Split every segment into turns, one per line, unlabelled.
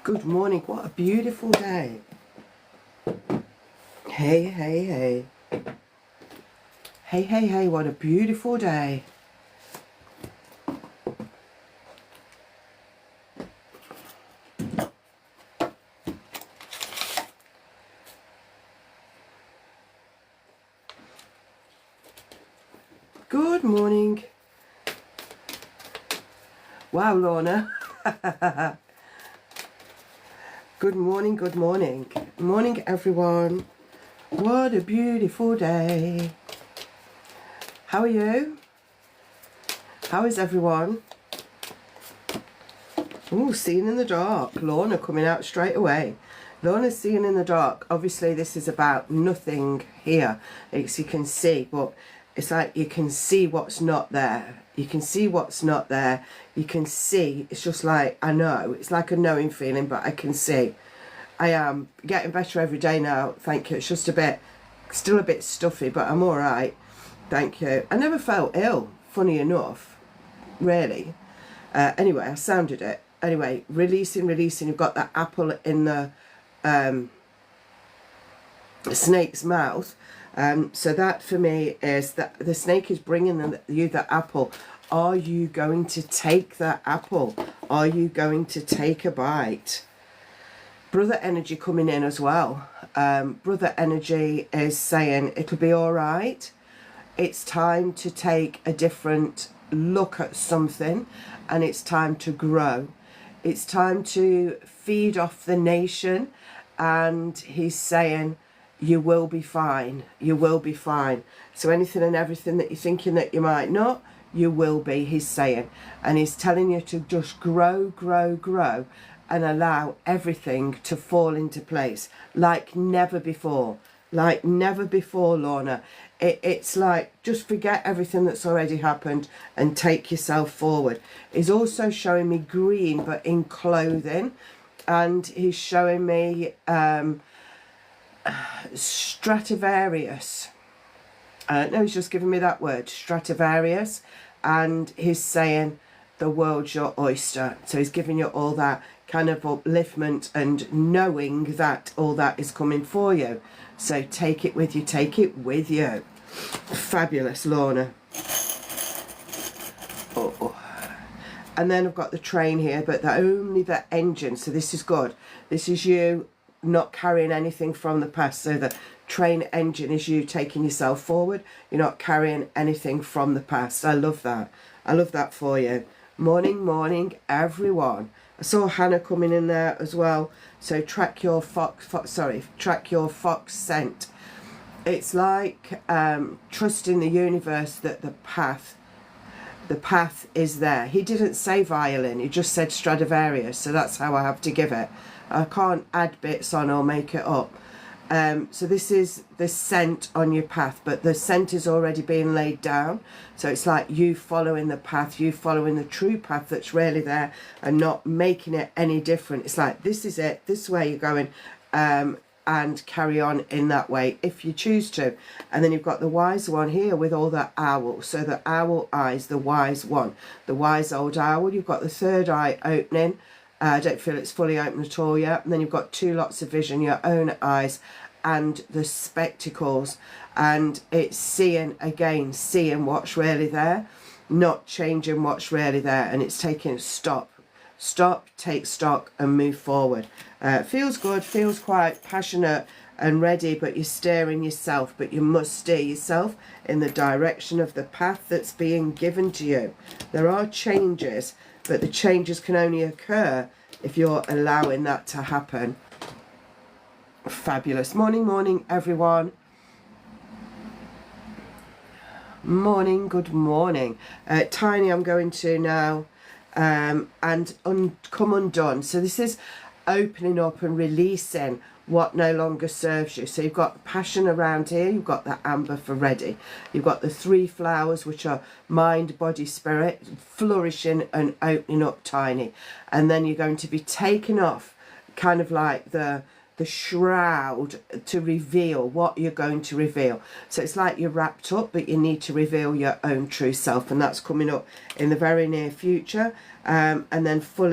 Good morning. What a beautiful day. Hey, hey, hey. Hey, hey, hey. What a beautiful day. Good morning. Wow, Lorna. Good morning, good morning. Morning, everyone. What a beautiful day. How are you? How is everyone? Oh, seeing in the dark. Lorna coming out straight away. Lorna's seeing in the dark. Obviously, this is about nothing here, as you can see, but it's like you can see what's not there. You can see what's not there. You can see. It's just like, I know. It's like a knowing feeling, but I can see. I am getting better every day now. Thank you. It's just a bit, still a bit stuffy, but I'm all right. Thank you. I never felt ill, funny enough, really. Anyway, I sounded it. Anyway, releasing. You've got that apple in the snake's mouth. So that for me is that the snake is bringing you the apple. Are you going to take that apple? Are you going to take a bite? Brother energy coming in as well. Brother energy is saying it'll be all right. It's time to take a different look at something, and it's time to grow. It's time to feed off the nation, and he's saying you will be fine. You will be fine. So anything and everything that you're thinking that you might not, you will be, he's saying. And he's telling you to just grow, and allow everything to fall into place like never before. Like never before, Lorna. It's like, just forget everything that's already happened and take yourself forward. He's also showing me green, but in clothing. And he's showing me Stradivarius. No, he's just giving me that word, Stradivarius. And he's saying, the world's your oyster. So he's giving you all that kind of upliftment and knowing that all that is coming for you. So take it with you, take it with you. Fabulous, Lorna. Oh. And then I've got the train here, but only the engine. So this is good. This is you not carrying anything from the past. So the train engine is you taking yourself forward. You're not carrying anything from the past. I love that. I love that for you. Morning, everyone. I saw Hannah coming in there as well. So track your track your fox scent. It's like trusting the universe that the path is there. He didn't say violin, he just said Stradivarius, so that's how I have to give it. I can't add bits on or make it up. So this is the scent on your path, but the scent is already being laid down. So it's like you following the path, you following the true path that's really there and not making it any different. It's like, this is it, this way you're going, and carry on in that way if you choose to. And then you've got the wise one here with all the owls. So the owl eyes, the wise one, the wise old owl. You've got the third eye opening. I don't feel it's fully open at all yet. And then you've got two lots of vision, your own eyes and the spectacles. And it's seeing again, seeing what's really there, not changing what's really there. And it's taking stop, take stock and move forward. Feels good, feels quite passionate and ready, but you're steering yourself. But you must steer yourself in the direction of the path that's being given to you. There are changes, but the changes can only occur if you're allowing that to happen. Fabulous. Morning, everyone. Morning, good morning. Tiny, I'm going to now and come undone. So this is opening up and releasing what no longer serves you. So you've got passion around here, you've got the amber for ready, you've got the three flowers, which are mind, body, spirit, flourishing and opening up, Tiny. And then you're going to be taking off kind of like the shroud to reveal what you're going to reveal. So it's like you're wrapped up, but you need to reveal your own true self, and that's coming up in the very near future. and then full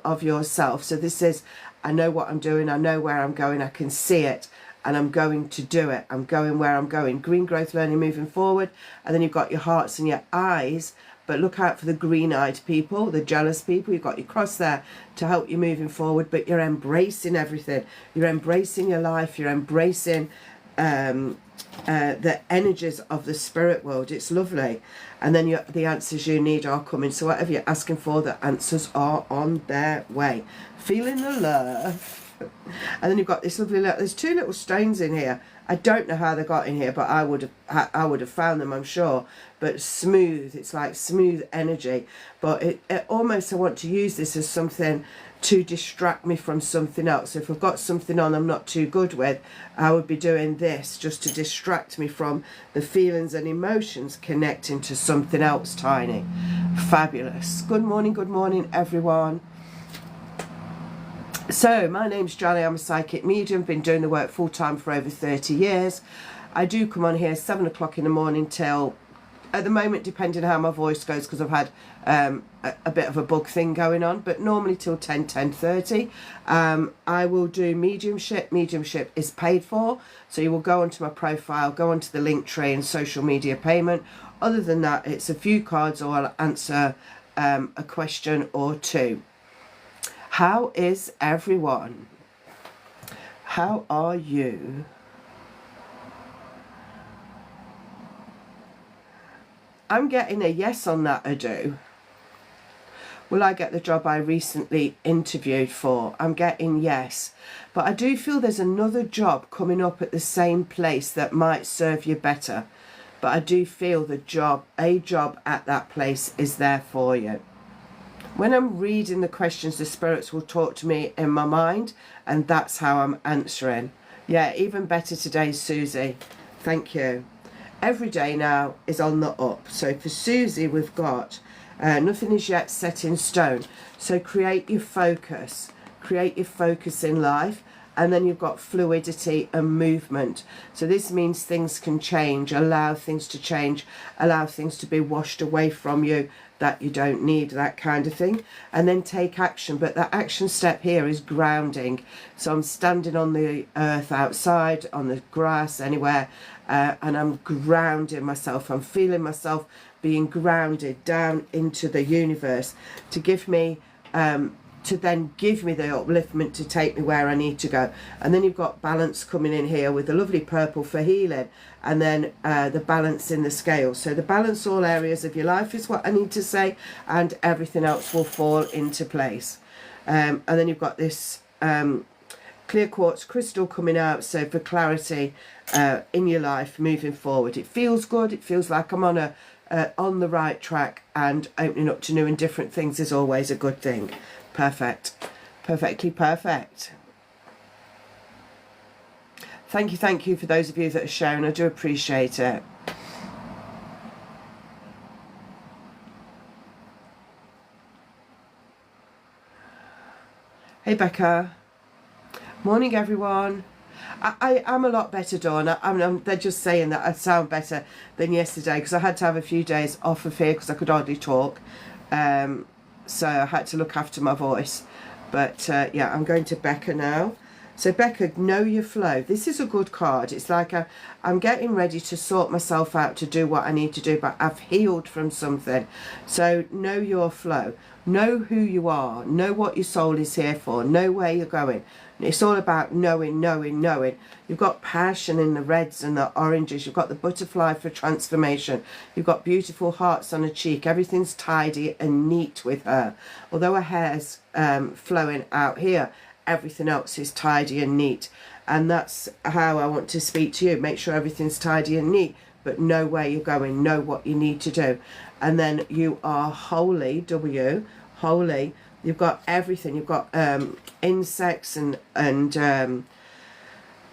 of yourself. So this is, I know what I'm doing, I know where I'm going, I can see it, and I'm going to do it. I'm going where I'm going. Green growth learning, moving forward. And then you've got your hearts and your eyes, but look out for the green-eyed people, the jealous people. You've got your cross there to help you moving forward, but you're embracing everything. You're embracing your life. You're embracing the energies of the spirit world. It's lovely. And then the answers you need are coming. So whatever you're asking for, the answers are on their way. Feeling the love. And then you've got this lovely there's two little stones in here. I don't know how they got in here, but I would have found them, I'm sure. But smooth, it's like smooth energy. But it almost, I want to use this as something to distract me from something else. So if I've got something on I'm not too good with, I would be doing this just to distract me from the feelings and emotions connecting to something else tiny. Fabulous. Good morning everyone. So my name's Jolly, I'm a psychic medium, been doing the work full time for over 30 years. I do come on here 7 o'clock in the morning till, at the moment, depending on how my voice goes, because I've had a bit of a bug thing going on, but normally till 10:30. I will do mediumship. Mediumship is paid for, so you will go onto my profile, go onto the link tree and social media payment. Other than that, it's a few cards, or I'll answer a question or two. How is everyone? How are you? I'm getting a yes on that, I do. Will I get the job I recently interviewed for? I'm getting yes. But I do feel there's another job coming up at the same place that might serve you better. But I do feel a job at that place is there for you. When I'm reading the questions, the spirits will talk to me in my mind, and that's how I'm answering. Yeah, even better today, Susie. Thank you. Every day now is on the up. So for Susie, we've got nothing is yet set in stone. So create your focus. Create your focus in life. And then you've got fluidity and movement. So this means things can change. Allow things to change. Allow things to be washed away from you that you don't need, that kind of thing. And then take action. But that action step here is grounding. So I'm standing on the earth outside, on the grass, anywhere, and I'm grounding myself. I'm feeling myself being grounded down into the universe to give me to then give me the upliftment to take me where I need to go. And then you've got balance coming in here with the lovely purple for healing, and then the balance in the scale. So the balance all areas of your life is what I need to say, and everything else will fall into place. And then you've got this clear quartz crystal coming out, so for clarity in your life moving forward. It feels good. It feels like I'm on the right track, and opening up to new and different things is always a good thing. Perfect. Perfectly perfect. Thank you for those of you that are sharing. I do appreciate it. Hey Becca. Morning everyone. I'm a lot better, Dawn. They're just saying that I sound better than yesterday because I had to have a few days off of here because I could hardly talk. So I had to look after my voice. But yeah, I'm going to Becca now. So Becca, know your flow. This is a good card. It's like I'm getting ready to sort myself out to do what I need to do, but I've healed from something. So know your flow. Know who you are. Know what your soul is here for. Know where you're going. It's all about knowing. You've got passion in the reds and the oranges. You've got the butterfly for transformation. You've got beautiful hearts on her cheek. Everything's tidy and neat with her. Although her hair's flowing out here, everything else is tidy and neat. And that's how I want to speak to you. Make sure everything's tidy and neat, but know where you're going. Know what you need to do. And then you are holy, holy. You've got everything. You've got insects and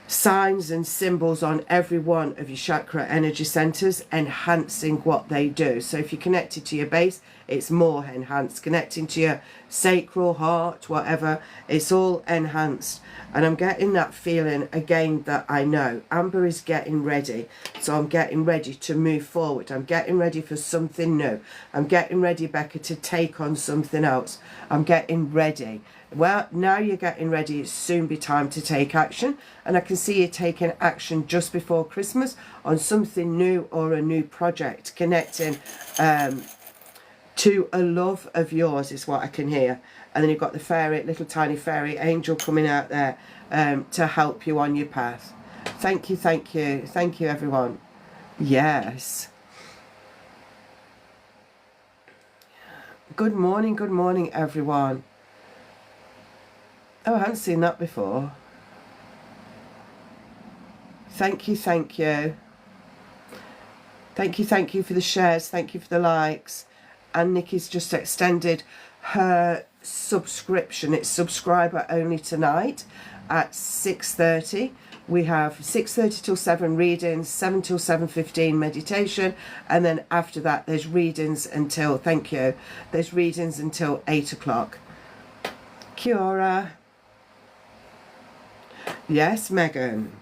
signs and symbols on every one of your chakra energy centers, enhancing what they do. So if you're connected to your base, it's more enhanced. Connecting to your sacral heart, whatever, it's all enhanced. And I'm getting that feeling again that I know Amber is getting ready. So I'm getting ready to move forward. I'm getting ready for something new. I'm getting ready, Becca, to take on something else. I'm getting ready. Well, now you're getting ready, it's soon be time to take action. And I can see you taking action just before Christmas on something new or a new project, connecting to a love of yours is what I can hear. And then you've got the fairy, little tiny fairy angel coming out there to help you on your path. Thank you, thank you, thank you, everyone. Yes. Good morning, everyone. Oh, I haven't seen that before. Thank you, thank you. Thank you for the shares. Thank you for the likes. And Nikki's just extended her subscription. It's subscriber only tonight at 6:30. We have 6:30 till 7 readings, 7 till 7:15 meditation, and then after that there's readings until, thank you, there's readings until 8 o'clock. Kia ora. Yes, Megan.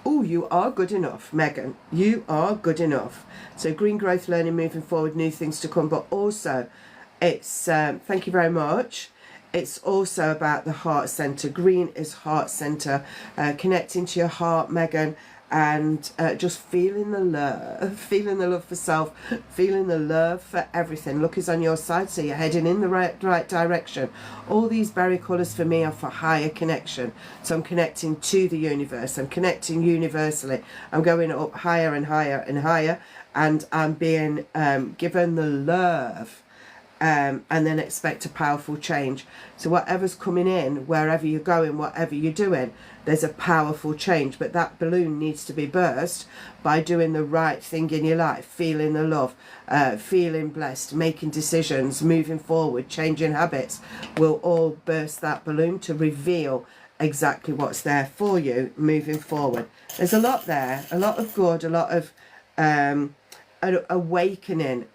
Oh, you are good enough, Megan. You are good enough. So green growth, learning, moving forward, new things to come. But also, it's, thank you very much. It's also about the heart center. Green is heart center. Connecting to your heart, Megan. And just feeling the love for self, feeling the love for everything. Luck is on your side, so you're heading in the right direction. All these berry colours for me are for higher connection. So I'm connecting to the universe. I'm connecting universally. I'm going up higher and higher and higher, and I'm being given the love. And then expect a powerful change. So whatever's coming in, wherever you're going, whatever you're doing, there's a powerful change. But that balloon needs to be burst by doing the right thing in your life, feeling the love, feeling blessed, making decisions, moving forward, changing habits will all burst that balloon to reveal exactly what's there for you moving forward. There's a lot there, a lot of good, a lot of awakening,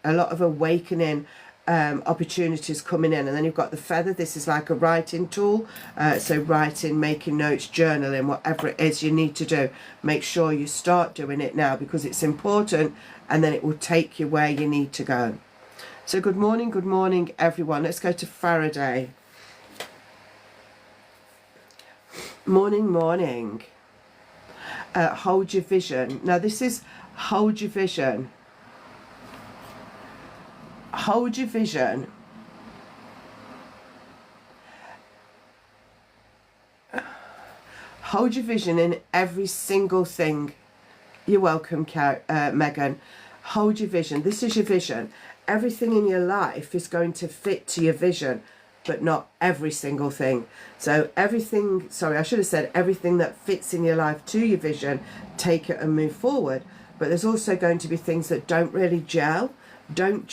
opportunities coming in. And then you've got the feather. This is like a writing tool, so writing, making notes, journaling, whatever it is you need to do, make sure you start doing it now because it's important, and then it will take you where you need to go. So good morning everyone. Let's go to Faraday. Morning. Hold your vision. Now this is hold your vision. Hold your vision. Hold your vision in every single thing. You're welcome, Megan. Hold your vision. This is your vision. Everything in your life is going to fit to your vision, but not every single thing. So everything, sorry, I should have said everything that fits in your life to your vision, take it and move forward. But there's also going to be things that don't really gel. Don't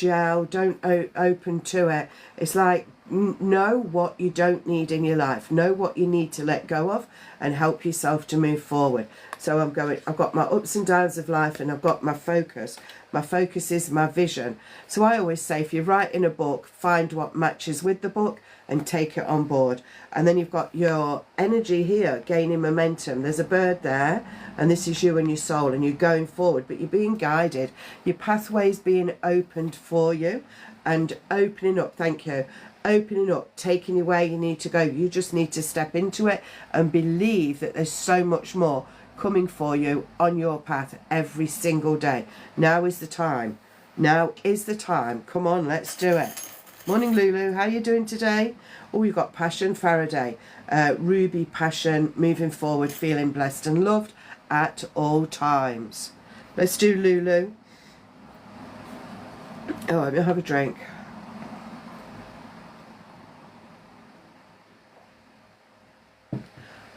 open to it. It's like, know what you don't need in your life. Know what you need to let go of and help yourself to move forward. So I've got my ups and downs of life, and I've got my focus. My focus is my vision. So I always say, if you're writing a book, find what matches with the book and take it on board. And then you've got your energy here gaining momentum. There's a bird there, and this is you and your soul, and you're going forward, but you're being guided. Your pathway's being opened for you, and opening up, thank you, opening up, taking you where you need to go. You just need to step into it and believe that there's so much more coming for you on your path every single day. Now is the time. Now is the time. Come on, let's do it. Morning, Lulu. How are you doing today? Oh, you've got passion, Faraday. Ruby, passion, moving forward, feeling blessed and loved at all times. Let's do Lulu. Oh, let me have a drink.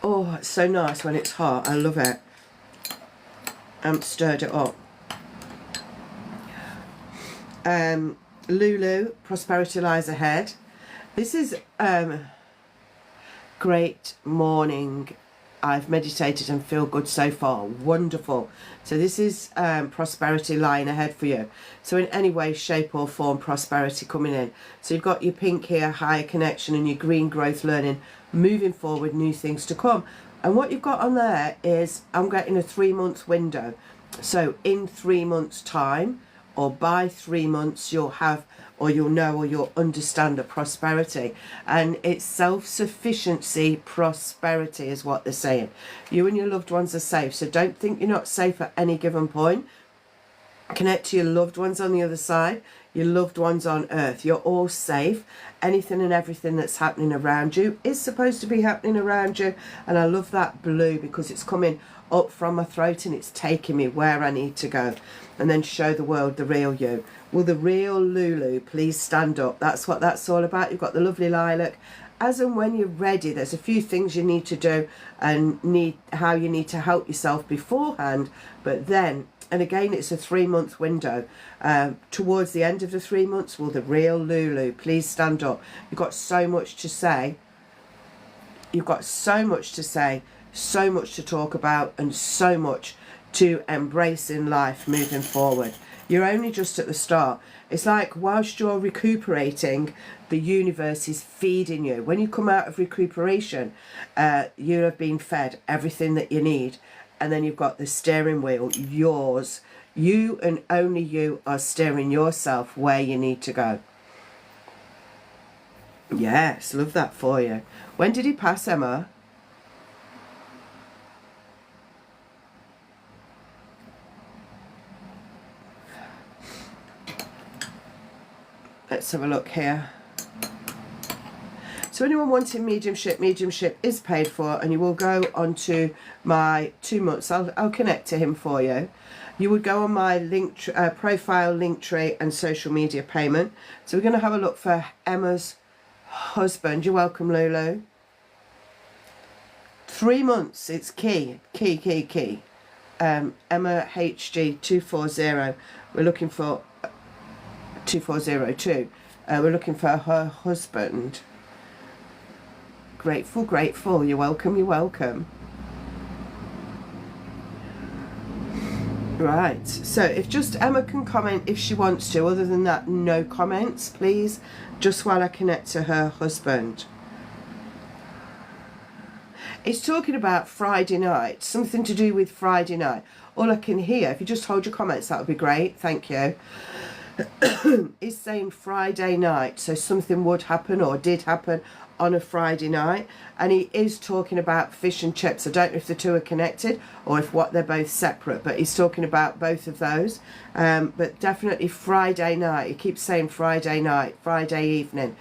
Oh, it's so nice when it's hot. I love it. Stirred it up. Lulu, prosperity lies ahead. This is great morning, I've meditated and feel good so far. Wonderful. So this is prosperity lying ahead for you. So in any way, shape or form, prosperity coming in. So you've got your pink here, higher connection, and your green, growth, learning, moving forward, new things to come. And what you've got on there is, I'm getting a 3-month window. So in 3 months time, or by 3 months, you'll have, or you'll know, or you'll understand the prosperity. And it's self-sufficiency prosperity is what they're saying. You and your loved ones are safe. So don't think you're not safe at any given point. Connect to your loved ones on the other side, your loved ones on earth. You're all safe. Anything and everything that's happening around you is supposed to be happening around you. And I love that blue because it's coming up from my throat and it's taking me where I need to go. And then show the world the real you. Will the real Lulu please stand up? That's what that's all about. You've got the lovely lilac. As and when you're ready, there's a few things you need to do and how you need to help yourself beforehand. But then, and again, it's a 3-month window. Towards the end of the 3 months, will the real Lulu please stand up? You've got so much to say. You've got so much to say, so much to talk about, and so much to embrace in life moving forward. You're only just at the start. It's like whilst you're recuperating, the universe is feeding you. When you come out of recuperation, you have been fed everything that you need. And then you've got the steering wheel, yours. You and only you are steering yourself where you need to go. Yes, love that for you. When did he pass, Emma? Let's have a look here. So anyone wanting mediumship, mediumship is paid for, and you will go onto my 2 months. I'll connect to him for you. You would go on my link profile, link tree, and social media payment. So we're going to have a look for Emma's husband. You're welcome, Lulu. 3 months. It's key. Emma HG 240. We're looking for 2402. We're looking for her husband. Grateful. You're welcome. Right, so if just Emma can comment if she wants to. Other than that, no comments, please. Just while I connect to her husband. It's talking about Friday night. Something to do with Friday night. All I can hear, if you just hold your comments, that would be great. Thank you. Is saying Friday night, so something would happen or did happen on a Friday night. And he is talking about fish and chips. I don't know if the two are connected or if they're both separate, but he's talking about both of those. But definitely Friday night. He keeps saying Friday night, Friday evening,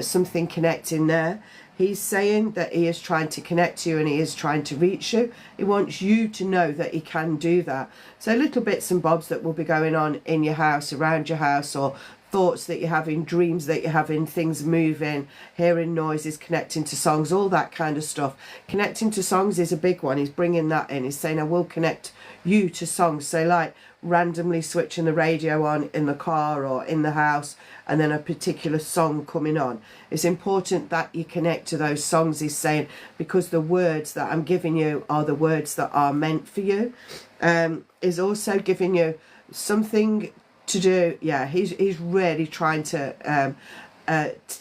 something connecting there. He's saying that he is trying to connect to you and he is trying to reach you. He wants you to know that he can do that. So little bits and bobs that will be going on in your house, around your house, or thoughts that you're having, dreams that you're having, things moving, hearing noises, connecting to songs, all that kind of stuff. Connecting to songs is a big one. He's bringing that in. He's saying, I will connect you to songs. So like randomly switching the radio on in the car or in the house and then a particular song coming on. It's important that you connect to those songs, he's saying, because the words that I'm giving you are the words that are meant for you. Is also giving you something to do. Yeah, he's really trying to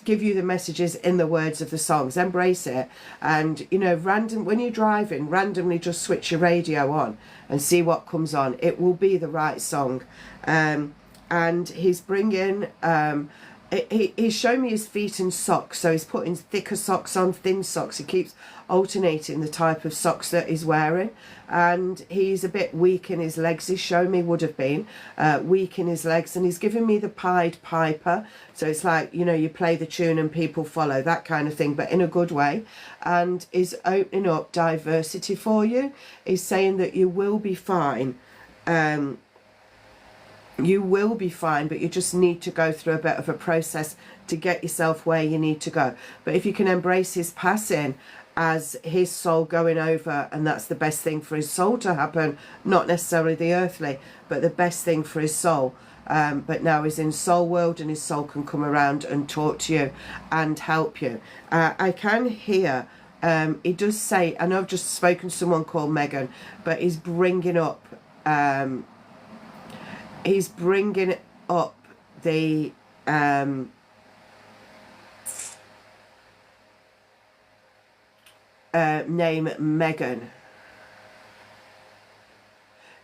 give you the messages in the words of the songs. Embrace it. And you know, when you're driving, randomly just switch your radio on and see what comes on. It will be the right song. And he's bringing he's showing me his feet in socks. So he's putting thicker socks on, thin socks. He keeps alternating the type of socks that he's wearing. And he's a bit weak in his legs. He's showing me would have been weak in his legs. And he's giving me the Pied Piper. So it's like, you know, you play the tune and people follow, that kind of thing, but in a good way. And is opening up diversity for you. He's saying that you will be fine. You will be fine, but you just need to go through a bit of a process to get yourself where you need to go. But if you can embrace his passing as his soul going over, and that's the best thing for his soul to happen, not necessarily the earthly, but the best thing for his soul. But now he's in soul world and his soul can come around and talk to you and help you. I can hear he does say, I know I've just spoken to someone called Megan, but he's bringing up the name Megan.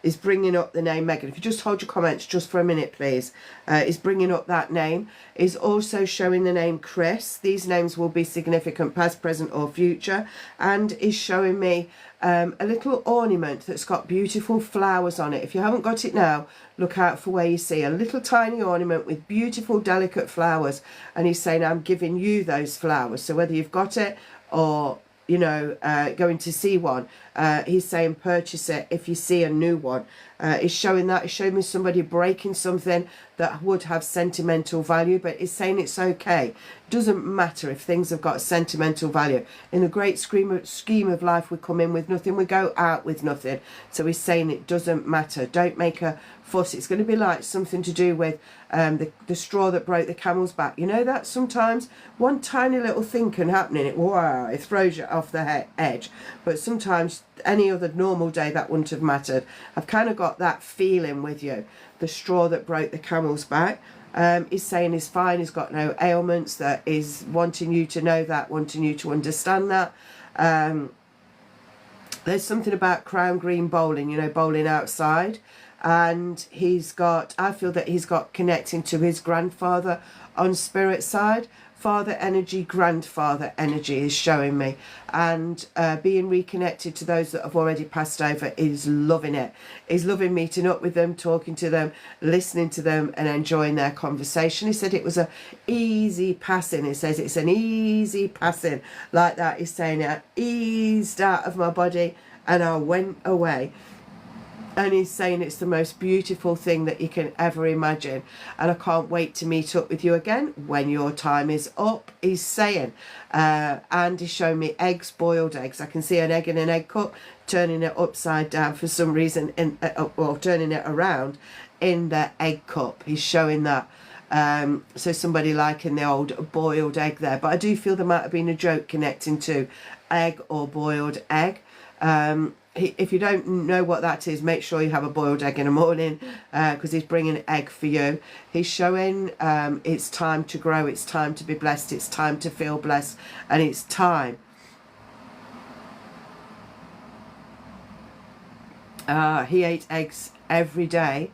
Is bringing up the name Megan. If you just hold your comments just for a minute, please. Is bringing up that name. Is also showing the name Chris. These names will be significant, past, present or future. And is showing me a little ornament that's got beautiful flowers on it. If you haven't got it now, look out for where you see a little tiny ornament with beautiful, delicate flowers. And he's saying, I'm giving you those flowers. So whether you've got it or going to see one, he's saying purchase it if you see a new one. He's showing that. He's showing me somebody breaking something that would have sentimental value, but he's saying it's okay. It doesn't matter if things have got sentimental value. In the great scheme of life, we come in with nothing, we go out with nothing. So he's saying it doesn't matter. Don't make a fuss. It's going to be like something to do with the straw that broke the camel's back. You know that sometimes one tiny little thing can happen and it throws you off the edge. But sometimes any other normal day that wouldn't have mattered. I've kind of got that feeling with you. The straw that broke the camel's back. He's saying he's fine, he's got no ailments, that is wanting you to know that, wanting you to understand that. There's something about crown green bowling, bowling outside. And I feel that he's got connecting to his grandfather on spirit side. Father energy, grandfather energy is showing me. And being reconnected to those that have already passed over, is loving it. He's loving meeting up with them, talking to them, listening to them and enjoying their conversation. He said it was a easy passing. He says it's an easy passing like that. He's saying I eased out of my body and I went away. And he's saying it's the most beautiful thing that you can ever imagine. And I can't wait to meet up with you again when your time is up, he's saying. And he's showing me eggs, boiled eggs. I can see an egg in an egg cup, turning it upside down for some reason, or turning it around in the egg cup. He's showing that. So somebody liking the old boiled egg there. But I do feel there might have been a joke connecting to egg or boiled egg. If you don't know what that is, make sure you have a boiled egg in the morning, because he's bringing egg for you. He's showing it's time to grow, it's time to be blessed, it's time to feel blessed, and it's time. He ate eggs every day,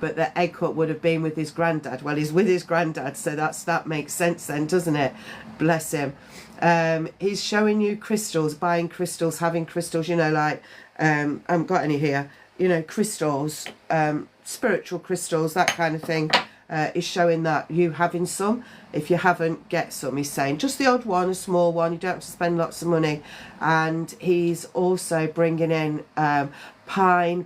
but the egg cup would have been with his granddad. Well, he's with his granddad, so that makes sense then, doesn't it? Bless him. He's showing you crystals, buying crystals, having crystals, like I haven't got any here, crystals, spiritual crystals, that kind of thing. Is showing that you having some. If you haven't, get some. He's saying just the odd one, a small one, you don't have to spend lots of money. And he's also bringing in pine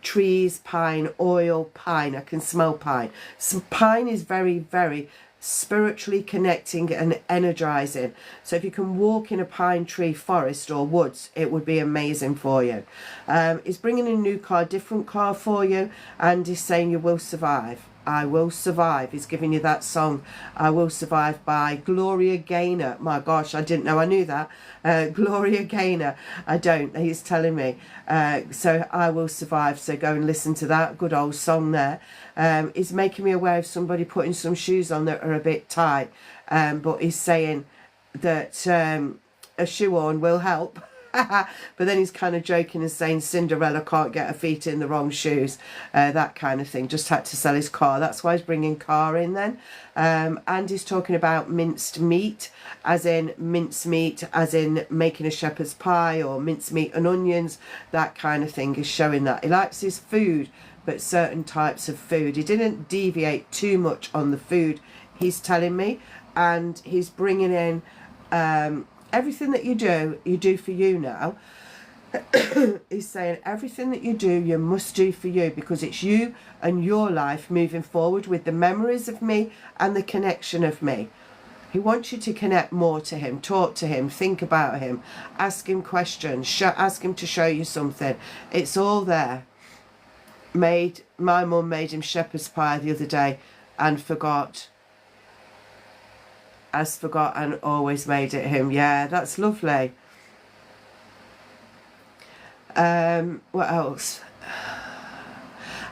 trees, pine oil, pine. I can smell pine. Some pine is very, very spiritually connecting and energizing. So if you can walk in a pine tree forest or woods, it would be amazing for you. He's bringing in a new car, different car for you, and he's saying you will survive. I will survive. He's giving you that song, I Will Survive, by Gloria Gaynor. My gosh, I didn't know I knew that. Gloria Gaynor. I don't. He's telling me. So I Will Survive. So go and listen to that. Good old song there. He's making me aware of somebody putting some shoes on that are a bit tight. But he's saying that a shoe on will help. But then he's kind of joking and saying Cinderella can't get her feet in the wrong shoes, that kind of thing. Just had to sell his car. That's why he's bringing car in then. And he's talking about minced meat, as in making a shepherd's pie, or minced meat and onions, that kind of thing. Is showing that he likes his food, but certain types of food. He didn't deviate too much on the food, he's telling me. And he's bringing in everything that you do for you now. He's saying everything that you do, you must do for you, because it's you and your life moving forward with the memories of me and the connection of me. He wants you to connect more to him, talk to him, think about him, ask him questions, ask him to show you something. It's all there. My mum made him shepherd's pie the other day and forgot As forgotten, always made it him. Yeah, that's lovely. What else?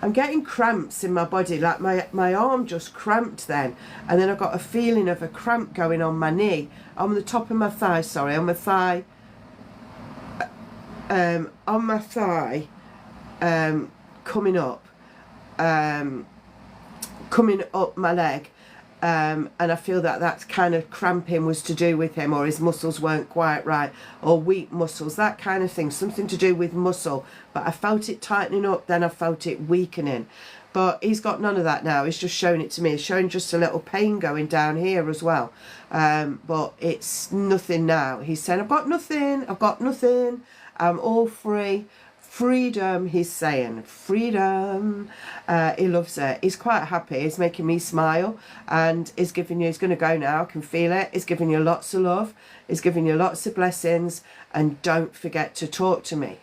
I'm getting cramps in my body, like my arm just cramped then, and then I got a feeling of a cramp going on my knee, on the top of my thigh, sorry, on my thigh, coming up, my leg, and I feel that that kind of cramping was to do with him, or his muscles weren't quite right, or weak muscles, that kind of thing, something to do with muscle. But I felt it tightening up, then I felt it weakening. But he's got none of that now. He's just showing it to me. He's showing just a little pain going down here as well. But it's nothing now. He's saying, I've got nothing. I'm all free. Freedom, he's saying. Freedom. He loves it. He's quite happy. He's making me smile. And he's giving you, he's going to go now. I can feel it. He's giving you lots of love. He's giving you lots of blessings. And don't forget to talk to me.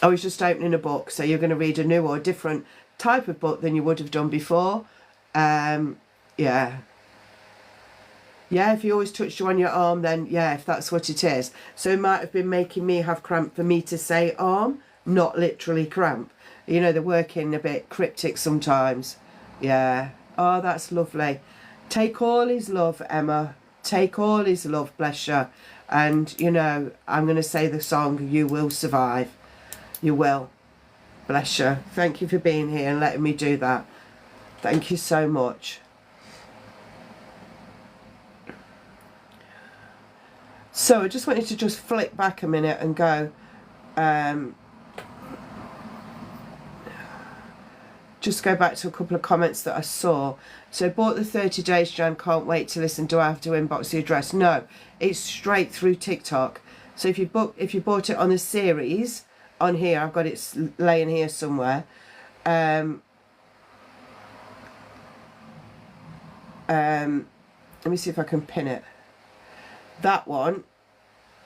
Oh, he's just opening a book. So you're going to read a new or different type of book than you would have done before. Yeah. Yeah, if he always touched you on your arm, then yeah, if that's what it is. So it might have been making me have cramp for me to say arm, not literally cramp. You know, they're working a bit cryptic sometimes. Yeah. Oh, that's lovely. Take all his love, Emma. Take all his love, bless you. And, you know, I'm going to say the song, You Will Survive. You will. Bless you. Thank you for being here and letting me do that. Thank you so much. So I just wanted to just flick back a minute and go, just go back to a couple of comments that I saw. So bought the 30 days, Jan, can't wait to listen. Do I have to inbox the address? No, it's straight through TikTok. So if you bought it on the series, on here, I've got it laying here somewhere. Let me see if I can pin it. That one,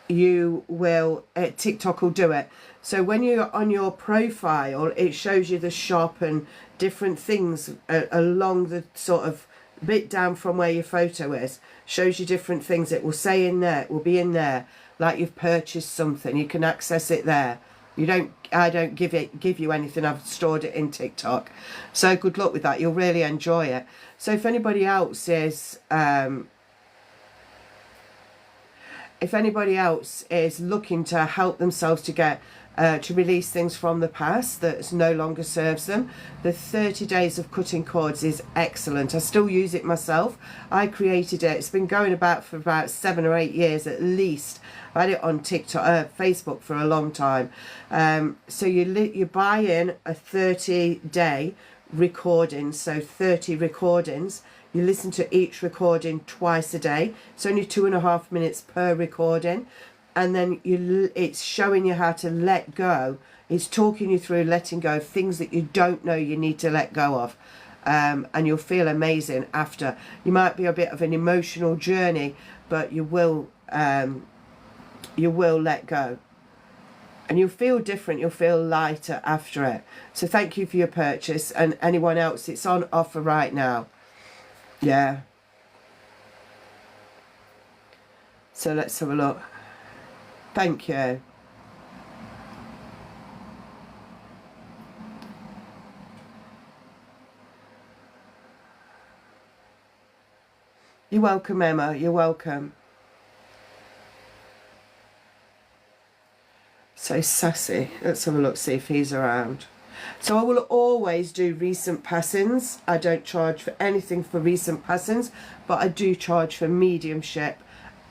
you will, TikTok will do it. So when you're on your profile, it shows you the shop and different things along the sort of bit down from where your photo is. Shows you different things. It will say in there, it will be in there, like you've purchased something. You can access it there. I don't give you anything. I've stored it in TikTok. So good luck with that. You'll really enjoy it. So if anybody else is looking to help themselves to get to release things from the past that no longer serves them, the 30 days of cutting cords is excellent. I still use it myself. I created it. It's been going about for about 7 or 8 years at least. I've had it on TikTok, Facebook for a long time. So you buy in a 30-day recording, so 30 recordings. You listen to each recording twice a day. It's only 2.5 minutes per recording. And then it's showing you how to let go. It's talking you through letting go of things that you don't know you need to let go of. And you'll feel amazing after. You might be a bit of an emotional journey, but you will let go. And you'll feel different. You'll feel lighter after it. So thank you for your purchase. And anyone else, it's on offer right now. Yeah. So let's have a look. Thank you. You're welcome, Emma. You're welcome. So Sassy. Let's have a look, see if he's around. So I will always do recent passings. I don't charge for anything for recent passings, but I do charge for mediumship,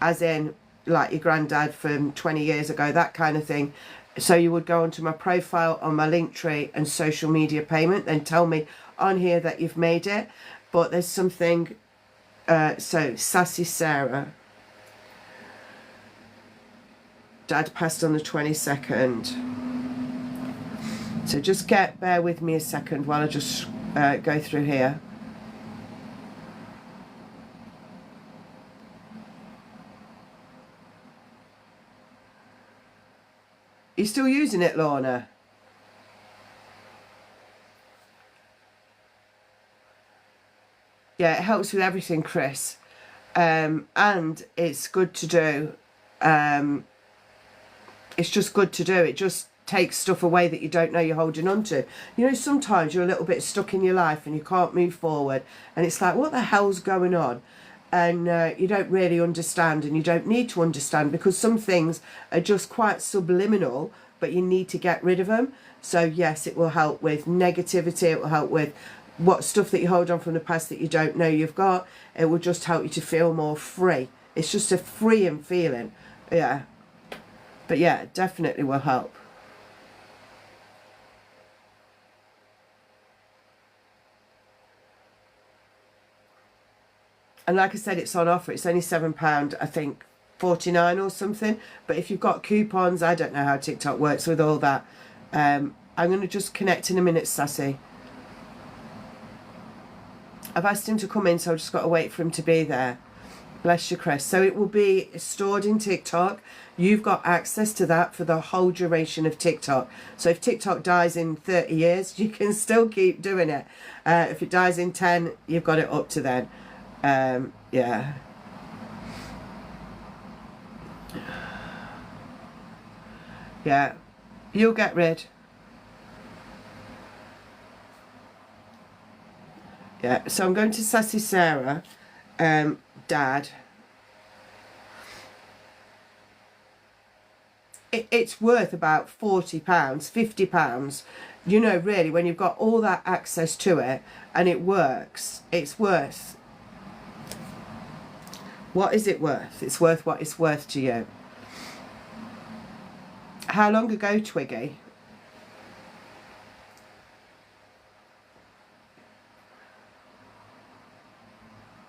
as in like your granddad from 20 years ago, that kind of thing. So you would go onto my profile on my Linktree and social media payment, then tell me on here that you've made it. But there's something, so Sassy Sarah. Dad passed on the 22nd. So just bear with me a second while I just go through here. You still using it, Lorna? Yeah, it helps with everything, Chris. And it's good to do. It's just good to do. It just takes stuff away that you don't know you're holding on to. You know, sometimes you're a little bit stuck in your life and you can't move forward. And it's like, what the hell's going on? And you don't really understand, and you don't need to understand, because some things are just quite subliminal, but you need to get rid of them. So yes, it will help with negativity. It will help with what stuff that you hold on from the past that you don't know you've got. It will just help you to feel more free. It's just a freeing feeling. Yeah. But yeah, it definitely will help. And like I said, it's on offer. It's only £7, I think, 49 or something. But if you've got coupons, I don't know how TikTok works with all that. I'm going to just connect in a minute, Sassy. I've asked him to come in, so I've just got to wait for him to be there. Bless you, Chris. So it will be stored in TikTok. You've got access to that for the whole duration of TikTok. So if TikTok dies in 30 years, you can still keep doing it. If it dies in 10, you've got it up to then. Yeah. Yeah. You'll get rid. Yeah. So I'm going to Sassy Sarah, Dad. It's worth about £40, £50. You know, really, when you've got all that access to it and it works, it's worth. What is it worth? It's worth what it's worth to you. How long ago, Twiggy?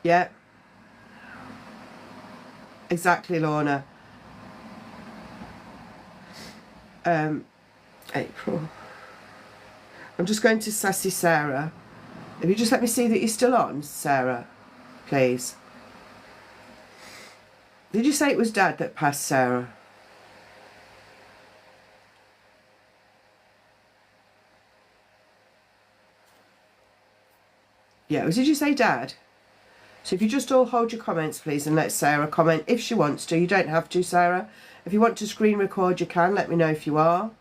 Yeah. Exactly, Lorna. April. I'm just going to Sassy Sarah. If you just let me see that you're still on, Sarah, please. Did you say it was Dad that passed, Sarah? Yeah, did you say Dad? So if you just all hold your comments, please, and let Sarah comment if she wants to. You don't have to, Sarah. If you want to screen record, you can. Let me know if you are.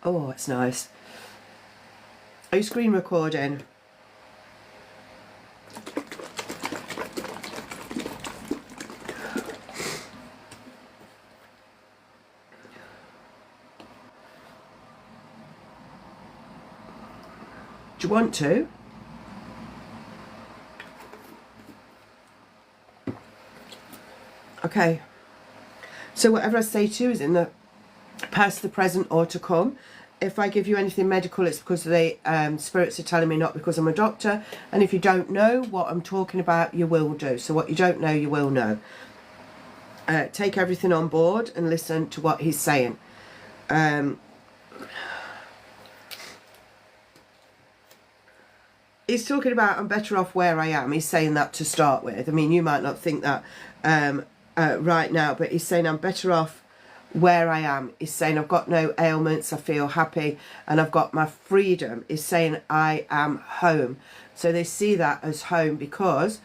Oh, it's nice. Are you screen recording? Do you want to? Okay. So whatever I say to you is in the past, the present, or to come. If I give you anything medical, it's because the spirits are telling me, not because I'm a doctor. And if you don't know what I'm talking about, you will do. So what you don't know, you will know. Take everything on board and listen to what he's saying. He's talking about I'm better off where I am. He's saying that to start with. I mean, you might not think that right now, but he's saying I'm better off where I am. He's saying I've got no ailments, I feel happy, and I've got my freedom. He's saying I am home. So they see that as home because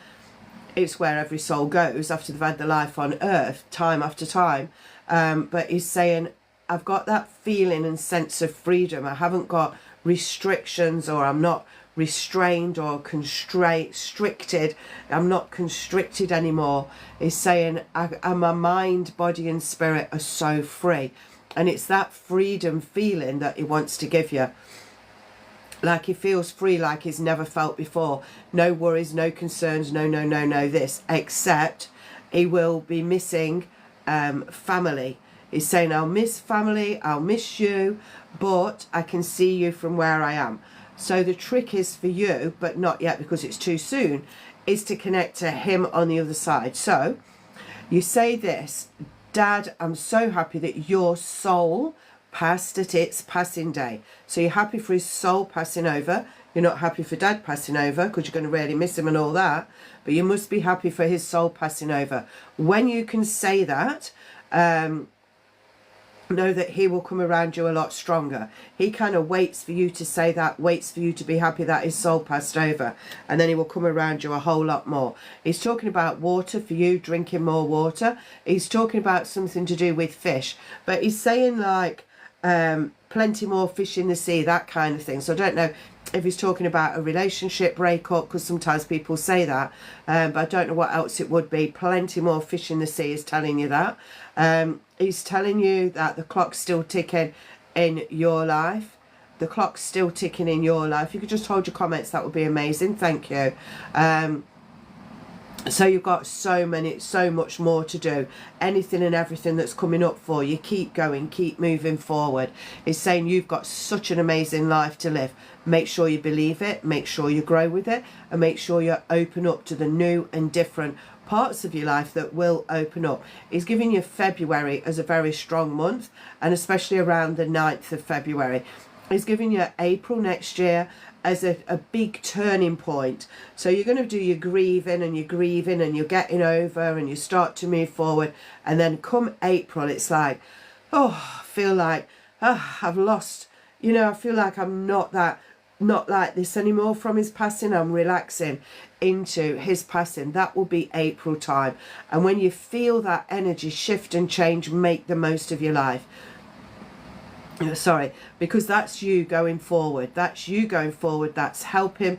it's where every soul goes after they've had the life on earth, time after time. But he's saying I've got that feeling and sense of freedom. I haven't got restrictions, or I'm not restrained or constricted. I'm not constricted anymore. He's saying my mind, body and spirit are so free. And it's that freedom feeling that he wants to give you. Like he feels free like he's never felt before. No worries, no concerns, no this, except he will be missing family. He's saying I'll miss family, I'll miss you, but I can see you from where I am. So the trick is for you, but not yet because it's too soon, is to connect to him on the other side. So you say this: Dad, I'm so happy that your soul passed at its passing day. So you're happy for his soul passing over. You're not happy for Dad passing over because you're going to really miss him and all that, but you must be happy for his soul passing over. When you can say that, know that he will come around you a lot stronger. He kind of waits for you to say that, waits for you to be happy that his soul passed over, and then he will come around you a whole lot more. He's talking about water for you, drinking more water. He's talking about something to do with fish, but he's saying like plenty more fish in the sea, that kind of thing. So I don't know if he's talking about a relationship breakup, because sometimes people say that, but I don't know what else it would be. Plenty more fish in the sea is telling you that. He's telling you that the clock's still ticking in your life. The clock's still ticking in your life. You could just hold your comments, that would be amazing. Thank you. So you've got so much more to do. Anything and everything that's coming up for you, keep going, keep moving forward. It's saying you've got such an amazing life to live. Make sure you believe it, make sure you grow with it, and make sure you open up to the new and different parts of your life that will open up. He's giving you February as a very strong month, and especially around the 9th of February. He's giving you April next year as a big turning point. So you're going to do your grieving and you're getting over and you start to move forward, and then come April it's like, oh, I feel like I've lost, you know, I feel like I'm not like this anymore from his passing. I'm relaxing into his passing. That will be April time, and when you feel that energy shift and change, make the most of your life. Sorry, because that's you going forward. That's you going forward. That's helping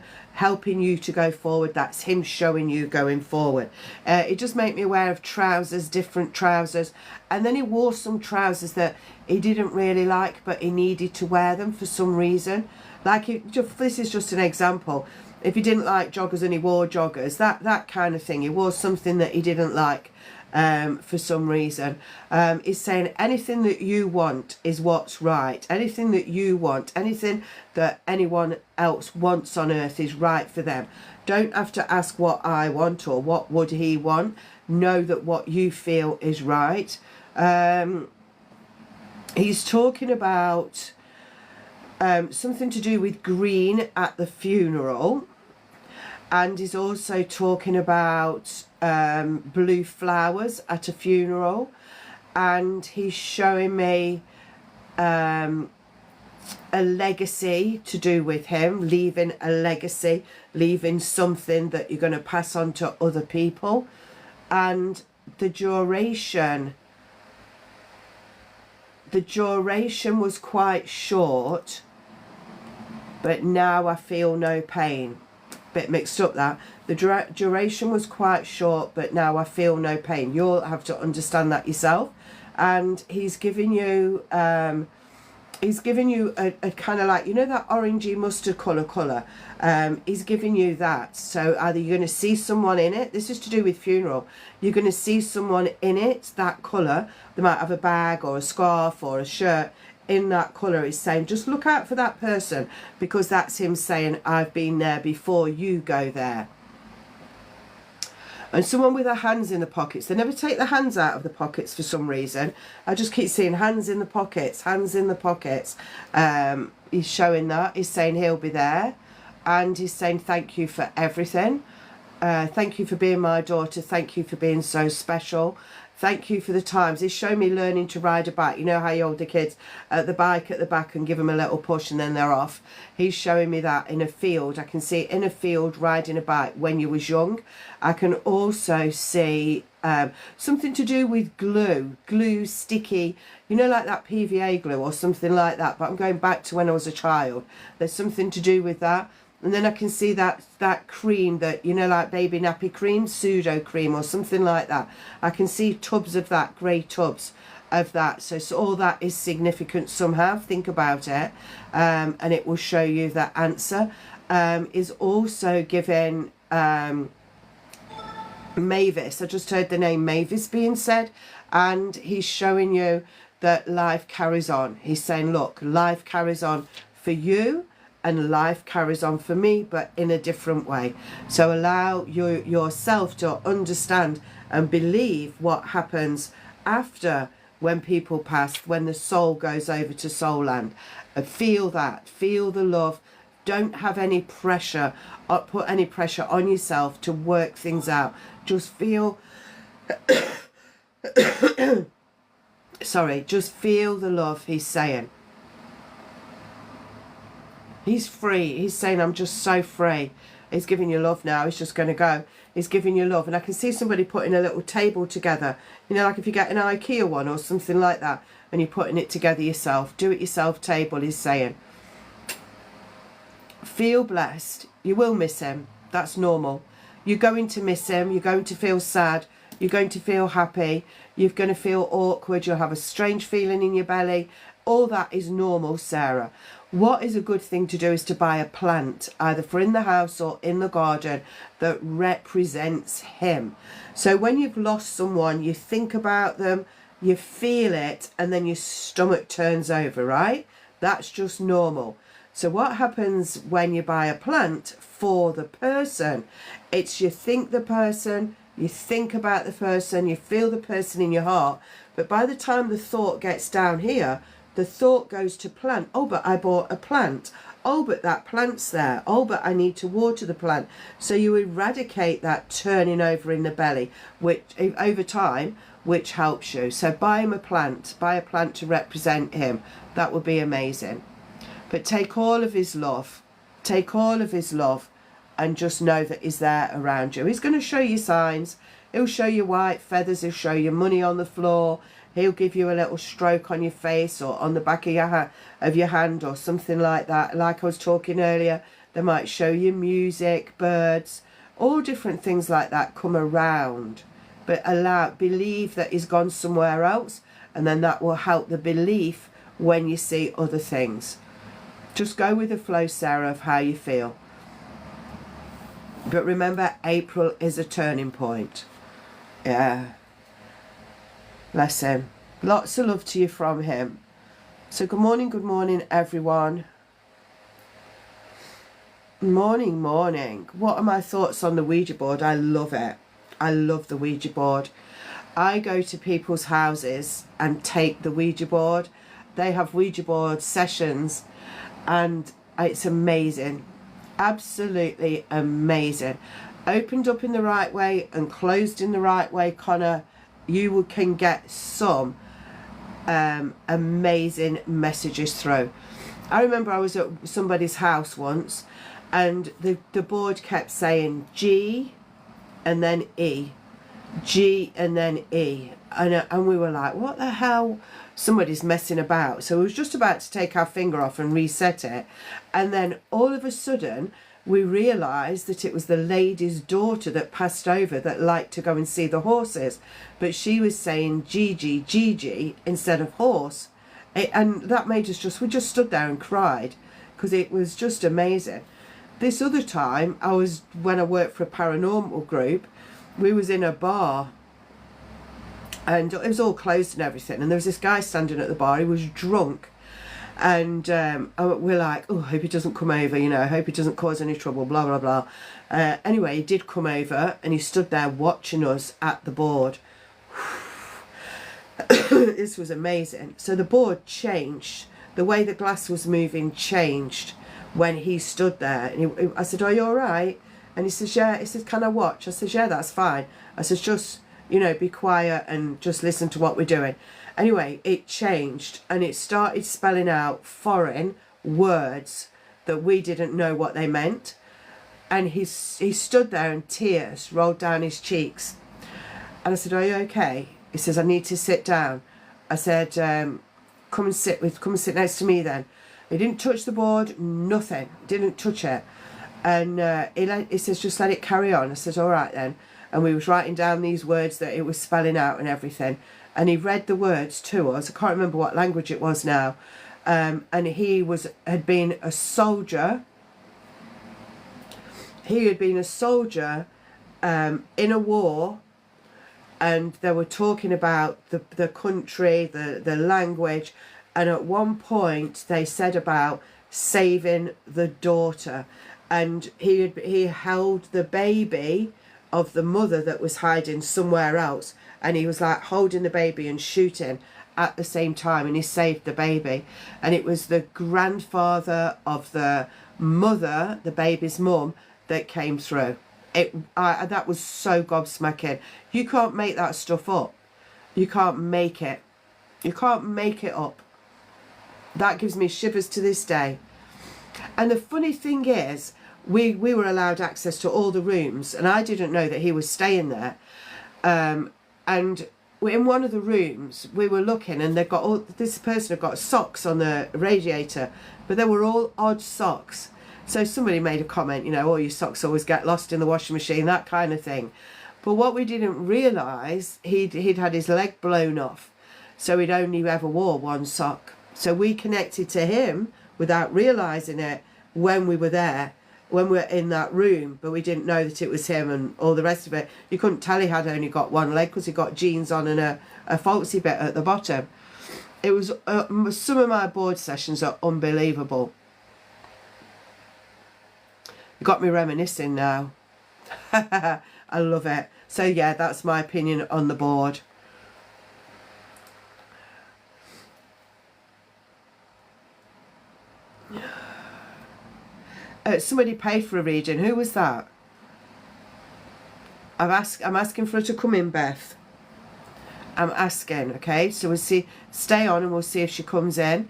you to go forward. That's him showing you going forward. It just made me aware of trousers, different trousers, and then he wore some trousers that he didn't really like, but he needed to wear them for some reason. Like, this is just an example. If he didn't like joggers and he wore joggers, that kind of thing. He wore something that he didn't like for some reason. He's saying anything that you want is what's right. Anything that you want, anything that anyone else wants on earth is right for them. Don't have to ask what I want or what would he want. Know that what you feel is right. He's talking about something to do with green at the funeral, and he's also talking about blue flowers at a funeral, and he's showing me a legacy to do with him, leaving a legacy, leaving something that you're going to pass on to other people. And the duration was quite short, but now I feel no pain. Bit mixed up that. The duration was quite short, but now I feel no pain. You'll have to understand that yourself. And he's giving you a kind of like, you know, that orangey mustard colour. He's giving you that. So either you're going to see someone in it. This is to do with funeral. You're going to see someone in it, that colour. They might have a bag or a scarf or a shirt in that colour. Is saying just look out for that person, because that's him saying I've been there before you go there. And someone with their hands in the pockets. They never take their hands out of the pockets for some reason. I just keep seeing hands in the pockets, hands in the pockets. He's showing that. He's saying he'll be there, and he's saying thank you for everything. Thank you for being my daughter. Thank you for being so special. Thank you for the times. He's showing me learning to ride a bike. You know how you hold the kids at the bike at the back and give them a little push and then they're off. He's showing me that in a field. I can see in a field riding a bike when you was young. I can also see something to do with glue, sticky, you know, like that PVA glue or something like that. But I'm going back to when I was a child. There's something to do with that. And then I can see that cream that, you know, like baby nappy cream, pseudo cream or something like that. I can see tubs of that, grey tubs of that. So all that is significant somehow. Think about it, and it will show you that answer. Is also given Mavis. I just heard the name Mavis being said, and he's showing you that life carries on. He's saying, look, life carries on for you. And life carries on for me, but in a different way. So allow yourself to understand and believe what happens after, when people pass, when the soul goes over to soul land. Feel that, feel the love, Don't have any pressure, or put any pressure on yourself to work things out. Just feel, sorry, just feel the love he's saying. He's free. He's saying, I'm just so free. He's giving you love now. He's just going to go. He's giving you love. And I can see somebody putting a little table together. You know, like if you get an IKEA one or something like that, and you're putting it together yourself. Do it yourself table, he's saying. Feel blessed. You will miss him. That's normal. You're going to miss him. You're going to feel sad. You're going to feel happy. You're going to feel awkward. You'll have a strange feeling in your belly. All that is normal, Sarah. What is a good thing to do is to buy a plant, either for in the house or in the garden, that represents him. So when you've lost someone, you think about them, you feel it, and then your stomach turns over, right? That's just normal. So what happens when you buy a plant for the person? It's you think the person, you think about the person, you feel the person in your heart, but by the time the thought gets down here, the thought goes to plant. Oh, but I bought a plant. Oh, but that plant's there. Oh, but I need to water the plant. So you eradicate that turning over in the belly, which over time, which helps you. So buy him a plant. Buy a plant to represent him. That would be amazing. But take all of his love. Take all of his love and just know that he's there around you. He's going to show you signs. He'll show you white feathers. He'll show you money on the floor. He'll give you a little stroke on your face or on the back of your hand or something like that. Like I was talking earlier, they might show you music, birds, all different things like that come around. But believe that he's gone somewhere else, and then that will help the belief when you see other things. Just go with the flow, Sarah, of how you feel. But remember, April is a turning point. Yeah. Bless him. Lots of love to you from him. So good morning, everyone. Morning. What are my thoughts on the Ouija board? I love it. I love the Ouija board. I go to people's houses and take the Ouija board. They have Ouija board sessions and it's amazing. Absolutely amazing. Opened up in the right way and closed in the right way, Connor. You can get some amazing messages through. I remember I was at somebody's house once and the board kept saying G and then E, G and then E, and we were like, what the hell? Somebody's messing about. So we was just about to take our finger off and reset it, and then all of a sudden we realised that it was the lady's daughter that passed over that liked to go and see the horses, but she was saying Gigi instead of horse, and that made us we just stood there and cried because it was just amazing. This other time, when I worked for a paranormal group, we was in a bar and it was all closed and everything, and there was this guy standing at the bar. He was drunk. And we're like, oh, I hope he doesn't come over, you know, I hope he doesn't cause any trouble, blah, blah, blah. Anyway, he did come over and he stood there watching us at the board. This was amazing. So the board changed. The way the glass was moving changed when he stood there. And I said, are you all right? And he says, yeah. He says, can I watch? I says, yeah, that's fine. I says, just, you know, be quiet and just listen to what we're doing. Anyway, it changed and it started spelling out foreign words that we didn't know what they meant. And he stood there and tears rolled down his cheeks. And I said, are you okay? He says, I need to sit down. I said, come and sit next to me then. He didn't touch the board, nothing, didn't touch it. And he says, just let it carry on. I said, all right then. And we was writing down these words that it was spelling out and everything. And he read the words to us. I can't remember what language it was now. And he had been a soldier. He had been a soldier in a war. And they were talking about the country, the language. And at one point they said about saving the daughter. And he held the baby of the mother that was hiding somewhere else, and he was like holding the baby and shooting at the same time, and he saved the baby. And it was the grandfather of the mother, the baby's mum, that came through. That was so gobsmacking. You can't make that stuff up. You can't make it. You can't make it up. That gives me shivers to this day. And the funny thing is, we were allowed access to all the rooms, and I didn't know that he was staying there. And in one of the rooms, we were looking, and this person had got socks on the radiator, but they were all odd socks. So somebody made a comment, you know, all your socks always get lost in the washing machine, that kind of thing. But what we didn't realise, he'd had his leg blown off, so he'd only ever wore one sock. So we connected to him without realising it when we were there, when we were in that room, but we didn't know that it was him and all the rest of it. You couldn't tell he had only got one leg because he got jeans on and a falsy bit at the bottom. It was some of my board sessions are unbelievable. It got me reminiscing now. I love it. So yeah, that's my opinion on the board. Somebody paid for a reading. Who was that? I'm asking for her to come in, Beth. I'm asking, okay? So we'll see. Stay on and we'll see if she comes in.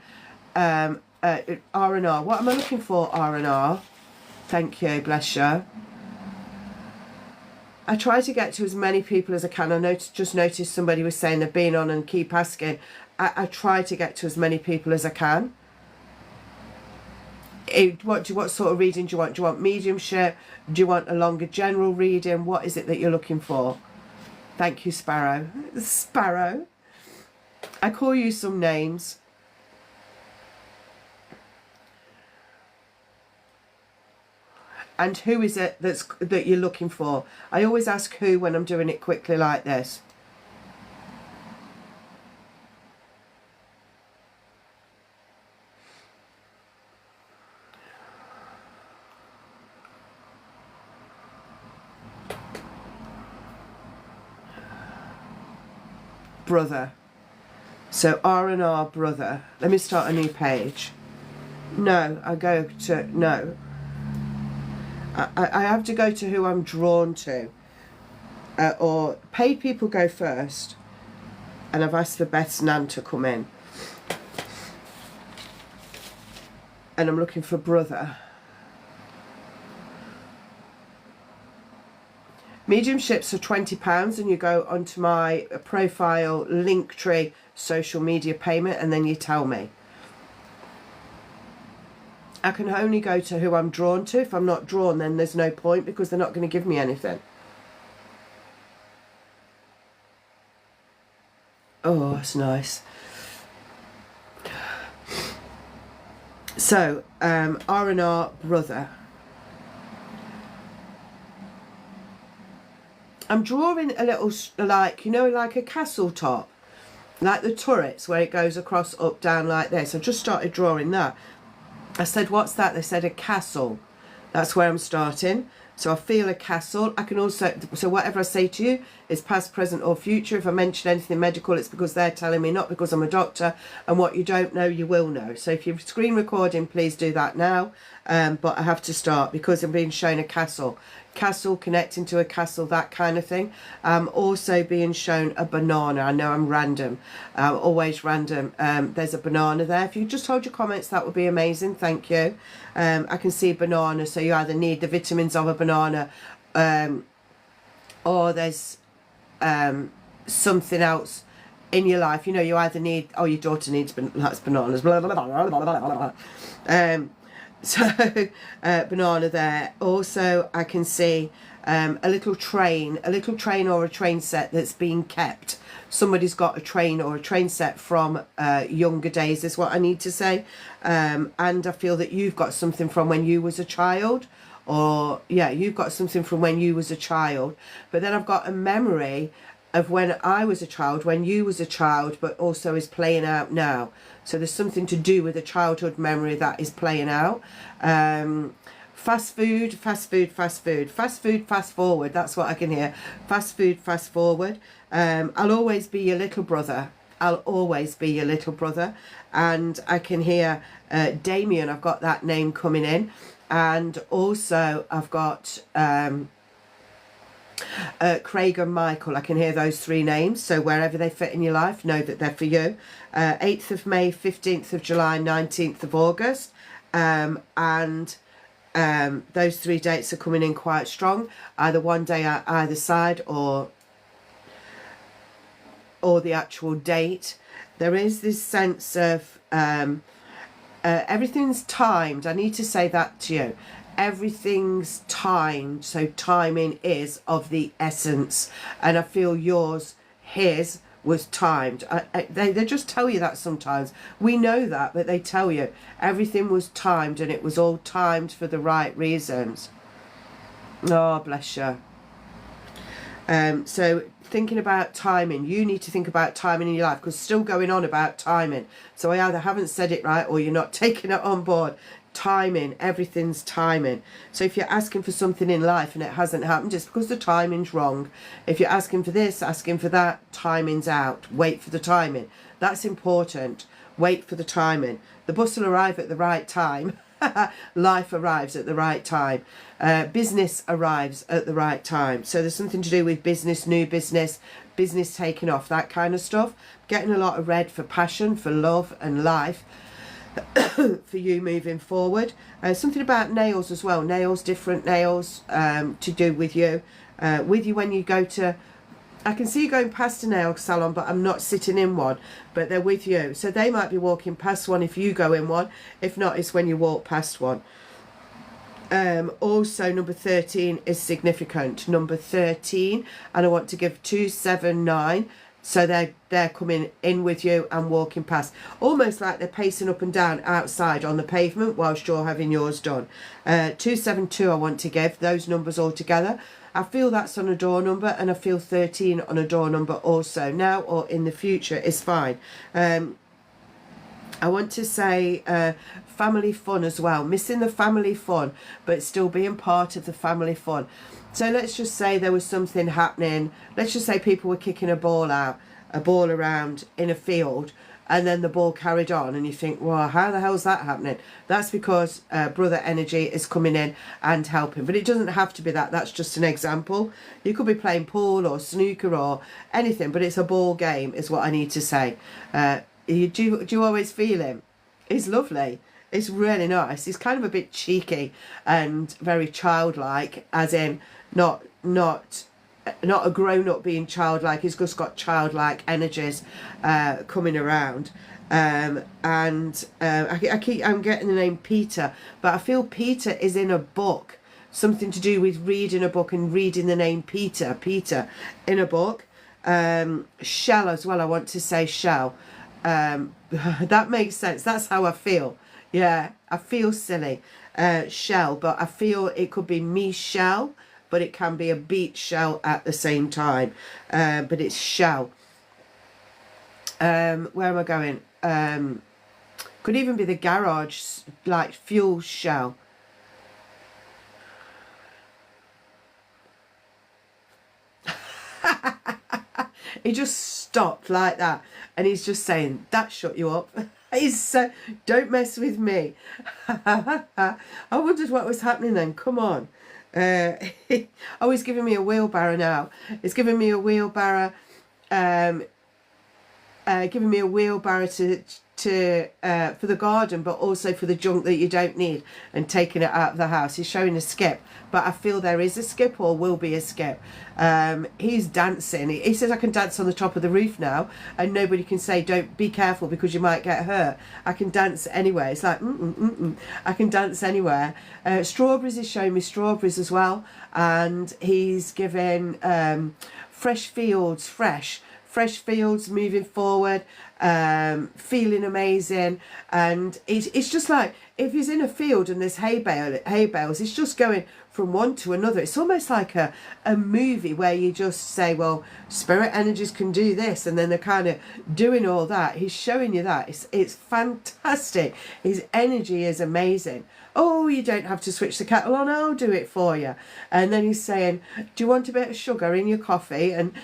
R&R. What am I looking for, R&R? Thank you, bless you. I try to get to as many people as I can. I just noticed somebody was saying they've been on and keep asking. I try to get to as many people as I can. What sort of reading do you want? Do you want mediumship? Do you want a longer general reading? What is it that you're looking for? Thank you, Sparrow. Sparrow. I call you some names. And who is it that you're looking for? I always ask who when I'm doing it quickly like this. Brother. So R&R brother. Let me start a new page. No, I go to no. I have to go to who I'm drawn to. Or paid people go first. And I've asked for Beth's nan to come in. And I'm looking for brother. Mediumships are £20 and you go onto my profile, Linktree, social media payment, and then you tell me. I can only go to who I'm drawn to. If I'm not drawn, then there's no point because they're not going to give me anything. Oh, that's nice. So, R&R brother. I'm drawing a little, like, you know, like a castle top. Like the turrets where it goes across, up, down like this. I just started drawing that. I said, what's that? They said a castle. That's where I'm starting. So I feel a castle. I can also, so whatever I say to you is past, present or future. If I mention anything medical, it's because they're telling me, not because I'm a doctor. And what you don't know, you will know. So if you're screen recording, please do that now. But I have to start because I'm being shown a castle. Castle, connecting to a castle, that kind of thing. Also being shown a banana. I know I'm random, always random. There's a banana there. If you just hold your comments, that would be amazing. Thank you. I can see banana, so you either need the vitamins of a banana, or there's something else in your life. You know, you either need, oh, your daughter needs lots of bananas, blah, blah, blah, blah, blah, blah, blah. So banana there. Also I can see a little train or a train set that's being kept. Somebody's got a train or a train set from younger days is what I need to say. And I feel that you've got something from when you was a child, or yeah, you've got something from when you was a child. But then I've got a memory of when I was a child, when you was a child, but also is playing out now. So there's something to do with a childhood memory that is playing out. Fast food, fast food, fast food. Fast food, fast forward. That's what I can hear. Fast food, fast forward. I'll always be your little brother. I'll always be your little brother. And I can hear Damien, I've got that name coming in. And also I've got Craig and Michael. I can hear those three names. So wherever they fit in your life, know that they're for you. 8th of May, 15th of July, 19th of August. And those 3 dates are coming in quite strong. Either one day either side, or the actual date. There is this sense of everything's timed. I need to say that to you. Everything's timed, so timing is of the essence, and I feel his was timed. They just tell you that sometimes. We know that, but they tell you everything was timed, and it was all timed for the right reasons. Oh, bless you. So thinking about timing, you need to think about timing in your life, because still going on about timing. So I either haven't said it right or you're not taking it on board. Timing, everything's timing. So if you're asking for something in life and it hasn't happened, it's because the timing's wrong. If you're asking for this, asking for that, timing's out. Wait for the timing. That's important. Wait for the timing. The bus will arrive at the right time. Life arrives at the right time. Business arrives at the right time. So there's something to do with business, new business, business taking off, that kind of stuff. Getting a lot of red for passion, for love and life. For you moving forward. Something about nails as well. Nails, different nails to do with you. When you go to... I can see you going past a nail salon, but I'm not sitting in one. But they're with you. So they might be walking past one if you go in one. If not, it's when you walk past one. Also, number 13 is significant. Number 13. And I want to give 279. So they're coming in with you and walking past, almost like they're pacing up and down outside on the pavement whilst you're having yours done. 272 I want to give those numbers all together. I feel that's on a door number, and I feel 13 on a door number also. Now or in the future is fine. I want to say family fun as well. Missing the family fun, but still being part of the family fun. So let's just say there was something happening. Let's just say people were kicking a ball around in a field, and then the ball carried on, and you think, well, how the hell's that happening? That's because brother energy is coming in and helping. But it doesn't have to be that. That's just an example. You could be playing pool or snooker or anything, but it's a ball game is what I need to say. Do you always feel him? He's lovely. It's really nice. He's kind of a bit cheeky and very childlike, as in not a grown-up being childlike. He's just got childlike energies coming around. I'm getting the name Peter, but I feel Peter is in a book. Something to do with reading a book and reading the name Peter in a book. Shell as well, I want to say Shell. That makes sense. That's how I feel. Yeah, I feel silly. Shell, but I feel it could be Michelle, but it can be a beach shell at the same time. But it's Shell. Where am I going? Could even be the garage, like fuel shell. He just stopped like that, and he's just saying, that shut you up. He's don't mess with me. I wondered what was happening then. Come on. Oh, he's giving me a wheelbarrow now. He's giving me a wheelbarrow. Giving me a wheelbarrow for the garden, but also for the junk that you don't need, and taking it out of the house. He's showing a skip, but I feel there is a skip, or will be a skip. He's dancing. He says, I can dance on the top of the roof now, and nobody can say, don't be careful because you might get hurt. I can dance anywhere. It's like, I can dance anywhere. Strawberries is showing me strawberries as well, and he's giving fresh fields, fresh fields, moving forward, feeling amazing. And it's just like, if he's in a field and there's hay bales, it's just going from one to another. It's almost like a movie where you just say, well, spirit energies can do this, and then they're kind of doing all that. He's showing you that. It's fantastic. His energy is amazing. Oh, you don't have to switch the kettle on, I'll do it for you. And then he's saying, do you want a bit of sugar in your coffee, and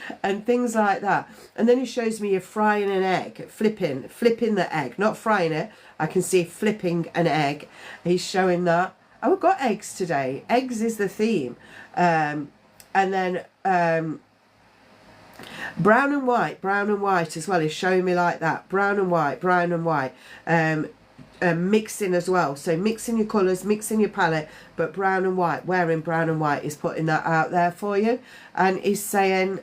things like that. And then he shows me you frying an egg, flipping the egg, not frying it. I can see flipping an egg. He's showing that. Oh, we've got eggs today. Eggs is the theme. And then brown and white as well. He's showing me like that. Brown and white. Mixing as well, so mixing your colours, mixing your palette, but brown and white, wearing brown and white is putting that out there for you. And he's saying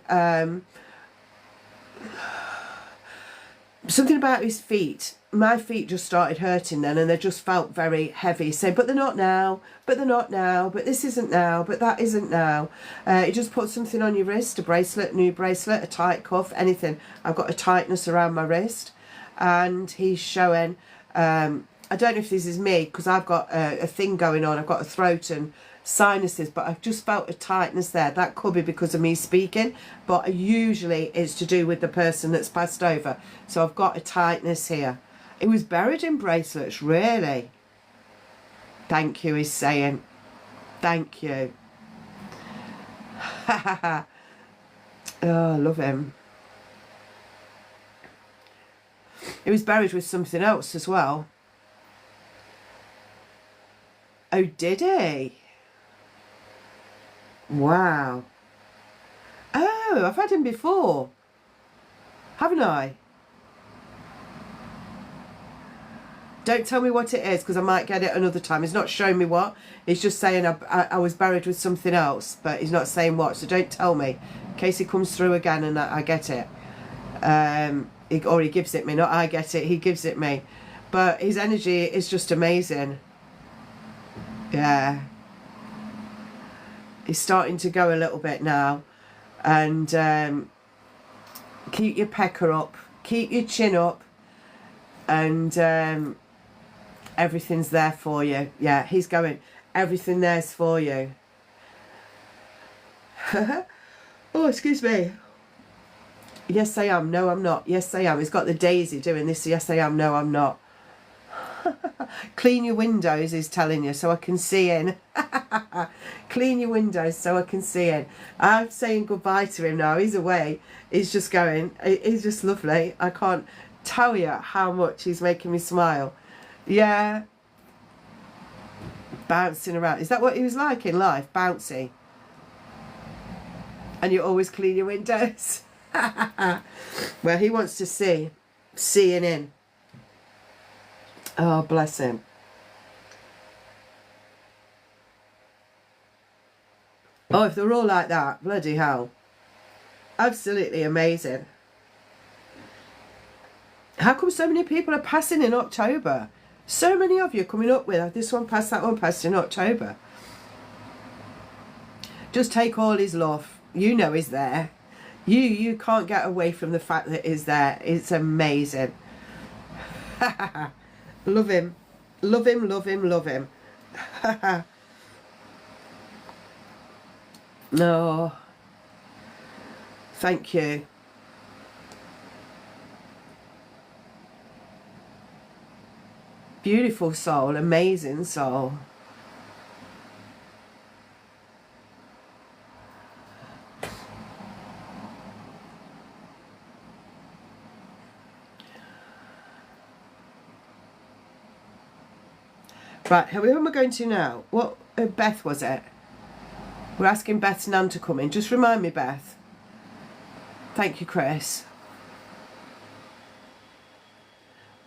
something about his feet. My feet just started hurting then, and they just felt very heavy. So, but they're not now, but this isn't now, but that isn't now. You just put something on your wrist, a bracelet, new bracelet, a tight cuff, anything. I've got a tightness around my wrist. And he's showing, I don't know if this is me, because I've got a thing going on. I've got a throat and sinuses, but I've just felt a tightness there. That could be because of me speaking, but usually it's to do with the person that's passed over. So I've got a tightness here. It was buried in bracelets, really. Thank you, he's saying. Thank you. Oh, I love him. It was buried with something else as well. Oh, did he? Wow. Oh, I've had him before. Haven't I? Don't tell me what it is, because I might get it another time. He's not showing me what. He's just saying I was buried with something else, but he's not saying what. So don't tell me, in case he comes through again and I get it. Or he gives it me, not I get it, he gives it me. But his energy is just amazing. Yeah. He's starting to go a little bit now. And keep your pecker up, keep your chin up, and everything's there for you. Yeah, he's going, everything there's for you. Oh, excuse me. Yes, I am. No, I'm not. Yes, I am. He's got the daisy doing this. Yes, I am. No, I'm not. Clean your windows, he's telling you, so I can see in. Clean your windows so I can see in. I'm saying goodbye to him now. He's away. He's just going. He's just lovely. I can't tell you how much he's making me smile. Yeah. Bouncing around. Is that what he was like in life? Bouncy. And you always clean your windows. Well, he wants to see. Seeing in. Oh, bless him. Oh, if they're all like that, bloody hell. Absolutely amazing. How come so many people are passing in October? So many of you coming up with this one passed, that one passed in October. Just take all his love. You know he's there. You can't get away from the fact that he's there. It's amazing. Love him. Love him, love him, love him. No. Thank you. Beautiful soul, amazing soul. Right, who am I going to now? What, Beth was it? We're asking Beth's nan to come in. Just remind me, Beth. Thank you, Chris.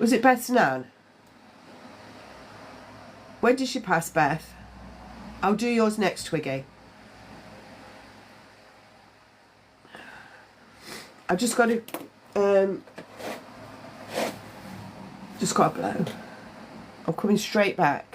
Was it Beth's nan? When did she pass, Beth? I'll do yours next, Twiggy. I've just got to... just got to blow. I'm coming straight back.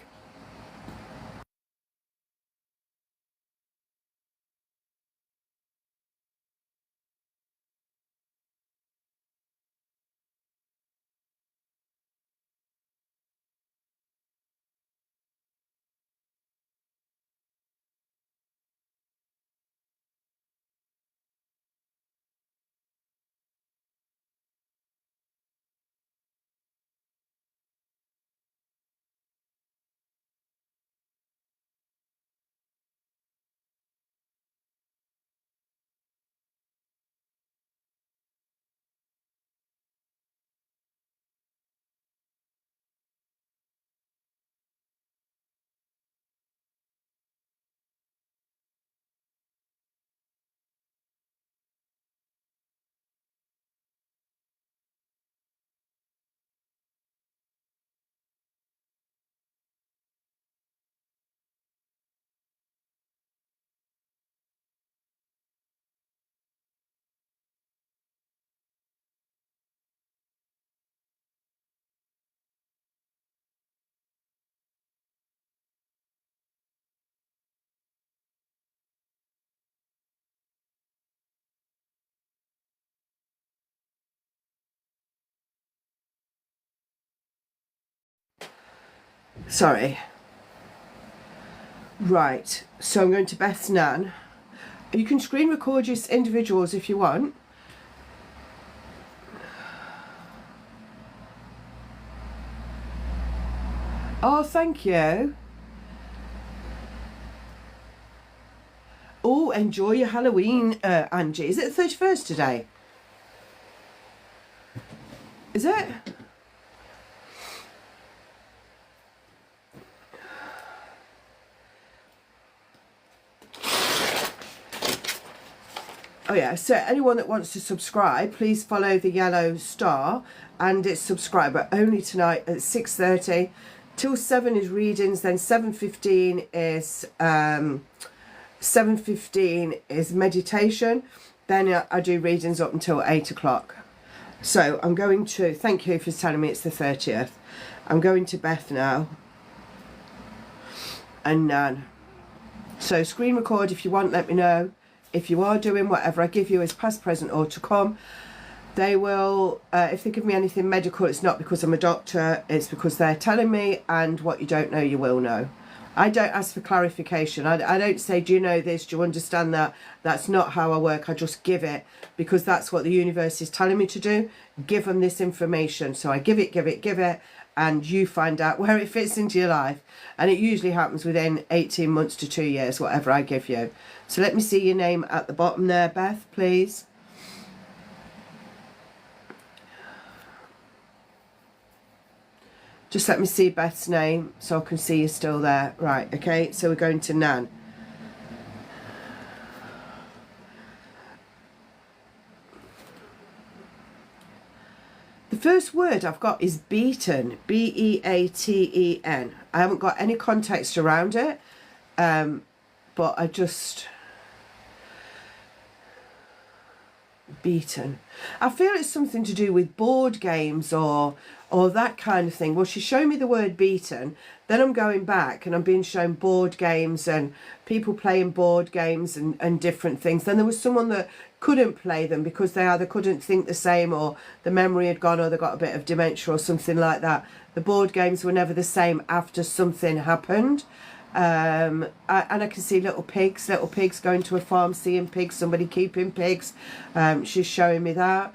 Sorry. Right, so I'm going to Beth's nan. You can screen record your individuals if you want. Oh, thank you. Oh, enjoy your Halloween, Angie. Is it the 31st today? Is it? Oh yeah, so anyone that wants to subscribe, please follow the yellow star and it's subscribe, but only tonight at 6:30 till 7 is readings, then 7:15 is meditation, then I do readings up until 8 o'clock. So I'm going to, thank you for telling me it's the 30th. I'm going to Beth now and Nan. So screen record if you want, let me know. If you are doing whatever I give you as past, present or to come, they will, if they give me anything medical, it's not because I'm a doctor, it's because they're telling me, and what you don't know, you will know. I don't ask for clarification. I don't say, do you know this? Do you understand that? That's not how I work. I just give it because that's what the universe is telling me to do. Give them this information. So I give it, and you find out where it fits into your life. And it usually happens within 18 months to 2 years, whatever I give you. So let me see your name at the bottom there, Beth, please. Just let me see Beth's name so I can see you're still there. Right, okay, so we're going to Nan. The first word I've got is beaten, B-E-A-T-E-N. I haven't got any context around it, but I just... beaten. I feel it's something to do with board games or that kind of thing. Well, she's showing me the word beaten, then I'm going back and I'm being shown board games and people playing board games and different things. Then there was someone that couldn't play them because they either couldn't think the same or the memory had gone or they got a bit of dementia or something like that. The board games were never the same after something happened. And I can see little pigs going to a farm, seeing pigs, somebody keeping pigs. She's showing me that.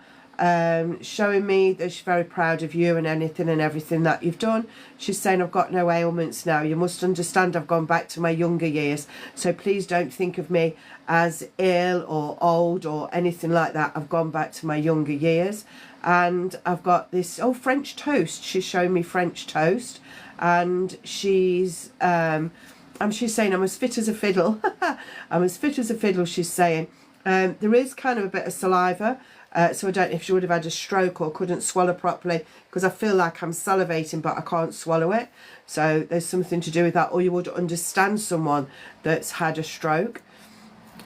Showing me that she's very proud of you and anything and everything that you've done. She's saying, I've got no ailments now. You must understand I've gone back to my younger years. So please don't think of me as ill or old or anything like that. I've gone back to my younger years. And I've got this, French toast. She's showing me French toast. And she's saying, I'm as fit as a fiddle. I'm as fit as a fiddle, she's saying. There is kind of a bit of saliva. So I don't know if she would have had a stroke or couldn't swallow properly, because I feel like I'm salivating but I can't swallow it. So there's something to do with that. Or you would understand someone that's had a stroke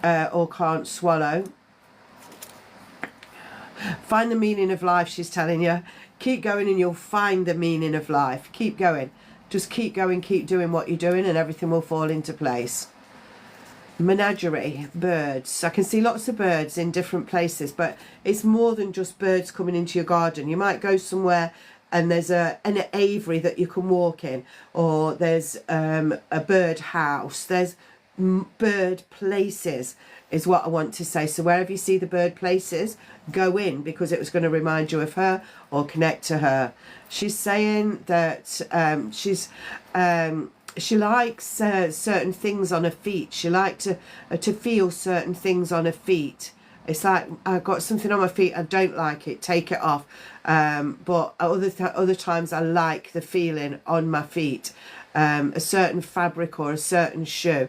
or can't swallow. Find the meaning of life, she's telling you. Keep going and you'll find the meaning of life. Keep going. Just keep going, keep doing what you're doing and everything will fall into place. Menagerie, birds. I can see lots of birds in different places, but it's more than just birds coming into your garden. You might go somewhere and there's an aviary that you can walk in, or there's a bird house. There's bird places is what I want to say. So wherever you see the bird places, go in, because it was going to remind you of her or connect to her. She's saying that she likes certain things on her feet. She likes to feel certain things on her feet. It's like, I've got something on my feet, I don't like it, take it off. But other times I like the feeling on my feet. A certain fabric or a certain shoe.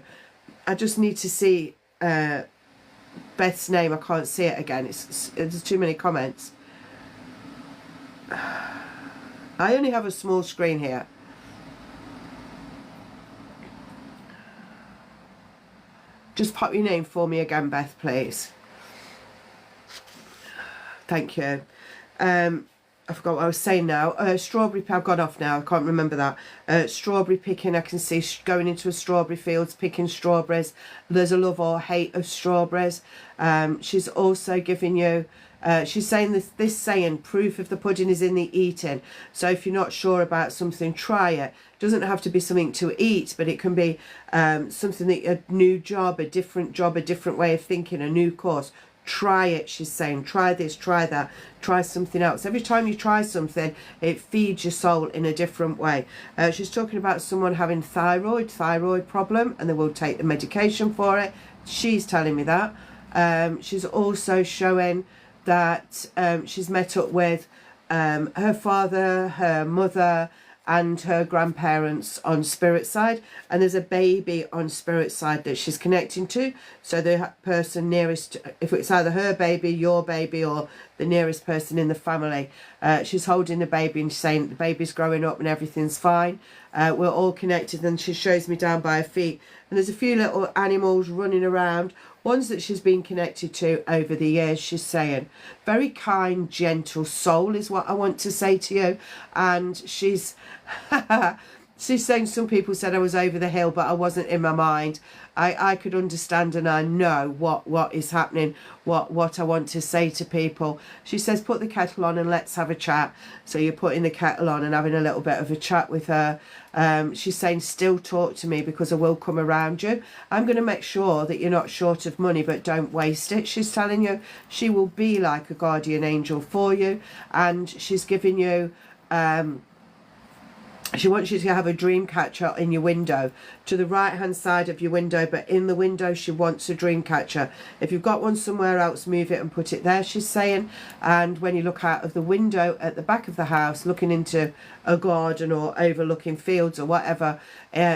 I just need to see Beth's name. I can't see it again. There's too many comments. I only have a small screen here. Just pop your name for me again, Beth, please. Thank you. I forgot what I was saying now. Strawberry, I've gone off now. I can't remember that. Strawberry picking. I can see going into a strawberry fields, picking strawberries. There's a love or hate of strawberries. She's also giving you She's saying this saying, proof of the pudding is in the eating. So if you're not sure about something, try it. It doesn't have to be something to eat, but it can be something that a new job, a different way of thinking, a new course. Try it, she's saying. Try this, try that, try something else. Every time you try something, it feeds your soul in a different way. She's talking about someone having thyroid problem, and they will take the medication for it. She's telling me that. She's also showing that she's met up with her father, her mother, and her grandparents on spirit side, and there's a baby on spirit side that she's connecting to. So the person nearest, if it's either her baby, your baby, or the nearest person in the family, she's holding the baby and saying the baby's growing up and everything's fine. We're all connected, and she shows me down by her feet, and there's a few little animals running around, ones that she's been connected to over the years. She's saying very kind, gentle soul is what I want to say to you. And she's she's saying some people said I was over the hill, but I wasn't in my mind. I could understand, and I know what is happening, what I want to say to people. She says put the kettle on and let's have a chat. So you're putting the kettle on and having a little bit of a chat with her. She's saying still talk to me because I will come around you. I'm going to make sure that you're not short of money, but don't waste it. She's telling you she will be like a guardian angel for you, and she's giving you she wants you to have a dream catcher in your window, to the right hand side of your window, but in the window she wants a dream catcher. If you've got one somewhere else, move it and put it there, she's saying. And when you look out of the window at the back of the house, looking into a garden or overlooking fields or whatever,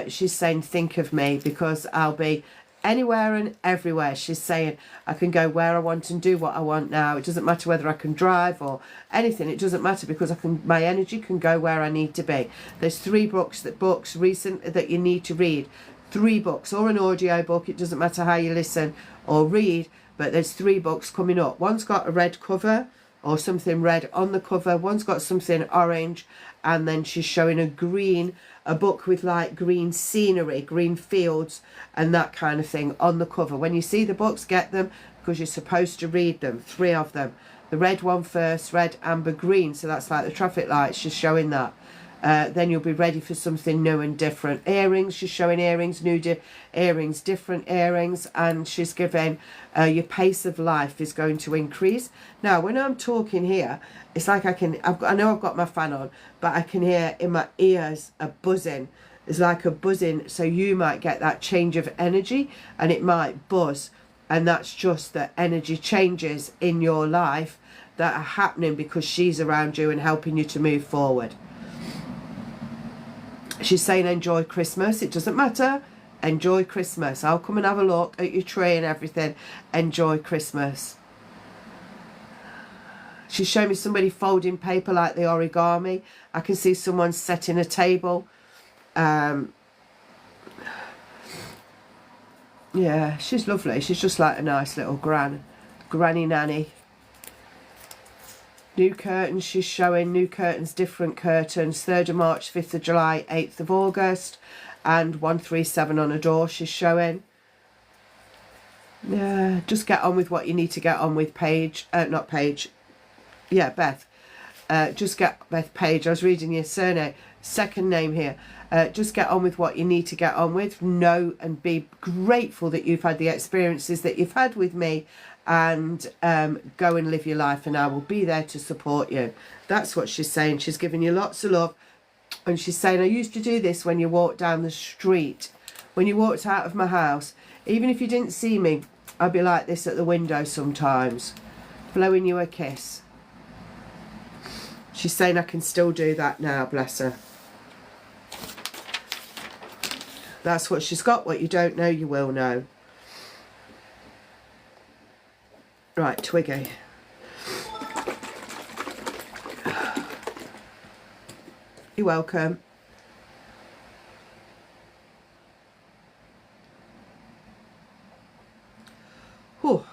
she's saying think of me, because I'll be anywhere and everywhere. She's saying I can go where I want and do what I want now. It doesn't matter whether I can drive or anything. It doesn't matter, because my energy can go where I need to be. There's 3 books recent that you need to read. 3 books, or an audio book. It doesn't matter how you listen or read, but there's 3 books coming up. One's got a red cover or something red on the cover. One's got something orange, and then she's showing a book with like green scenery, green fields and that kind of thing on the cover. When you see the books, get them, because you're supposed to read them. 3 of them. The red one first, red, amber, green. So that's like the traffic lights. She's showing that. Then you'll be ready for something new and different. Earrings, she's showing earrings, earrings, different earrings, and she's giving your pace of life is going to increase. Now, when I'm talking here, it's like I know I've got my fan on, but I can hear in my ears a buzzing. It's like a buzzing, so you might get that change of energy, and it might buzz, and that's just the energy changes in your life that are happening because she's around you and helping you to move forward. She's saying enjoy Christmas. It doesn't matter. Enjoy Christmas. I'll come and have a look at your tree and everything. Enjoy Christmas. She's showing me somebody folding paper like the origami. I can see someone setting a table. Yeah, she's lovely. She's just like a nice little granny nanny. New curtains, she's showing new curtains, different curtains, 3rd of March, 5th of July, 8th of August, and 137 on a door she's showing. Yeah, just get on with what you need to get on with, Paige. Not Paige. Yeah, Beth. Just get Beth Page. I was reading your surname, second name here. Just get on with what you need to get on with. Know and be grateful that you've had the experiences that you've had with me, and go and live your life, and I will be there to support you. That's what she's saying. She's giving you lots of love, and she's saying I used to do this when you walked down the street, when you walked out of my house. Even if you didn't see me, I'd be like this at the window sometimes, blowing you a kiss. She's saying I can still do that now, bless her. That's what she's got. What you don't know, you will know. Right, Twiggy. You're welcome. Whew.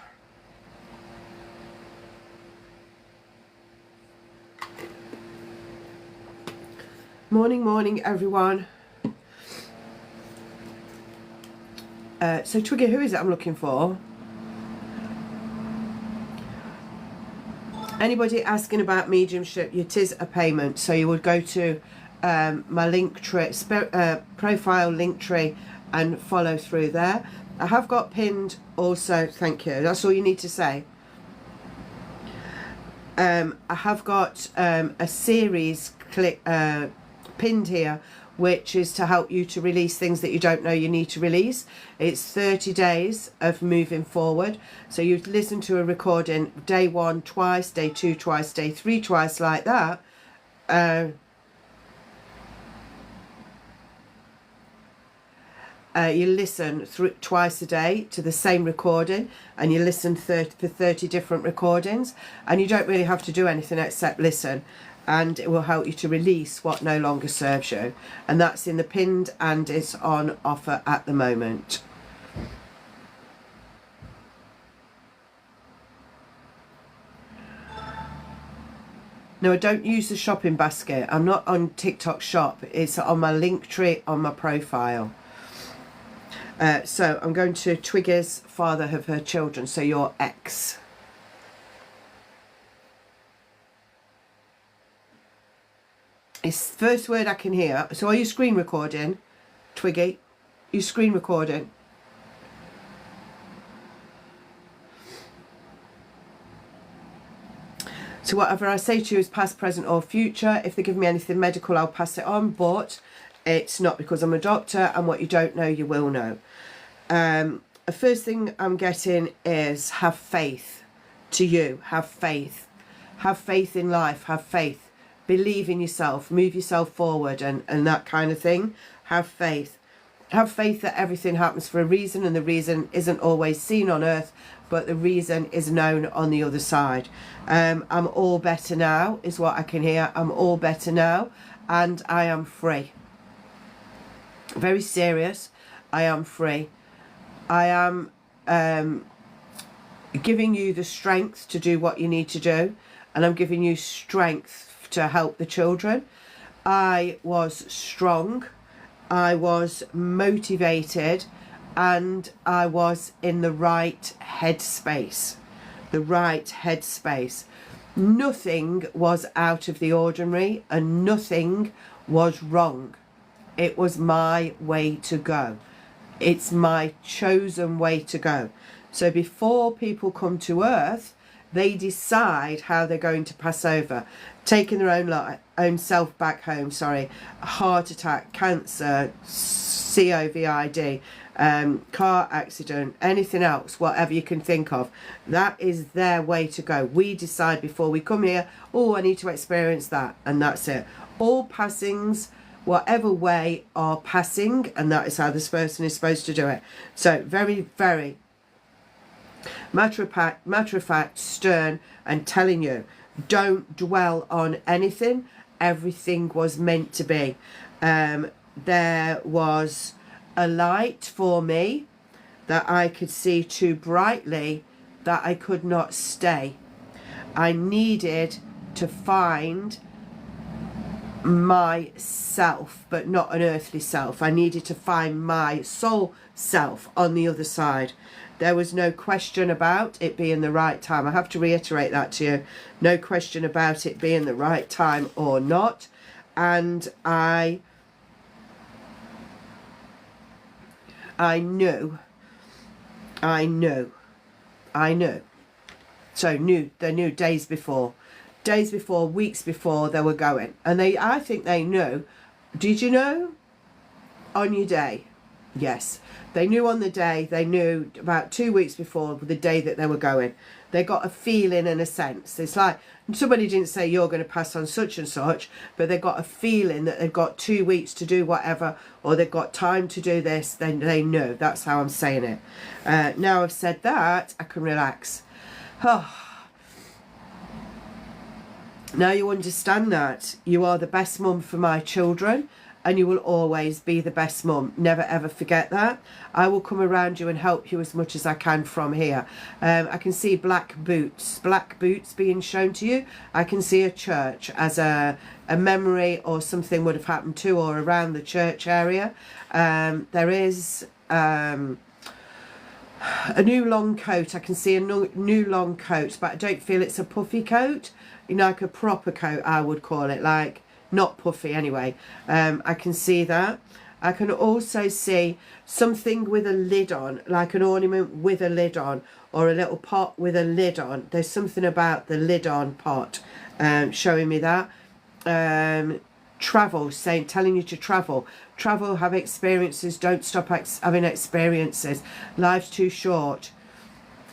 Morning, everyone. So Twiggy, who is it I'm looking for? Anybody asking about mediumship, it is a payment. So you would go to my link tree, profile link tree, and follow through there. I have got pinned also, thank you, that's all you need to say. I have got a series pinned here, which is to help you to release things that you don't know you need to release. It's 30 days of moving forward. So you listen to a recording day 1 twice, day 2 twice, day 3 twice, like that. You listen twice a day to the same recording, and you listen for 30 different recordings, and you don't really have to do anything except listen, and it will help you to release what no longer serves you. And that's in the pinned, and it's on offer at the moment. No, I don't use the shopping basket. I'm not on TikTok shop. It's on my link tree on my profile. So I'm going to Twiggy's father of her children, so your ex. It's the first word I can hear. So are you screen recording, Twiggy? You screen recording? So whatever I say to you is past, present or future. If they give me anything medical, I'll pass it on, but it's not because I'm a doctor, and what you don't know, you will know. The first thing I'm getting is have faith. To you, have faith. Have faith in life, have faith. Believe in yourself, move yourself forward, and that kind of thing. Have faith. Have faith that everything happens for a reason, and the reason isn't always seen on earth, but the reason is known on the other side. I'm all better now, is what I can hear. I'm all better now, and I am free. Very serious. I am free. I am giving you the strength to do what you need to do, and I'm giving you strength to help the children. I was strong, I was motivated, and I was in the right headspace. The right headspace. Nothing was out of the ordinary, and nothing was wrong. It was my way to go. It's my chosen way to go. So before people come to earth, they decide how they're going to pass over, taking their own self back home. Heart attack, cancer, COVID, car accident, anything else, whatever you can think of. That is their way to go. We decide before we come here, oh, I need to experience that, and that's it. All passings, whatever way, are passing, and that is how this person is supposed to do it. So very, very matter of fact, stern, and telling you, don't dwell on anything. Everything was meant to be. There was a light for me that I could see too brightly that I could not stay. I needed to find myself, but not an earthly self. I needed to find my soul self on the other side. There was no question about it being the right time. I have to reiterate that to you. No question about it being the right time or not. And I knew. So they knew days before, weeks before they were going. And I think they knew. Did you know? On your day. Yes, they knew on the day. They knew about 2 weeks before the day that they were going. They got a feeling and a sense. It's like somebody didn't say you're going to pass on such and such, but they got a feeling that they've got 2 weeks to do whatever, or they've got time to do this. Then they know. That's how I'm saying it. Now I've said that, I can relax. Now you understand that you are the best mum for my children, and you will always be the best mum. Never ever forget that. I will come around you and help you as much as I can from here. I can see black boots being shown to you. I can see a church as a memory, or something would have happened to or around the church area. There is A new long coat. I can see a new long coat, but I don't feel it's a puffy coat. You know, like a proper coat, I would call it. Like, not puffy anyway. I can see that. I can also see something with a lid on, like an ornament with a lid on, or a little pot with a lid on. There's something about the lid on pot showing me that. Travel, telling you to travel. Travel, have experiences, don't stop having experiences. Life's too short.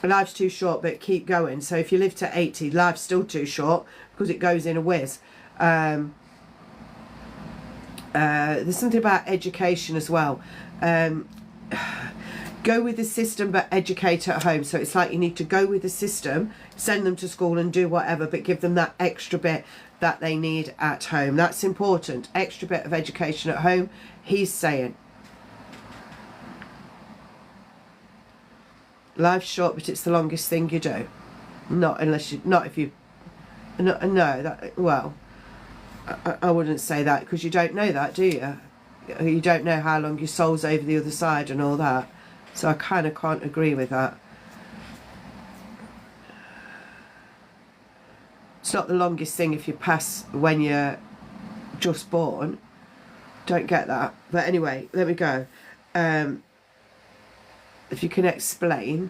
Life's too short, but keep going. So if you live to 80, life's still too short because it goes in a whiz. There's something about education as well. Go with the system but educate at home. So it's like you need to go with the system, send them to school and do whatever, but give them that extra bit that they need at home. That's important. Extra bit of education at home, he's saying. Life's short, but it's the longest thing you do. Not if you... No, that, well, I wouldn't say that, because you don't know that, do you? You don't know how long your soul's over the other side and all that. So I kind of can't agree with that. It's not the longest thing if you pass when you're just born. Don't get that. But anyway, let me go. If you can explain.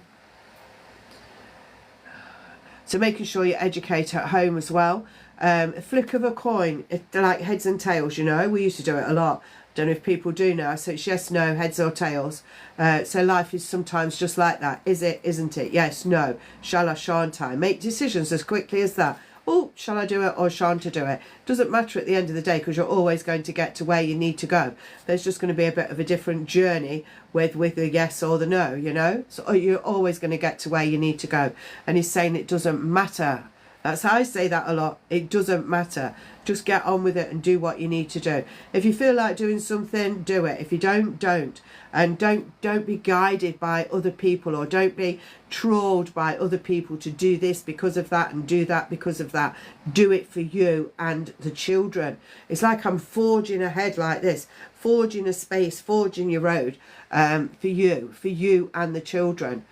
So making sure you educate at home as well. A flick of a coin, they're like heads and tails, you know. We used to do it a lot. Don't know if people do now. So it's yes, no, heads or tails. So life is sometimes just like that. Is it, isn't it? Yes, no. Shall I, shan't I? Make decisions as quickly as that. Oh, shall I do it or shan't I do it? Doesn't matter at the end of the day, because you're always going to get to where you need to go. There's just going to be a bit of a different journey with the yes or the no, you know. So you're always going to get to where you need to go. And he's saying it doesn't matter. That's how I say that a lot. It doesn't matter. Just get on with it and do what you need to do. If you feel like doing something, do it. If you don't, don't. And don't be guided by other people, or don't be trolled by other people to do this because of that and do that because of that. Do it for you and the children. It's like I'm forging ahead like this, forging a space, forging your road for you and the children.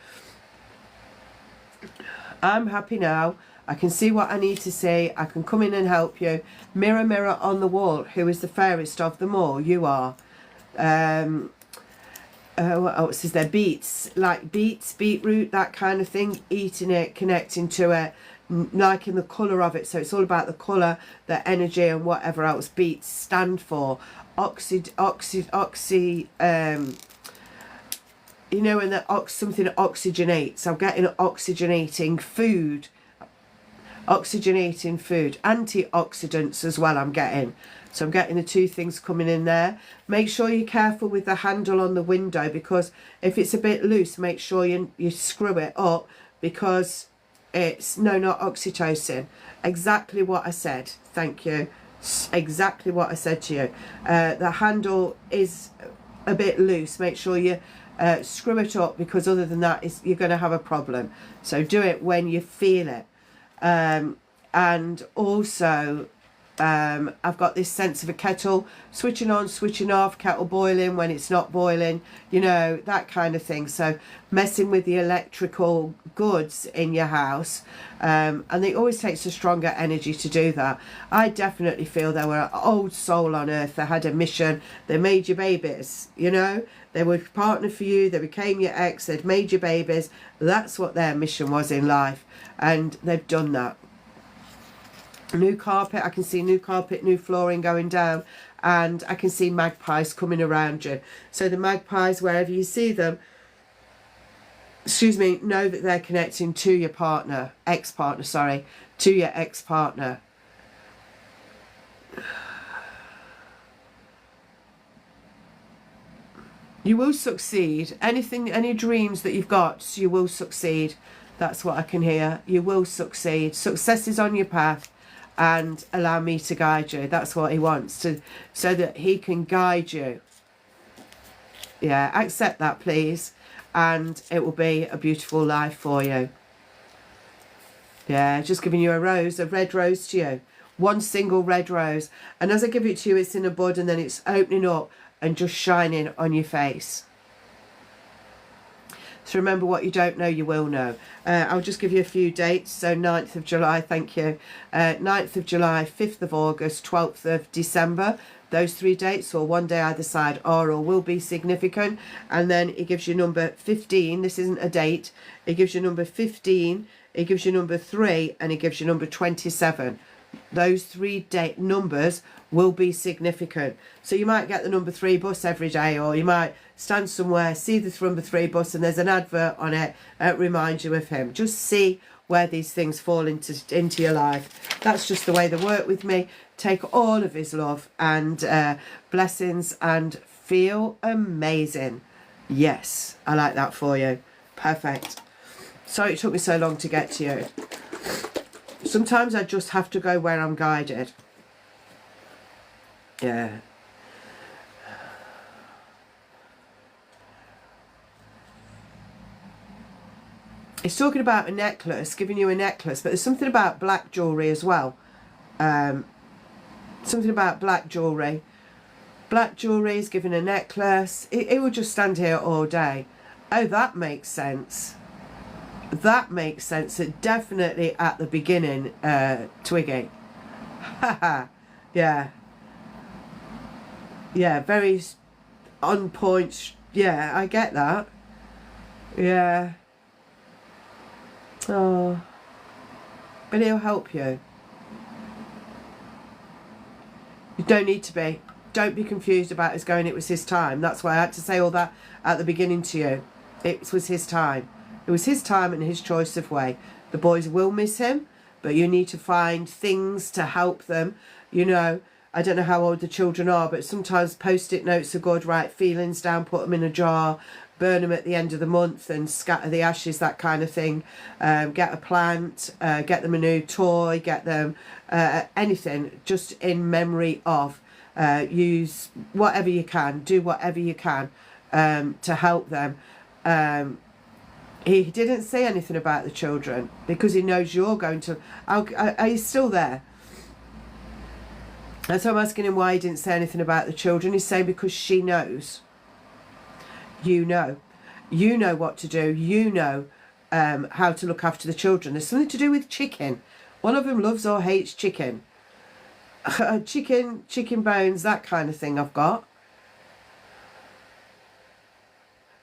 I'm happy now. I can see what I need to see. I can come in and help you. Mirror, mirror on the wall, who is the fairest of them all? You are. What else is there? Beets, like beets, beetroot, that kind of thing. Eating it, connecting to it, liking the colour of it. So it's all about the colour, the energy, and whatever else beets stand for. You know, when something oxygenates. I'm getting oxygenating food. Oxygenating food, antioxidants as well I'm getting. So I'm getting the two things coming in there. Make sure you're careful with the handle on the window, because if it's a bit loose, make sure you screw it up, because it's not oxytocin. Exactly what I said. Thank you. Exactly what I said to you. The handle is a bit loose. Make sure you screw it up, because other than that you're going to have a problem. So do it when you feel it. And also I've got this sense of a kettle switching on, switching off, kettle boiling when it's not boiling, you know, that kind of thing. So messing with the electrical goods in your house, and it always takes a stronger energy to do that. I definitely feel they were an old soul on earth. They had a mission. They made your babies, you know. They were a partner for you. They became your ex. They'd made your babies. That's what their mission was in life. And they've done that. New carpet. I can see new carpet, new flooring going down. And I can see magpies coming around you. So the magpies, wherever you see them, know that they're connecting to your partner, ex-partner, sorry, to your ex-partner. You will succeed. Any dreams that you've got, you will succeed. That's what I can hear. You will succeed. Success is on your path, and allow me to guide you. That's what he wants, so that he can guide you. Yeah, accept that, please, and it will be a beautiful life for you. Yeah, just giving you a rose, a red rose to you. One single red rose. And as I give it to you, it's in a bud, and then it's opening up and just shining on your face. So remember, what you don't know, you will know. I'll just give you a few dates. So 9th of July, thank you. 9th of July, 5th of August, 12th of December. Those 3 dates, or one day either side, are or will be significant. And then it gives you number 15. This isn't a date. It gives you number 15. It gives you number 3. And it gives you number 27. Those 3 date numbers will be significant. So you might get the number 3 bus every day, or you might stand somewhere, see the number 3 bus, and there's an advert on it that reminds you of him. Just see where these things fall into your life. That's just the way they work with me. Take all of his love and blessings and feel amazing. Yes, I like that for you. Perfect. Sorry it took me so long to get to you. Sometimes I just have to go where I'm guided. Yeah. It's talking about a necklace, giving you a necklace, but there's something about black jewellery as well. Something about black jewellery. Black jewellery is giving a necklace. It will just stand here all day. Oh, that makes sense. That makes sense. It definitely at the beginning, Twiggy. Haha. Yeah. Yeah, very on point. Yeah, I get that. Yeah. Oh. But he'll help you. You don't need to be. Don't be confused about us going, it was his time. That's why I had to say all that at the beginning to you. It was his time. It was his time and his choice of way. The boys will miss him, but you need to find things to help them. You know, I don't know how old the children are, but sometimes post-it notes are good. Write feelings down, put them in a jar, burn them at the end of the month and scatter the ashes, that kind of thing. Get a plant, get them a new toy, get them anything just in memory of. Use whatever you can, do whatever you can to help them. He didn't say anything about the children because he knows you're going to... Are you still there? And so I'm asking him why he didn't say anything about the children. He's saying because she knows. You know. You know what to do. You know how to look after the children. There's something to do with chicken. One of them loves or hates chicken. Chicken bones, that kind of thing I've got.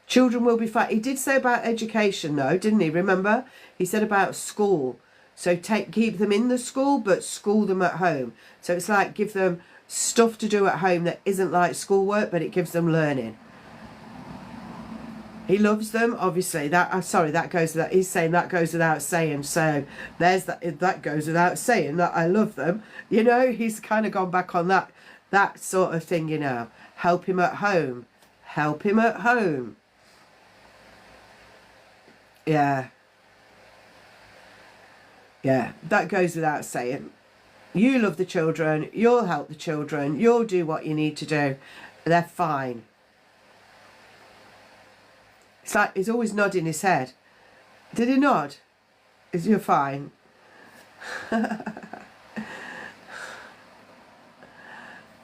Children will be fine. He did say about education though, didn't he? Remember? He said about school. So keep them in the school, but school them at home. So it's like give them stuff to do at home that isn't like schoolwork, but it gives them learning. He loves them, obviously. That goes without. He's saying that goes without saying. So there's that. That goes without saying that I love them. You know, he's kind of gone back on that sort of thing. You know, help him at home. Help him at home. Yeah. Yeah, that goes without saying. You love the children. You'll help the children. You'll do what you need to do. They're fine. It's like he's always nodding his head. Did he nod? You're fine.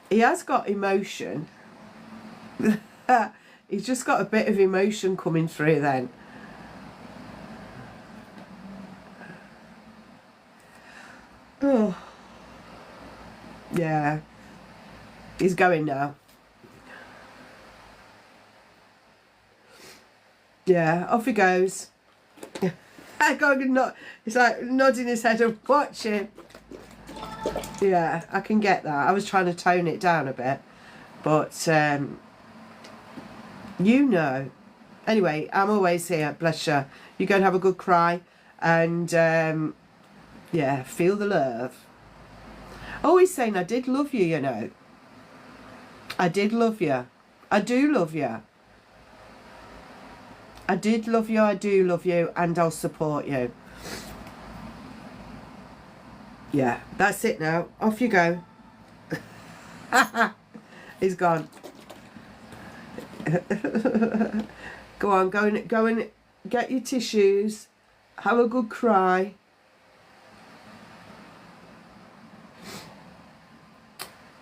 He has got emotion. He's just got a bit of emotion coming through then. Oh. Yeah. He's going now. Yeah, off he goes. He's like nodding his head and watching. Yeah, I can get that. I was trying to tone it down a bit. But, you know. Anyway, I'm always here, bless you. You go and have a good cry. And, yeah, feel the love. Oh, he's saying, I did love you, you know. I did love you. I do love you. I did love you, I do love you, and I'll support you. Yeah, that's it now. Off you go. He's gone. Go on, go and get your tissues. Have a good cry.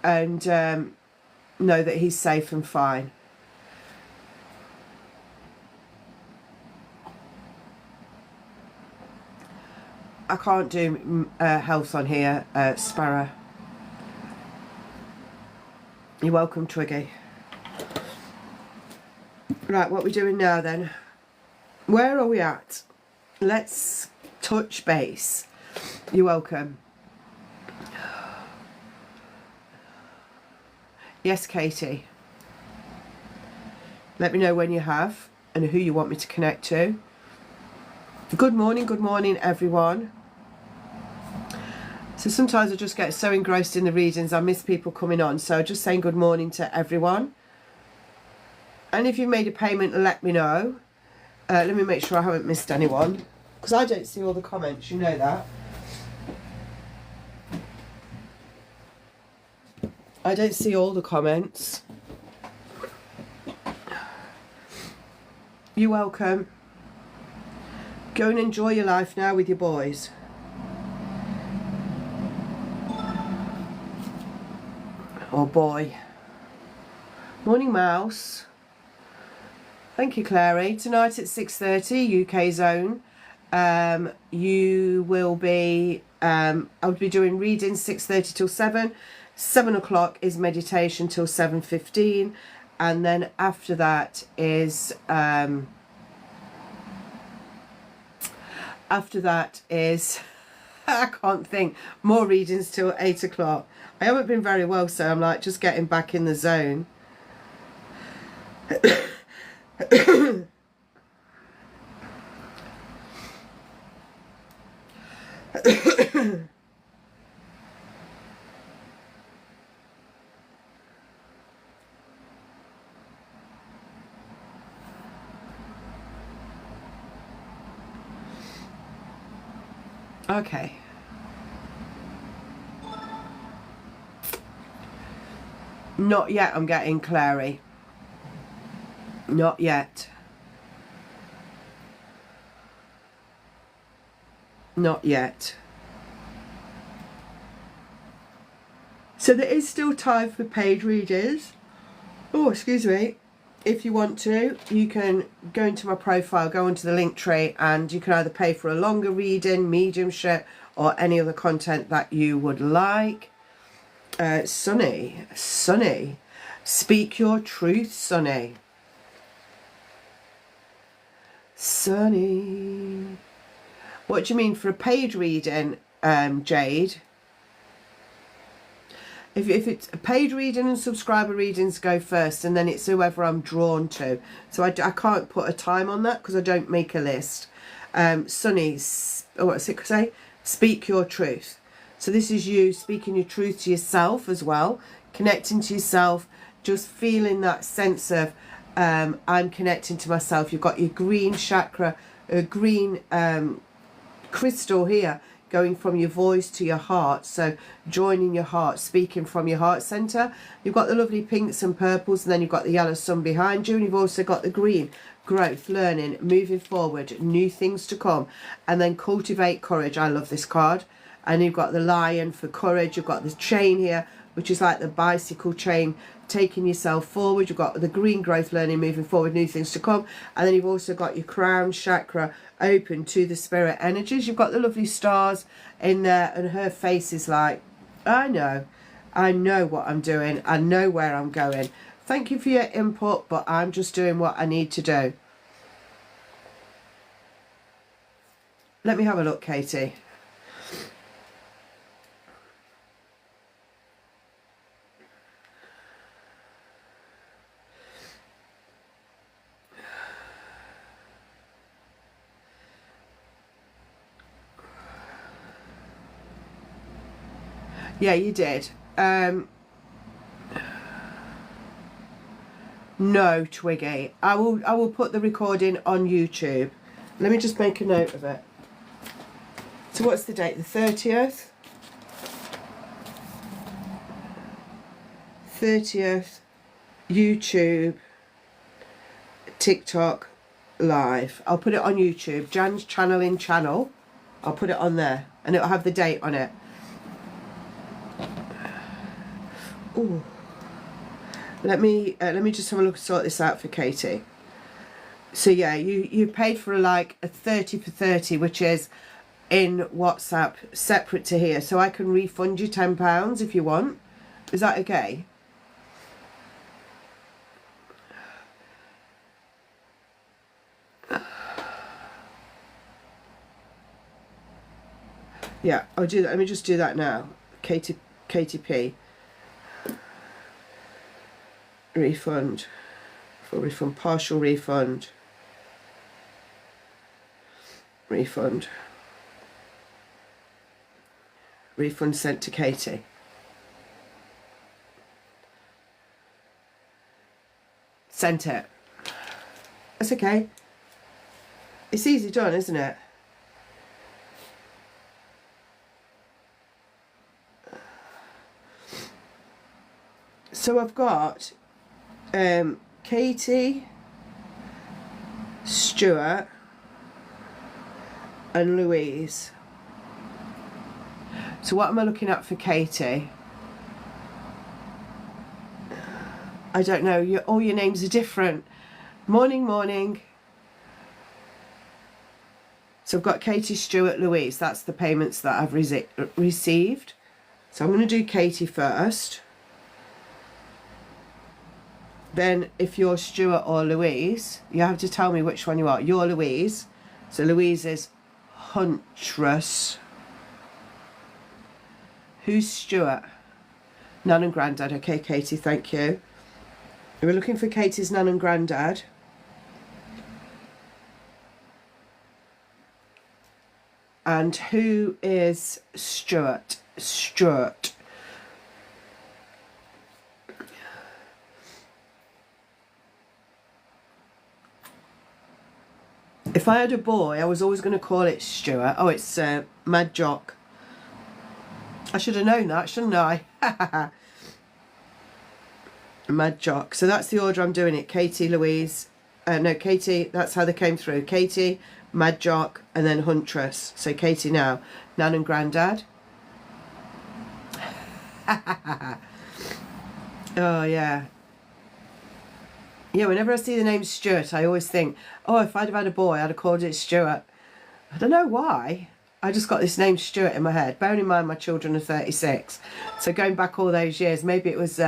And know that he's safe and fine. I can't do health on here, Sparrow. You're welcome, Twiggy. Right, what are we doing now then? Where are we at? Let's touch base. You're welcome. Yes, Katie. Let me know when you have and who you want me to connect to. Good morning everyone. So sometimes I just get so engrossed in the readings I miss people coming on, so just saying good morning to everyone. And if you've made a payment, let me know. Let me make sure I haven't missed anyone, because I don't see all the comments, you know that. I don't see all the comments. You're welcome. Go and enjoy your life now with your boys. Oh boy. Morning, Mouse. Thank you, Clary. Tonight at 6:30 UK zone, you will be, I'll be doing readings 6:30 till 7. 7 o'clock is meditation till 7:15, and then after that is I can't think, more readings till 8 o'clock. I haven't been very well, so I'm like just getting back in the zone. Okay. Not yet, I'm getting Clary. Not yet. Not yet. So there is still time for paid readers. Oh, excuse me. If you want to, you can go into my profile, go onto the link tree, and you can either pay for a longer reading, mediumship, or any other content that you would like. Sunny, speak your truth, Sunny. Sunny. What do you mean for a paid reading, Jade? If it's a paid reading and subscriber readings go first, and then it's whoever I'm drawn to. So I can't put a time on that because I don't make a list. Sunny, what's it say? Speak your truth. So this is you speaking your truth to yourself as well, connecting to yourself, just feeling that sense of I'm connecting to myself. You've got your green chakra, a green crystal here, going from your voice to your heart. So joining your heart, speaking from your heart center. You've got the lovely pinks and purples, and then you've got the yellow sun behind you, and you've also got the green, growth, learning, moving forward, new things to come, and then cultivate courage. I love this card. And you've got the lion for courage. You've got the chain here, which is like the bicycle chain, taking yourself forward. You've got the green, growth, learning, moving forward, new things to come. And then you've also got your crown chakra open to the spirit energies. You've got the lovely stars in there, and her face is like, I know what I'm doing. I know where I'm going. Thank you for your input, but I'm just doing what I need to do. Let me have a look, Katie. Yeah, you did. No, Twiggy. I will put the recording on YouTube. Let me just make a note of it. So what's the date? The 30th? 30th, YouTube, TikTok, live. I'll put it on YouTube. Jan's channeling channel. I'll put it on there, and it'll have the date on it. Ooh. Let me just have a look, sort this out for Katie. So yeah, you paid for like a 30 for 30, which is in WhatsApp separate to here, so I can refund you £10 if you want. Is that okay? Yeah, I'll do that. Let me just do that now. KTP. Refund. Full refund. Partial refund. Refund. Refund sent to Katie. Sent it. That's okay. It's easy done, isn't it? So I've got Katie, Stuart and Louise. So what am I looking at for Katie? I don't know. All your names are different. Morning. So I've got Katie, Stuart, Louise. That's the payments that I've received. So I'm going to do Katie first. Then if you're Stuart or Louise, you have to tell me which one you are. You're Louise. So Louise is Huntress. Who's Stuart? Nan and Grandad. Okay, Katie, thank you. We're looking for Katie's Nan and Grandad. And who is Stuart? Stuart. If I had a boy, I was always going to call it Stuart. Oh, it's Mad Jock. I should have known that, shouldn't I? Mad Jock. So that's the order I'm doing it. Katie, Louise. No, Katie, that's how they came through. Katie, Mad Jock, and then Huntress. So Katie now. Nan and Grandad. Oh, yeah. Yeah, whenever I see the name Stuart, I always think, oh, if I'd have had a boy, I'd have called it Stuart. I don't know why. I just got this name Stuart in my head. Bearing in mind my children are 36. So going back all those years, maybe it was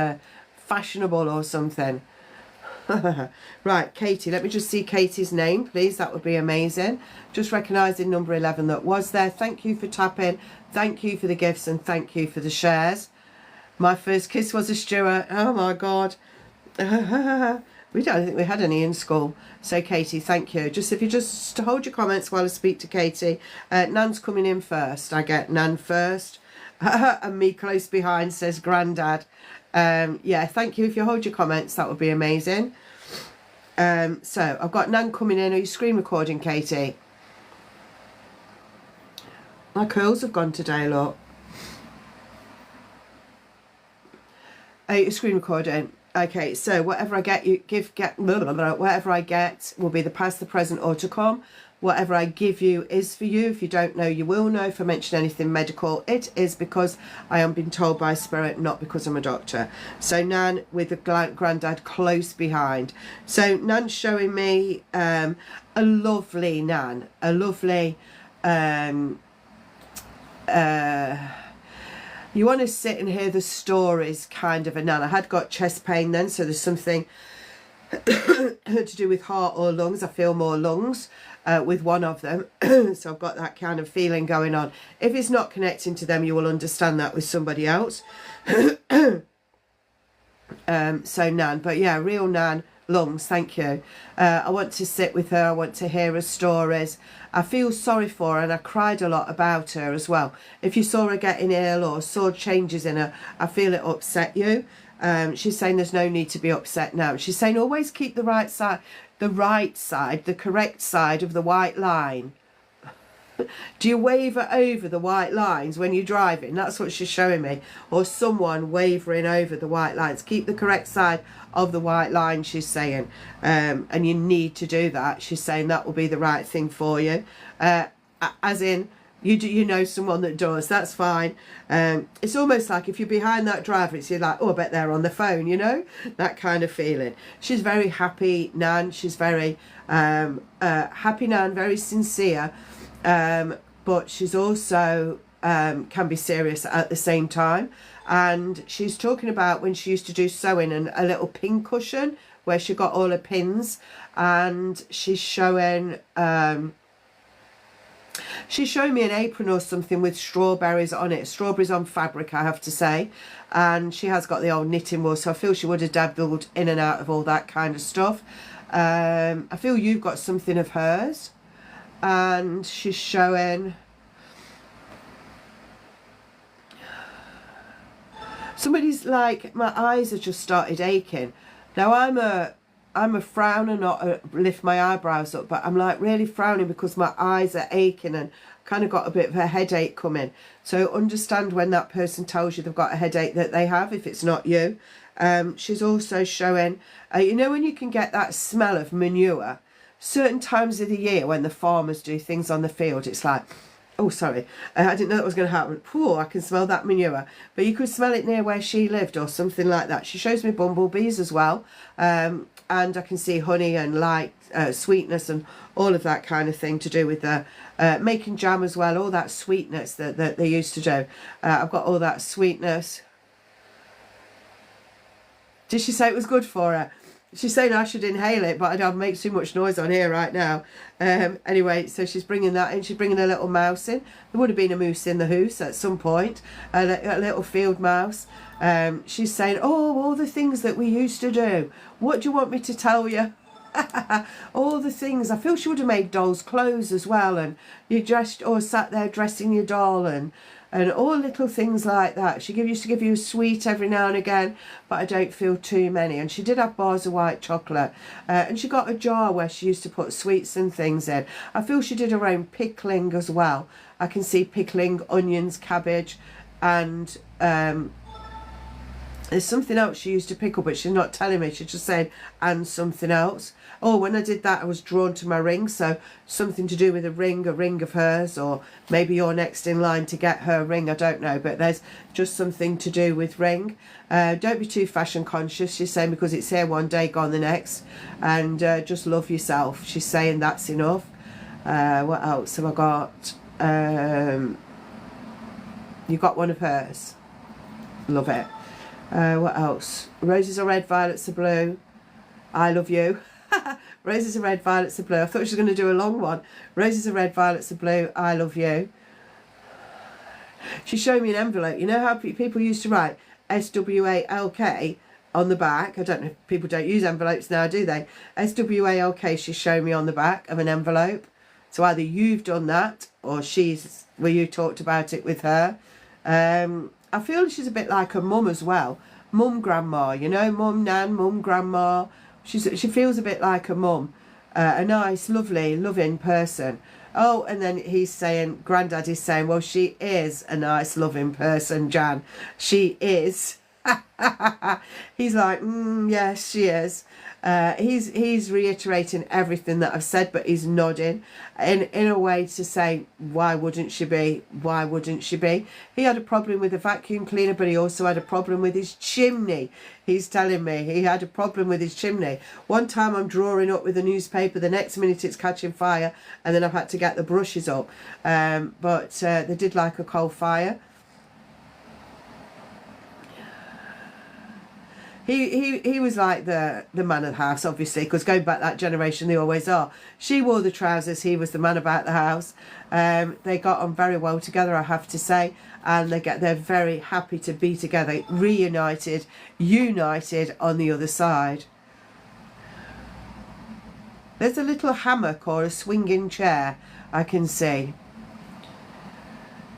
fashionable or something. Right, Katie, let me just see Katie's name, please. That would be amazing. Just recognising number 11 that was there. Thank you for tapping. Thank you for the gifts and thank you for the shares. My first kiss was a Stuart. Oh, my God. We don't think we had any in school. So, Katie, thank you. If you just hold your comments while I speak to Katie. Nan's coming in first. I get Nan first. And me close behind, says Grandad. Yeah, thank you. If you hold your comments, that would be amazing. So, I've got Nan coming in. Are you screen recording, Katie? My curls have gone today, look. Oh, you're screen recording. Okay, so whatever I get, whatever I get will be the past, the present, or to come. Whatever I give you is for you. If you don't know, you will know. If I mention anything medical, it is because I am being told by Spirit, not because I'm a doctor. So Nan with the Grandad close behind. So Nan's showing me a lovely Nan, a lovely... you want to sit and hear the stories kind of a Nan. I had got chest pain then, so there's something to do with heart or lungs. I feel more lungs with one of them. So I've got that kind of feeling going on. If it's not connecting to them, you will understand that with somebody else. So Nan, but yeah, real Nan, lungs, thank you. I want to sit with her. I want to hear her stories. I feel sorry for her and I cried a lot about her as well. If you saw her getting ill or saw changes in her, I feel it upset you. She's saying there's no need to be upset now. She's saying always keep the right side, the correct side of the white line. Do you waver over the white lines when you're driving? That's what she's showing me. Or someone wavering over the white lines. Keep the correct side of the white line, she's saying. And you need to do that. She's saying that will be the right thing for you. As in, you know someone that does. That's fine. It's almost like if you're behind that driver, it's you're like, oh, I bet they're on the phone, you know? That kind of feeling. She's very happy, Nan. She's very happy, Nan. Very sincere. but she's also can be serious at the same time. And she's talking about when she used to do sewing and a little pin cushion where she got all her pins, and she's showing me an apron or something with strawberries on it, strawberries on fabric, I have to say. And she has got the old knitting wool, so I feel she would have dabbled in and out of all that kind of stuff. I feel you've got something of hers, and she's showing somebody's like, my eyes have just started aching. Now I'm a frowner, not a lift my eyebrows up, but I'm like really frowning because my eyes are aching and kind of got a bit of a headache coming. So understand when that person tells you they've got a headache that they have, if it's not you. She's also showing, you know when you can get that smell of manure, certain times of the year when the farmers do things on the field, it's like, oh sorry, I didn't know that was going to happen. Poor, I can smell that manure. But you could smell it near where she lived or something like that. She shows me bumblebees as well. And I can see honey and light sweetness and all of that kind of thing to do with the making jam as well. All that sweetness that they used to do. I've got all that sweetness. Did she say it was good for her? She's saying I should inhale it, but I don't make too much noise on here right now. Anyway, so she's bringing that in. She's bringing a little mouse in. There would have been a moose in the house at some point, a little field mouse. She's saying, oh, all the things that we used to do. What do you want me to tell you? All the things. I feel she would have made dolls' clothes as well, and you dressed or sat there dressing your doll and all little things like that. She used to give you a sweet every now and again, but I don't feel too many. And she did have bars of white chocolate, and she got a jar where she used to put sweets and things in. I feel she did her own pickling as well. I can see pickling, onions, cabbage, and there's something else she used to pickle, but she's not telling me. She's just saying, and something else. Oh, when I did that, I was drawn to my ring. So something to do with a ring of hers, or maybe you're next in line to get her ring. I don't know, but there's just something to do with ring. Don't be too fashion conscious, she's saying, because it's here one day, gone the next. And just love yourself. She's saying that's enough. What else have I got? You got one of hers. Love it. What else? Roses are red, violets are blue. I love you. Roses are red, violets are blue. I thought she was going to do a long one. Roses are red, violets are blue. I love you. She showed me an envelope. You know how people used to write SWALK on the back? I don't know if people don't use envelopes now, do they? SWALK, she's showing me on the back of an envelope. So either you've done that, or you talked about it with her. I feel she's a bit like her mum as well. Mum, grandma, you know, mum, nan, mum, grandma. She feels a bit like her mum. A nice, lovely, loving person. Oh, and then he's saying, Grandad is saying, well, she is a nice, loving person, Jan. She is. He's like, yes, she is. He's reiterating everything that I've said, but he's nodding in a way to say, why wouldn't she be? Why wouldn't she be? He had a problem with the vacuum cleaner, but he also had a problem with his chimney. He's telling me he had a problem with his chimney. One time I'm drawing up with a newspaper, the next minute it's catching fire, and then I've had to get the brushes up. But they did like a coal fire. He was like the man of the house, obviously, because going back that generation, they always are. She wore the trousers, he was the man about the house. They got on very well together, I have to say, and they're very happy to be together, reunited, united on the other side. There's a little hammock or a swinging chair I can see.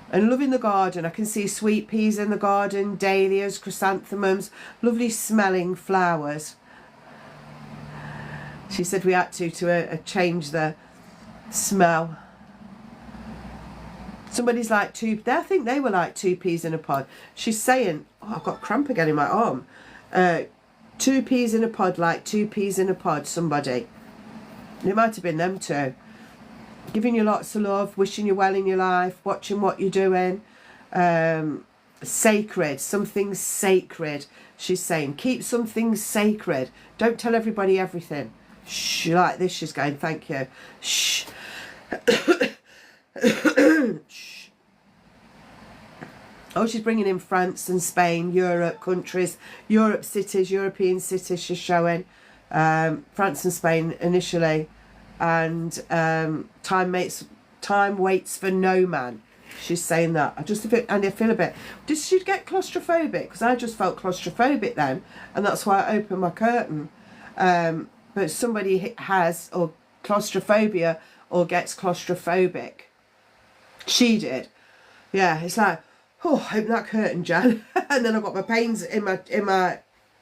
And loving the garden, I can see sweet peas in the garden, dahlias, chrysanthemums, lovely smelling flowers. She said we had to change the smell. Somebody's like I think they were like 2 peas in a pod. She's saying, oh, I've got cramp again in my arm. 2 peas in a pod, like 2 peas in a pod, somebody. It might have been them two. Giving you lots of love, wishing you well in your life, watching what you're doing. Sacred, something sacred, she's saying. Keep something sacred. Don't tell everybody everything. Shh, like this she's going, thank you. Shh. Shh. Oh, she's bringing in France and Spain, Europe countries, Europe cities, European cities she's showing. France and Spain initially. And time waits for no man. She's saying that. I feel a bit. Did she get claustrophobic? Because I just felt claustrophobic then, and that's why I opened my curtain. But somebody has or claustrophobia or gets claustrophobic. She did. Yeah, it's like, oh, open that curtain, Jan. And then I've got my pains in my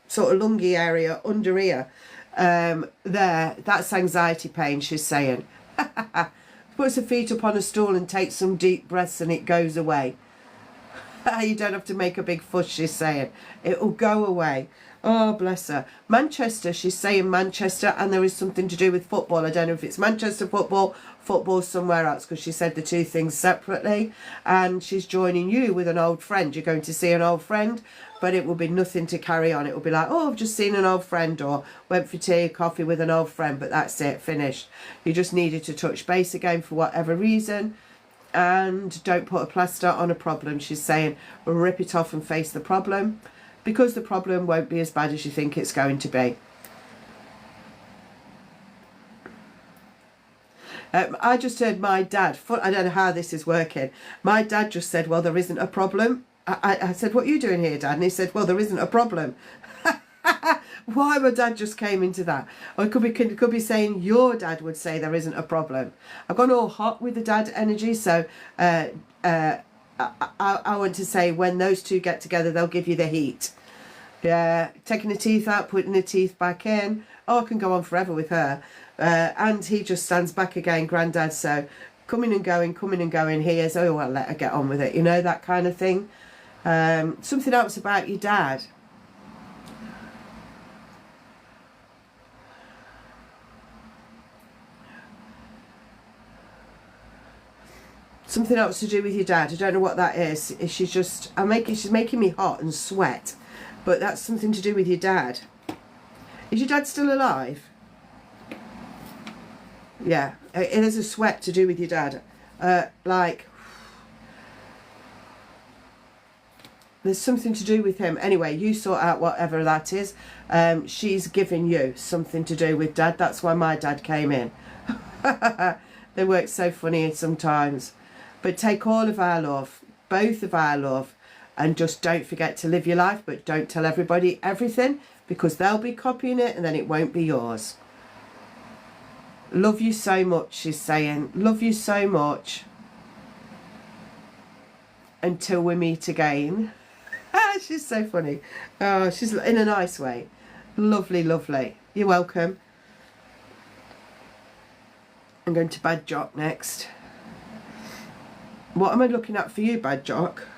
sort of lungy area under here. There, that's anxiety pain, she's saying. Puts her feet up on a stool and takes some deep breaths and it goes away. You don't have to make a big fuss, she's saying. It will go away. Oh, bless her. Manchester, she's saying Manchester, and there is something to do with football. I don't know if it's Manchester football somewhere else, because she said the two things separately. And she's joining you with an old friend. You're going to see an old friend, but it will be nothing to carry on. It will be like, oh, I've just seen an old friend, or went for tea, coffee with an old friend, but that's it, finished. You just needed to touch base again for whatever reason. And don't put a plaster on a problem, she's saying. Rip it off and face the problem, because the problem won't be as bad as you think it's going to be. I just heard my dad, I don't know how this is working. My dad just said, well, there isn't a problem. I said, what are you doing here, Dad? And he said, well, there isn't a problem. Why my dad just came into that? Or it could be saying your dad would say there isn't a problem. I've gone all hot with the dad energy, so I want to say when those two get together, they'll give you the heat. Yeah, taking the teeth out, putting the teeth back in. Oh, I can go on forever with her. And he just stands back again, Grandad. So coming and going. He is, oh, well, let her get on with it. You know, that kind of thing. Something else about your dad. Something else to do with your dad. I don't know what that is. She's making me hot and sweat. But that's something to do with your dad. Is your dad still alive? Yeah, it is a sweat to do with your dad. Like, there's something to do with him. Anyway, you sort out whatever that is. She's giving you something to do with dad. That's why my dad came in. They work so funny sometimes. But take all of our love, both of our love, and just don't forget to live your life, but don't tell everybody everything, because they'll be copying it and then it won't be yours. Love you so much, she's saying. Love you so much. Until we meet again. She's so funny. Oh, she's in a nice way. Lovely, lovely. You're welcome. I'm going to Bad Jock next. What am I looking at for you, Bad Jock?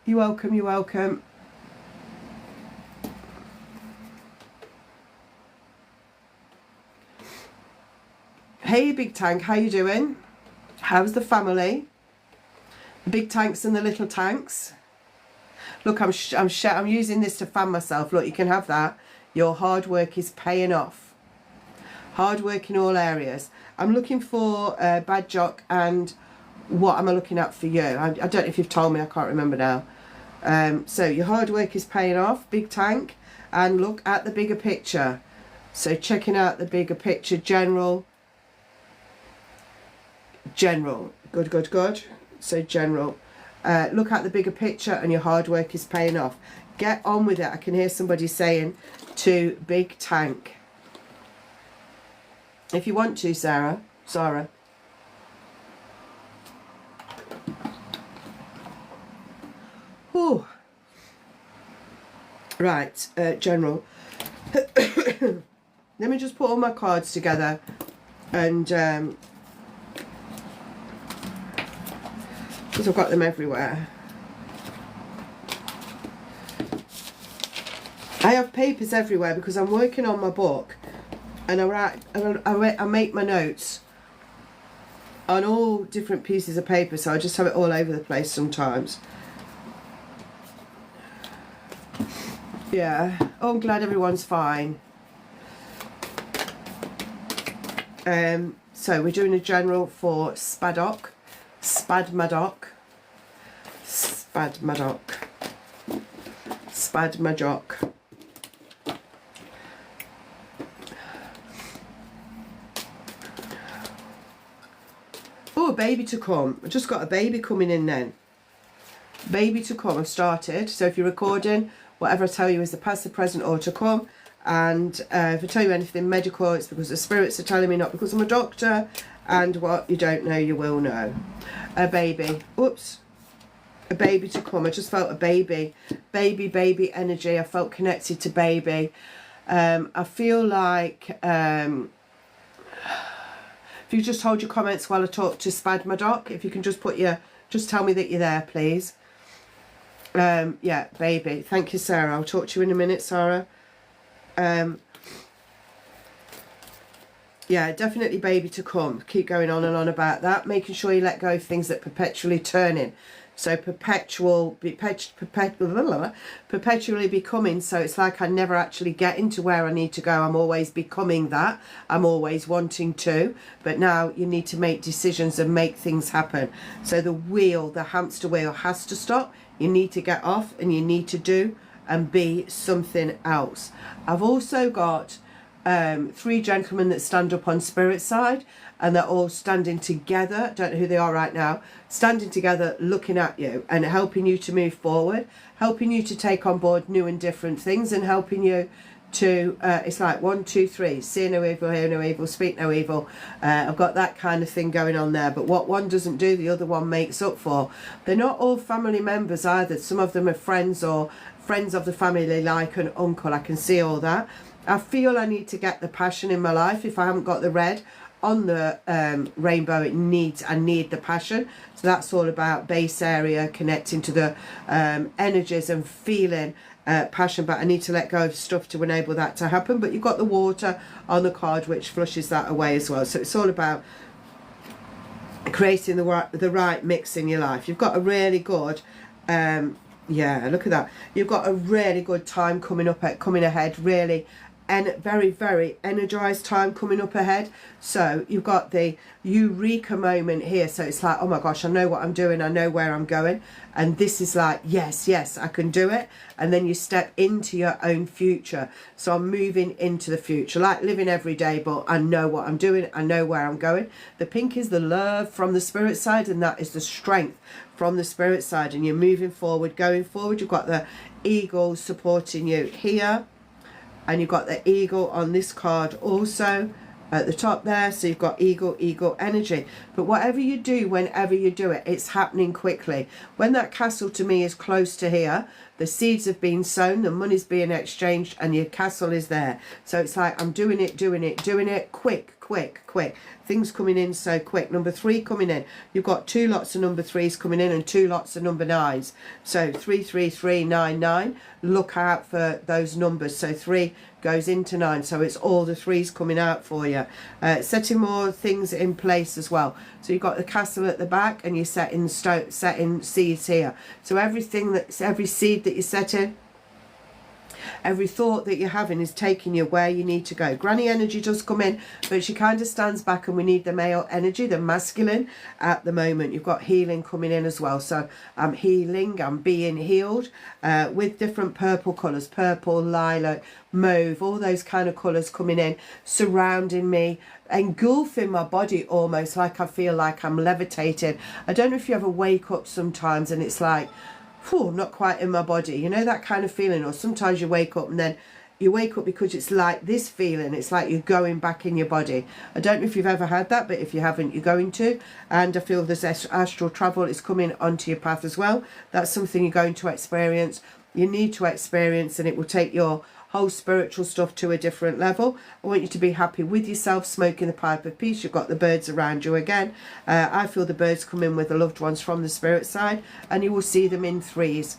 You're welcome, you're welcome. Hey, Big Tank, how you doing? How's the family? The big tanks and the little tanks. Look, I'm using this to fan myself. Look, you can have that. Your hard work is paying off. Hard work in all areas. I'm looking for Bad Jock, and what am I looking at for you? I don't know if you've told me, I can't remember now. So your hard work is paying off, Big Tank, and look at the bigger picture. So checking out the bigger picture, general, good. So general, look at the bigger picture, and your hard work is paying off. Get on with it. I can hear somebody saying to Big Tank. If you want to, Sarah. Ooh. Right, general. Let me just put all my cards together, and because I've got them everywhere. I have papers everywhere because I'm working on my book, and I make my notes on all different pieces of paper, so I just have it all over the place sometimes. Yeah. Oh, I'm glad everyone's fine. So we're doing a general for Spadmadoc. Oh, a baby to come. I just got a baby coming in then. Baby to come. I've started. So if you're recording, whatever I tell you is the past, the present, or to come. And if I tell you anything medical, it's because the spirits are telling me, not because I'm a doctor. And what you don't know, you will know. A baby. Oops. A baby to come. I just felt a baby. Baby energy. I felt connected to baby. I feel like... if you just hold your comments while I talk to Spadmadoc, if you can just put your... Just tell me that you're there, please. Yeah, baby. Thank you, Sarah. I'll talk to you in a minute, Sarah. Yeah, definitely baby to come. Keep going on and on about that. Making sure you let go of things that perpetually turning. So perpetually becoming. So it's like I never actually get into where I need to go. I'm always becoming that. I'm always wanting to. But now you need to make decisions and make things happen. So the wheel, the hamster wheel has to stop. You need to get off and you need to do and be something else. I've also got 3 gentlemen that stand up on spirit side, and they're all standing together. Don't know who they are right now. Standing together, looking at you and helping you to move forward, helping you to take on board new and different things, and helping you to it's like 1 2 3, see no evil, hear no evil, speak no evil. I've got that kind of thing going on there. But what one doesn't do, the other one makes up for. They're not all family members either. Some of them are friends or friends of the family, like an uncle. I can see all that. I feel I need to get the passion in my life. If I haven't got the red on the rainbow, I need the passion. So that's all about base area, connecting to the energies and feeling passion. But I need to let go of stuff to enable that to happen. But you've got the water on the card, which flushes that away as well. So it's all about creating the right mix in your life. You've got a really good... yeah, look at that. You've got a really good time coming ahead, really, and very energized time coming up ahead. So you've got the eureka moment here. So it's like, oh my gosh, I know what I'm doing, I know where I'm going, and this is like, yes, I can do it. And then you step into your own future. So I'm moving into the future, like living every day, but I know what I'm doing, I know where I'm going. The pink is the love from the spirit side, and that is the strength from the spirit side, and you're moving forward, going forward. You've got the eagle supporting you here, and you've got the eagle on this card also at the top there. So you've got eagle energy. But whatever you do, whenever you do it, it's happening quickly. When that castle to me is close to here, the seeds have been sown, the money's being exchanged, and your castle is there. So it's like, I'm doing it quick. Things coming in so quick. Number 3 coming in. You've got 2 lots of number 3s coming in and 2 lots of number 9s. So 33399. Look out for those numbers. So 3 goes into 9. So it's all the 3s coming out for you. Setting more things in place as well. So you've got the castle at the back, and you're setting seeds here. So every seed that you're setting, every thought that you're having is taking you where you need to go. Granny energy does come in, but she kind of stands back, and we need the male energy, the masculine at the moment. You've got healing coming in as well. So I'm healing, I'm being healed with different purple colours, purple, lilac, mauve, all those kind of colours coming in, surrounding me, engulfing my body, almost like I feel like I'm levitating. I don't know if you ever wake up sometimes and it's like, I'm not quite in my body, you know, that kind of feeling. Or sometimes you wake up and then you wake up because it's like this feeling, it's like you're going back in your body. I don't know if you've ever had that, but if you haven't, you're going to. And I feel there's astral travel is coming onto your path as well. That's something you're going to experience. You need to experience, and it will take your whole spiritual stuff to a different level. I want you to be happy with yourself, smoking the pipe of peace. You've got the birds around you again. I feel the birds come in with the loved ones from the spirit side, and you will see them in 3s.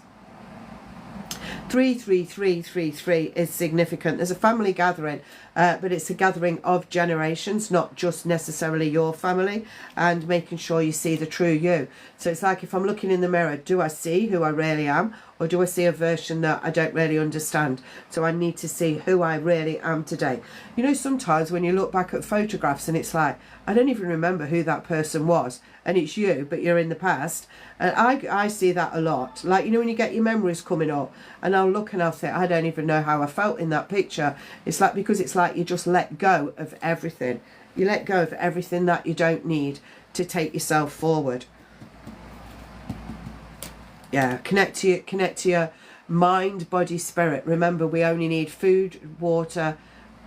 33333 is significant. There's a family gathering, but it's a gathering of generations, not just necessarily your family, and making sure you see the true you. So it's like, if I'm looking in the mirror, do I see who I really am, or do I see a version that I don't really understand? So I need to see who I really am today. You know, sometimes when you look back at photographs and it's like, I don't even remember who that person was, and it's you, but you're in the past. And I see that a lot. Like, you know, when you get your memories coming up, and I'll look and I'll think, I don't even know how I felt in that picture. It's like, because it's like you just let go of everything. You let go of everything that you don't need to take yourself forward. Yeah, connect to your mind, body, spirit. Remember, we only need food, water,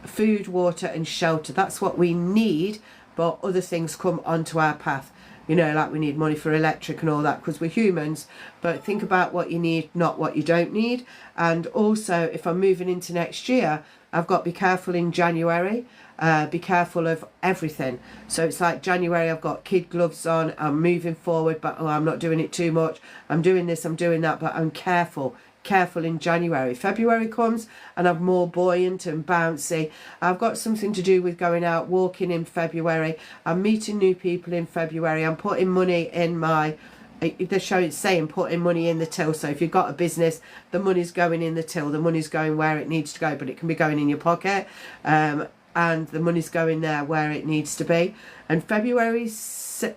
and shelter. That's what we need, but other things come onto our path. You know, like we need money for electric and all that because we're humans. But think about what you need, not what you don't need. And also, if I'm moving into next year, I've got to be careful in January. Be careful of everything. So it's like January, I've got kid gloves on. I'm moving forward, but I'm not doing it too much. I'm doing this, I'm doing that, but I'm careful in January. February comes and I'm more buoyant and bouncy. I've got something to do with going out walking in February. I'm meeting new people in February. I'm putting money in my, they're saying putting money in the till. So if you've got a business, the money's going in the till. The money's going where it needs to go, but it can be going in your pocket. And the money's going there where it needs to be. And February sets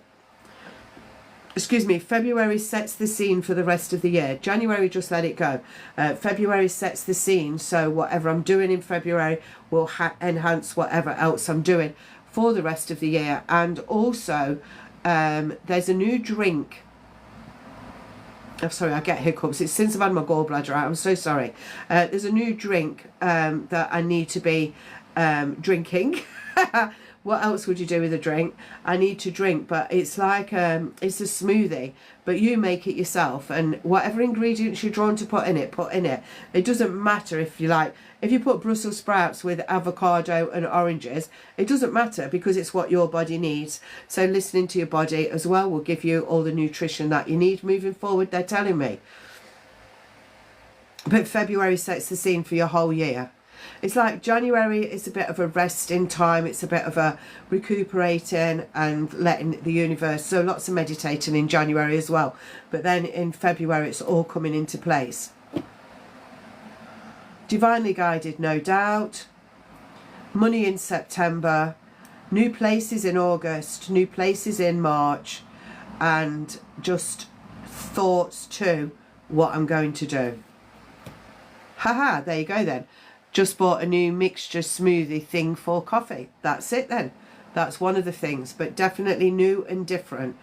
the scene for the rest of the year. January, just let it go. February sets the scene, so whatever I'm doing in February will enhance whatever else I'm doing for the rest of the year. And also, there's a new drink. I'm sorry, I get hiccups. It's since I've had my gallbladder out. I'm so sorry. There's a new drink that I need to be drinking. What else would you do with a drink? I need to drink, but it's like it's a smoothie, but you make it yourself, and whatever ingredients you're drawn to put in it. It doesn't matter if you put Brussels sprouts with avocado and oranges, it doesn't matter because it's what your body needs. So listening to your body as well will give you all the nutrition that you need moving forward, they're telling me. But February sets the scene for your whole year. It's like January is a bit of a resting time. It's a bit of a recuperating and letting the universe. So lots of meditating in January as well. But then in February, it's all coming into place. Divinely guided, no doubt. Money in September. New places in August. New places in March. And just thoughts to what I'm going to do. Haha, there you go then. Just bought a new mixture smoothie thing for coffee. That's it then. That's one of the things, but definitely new and different.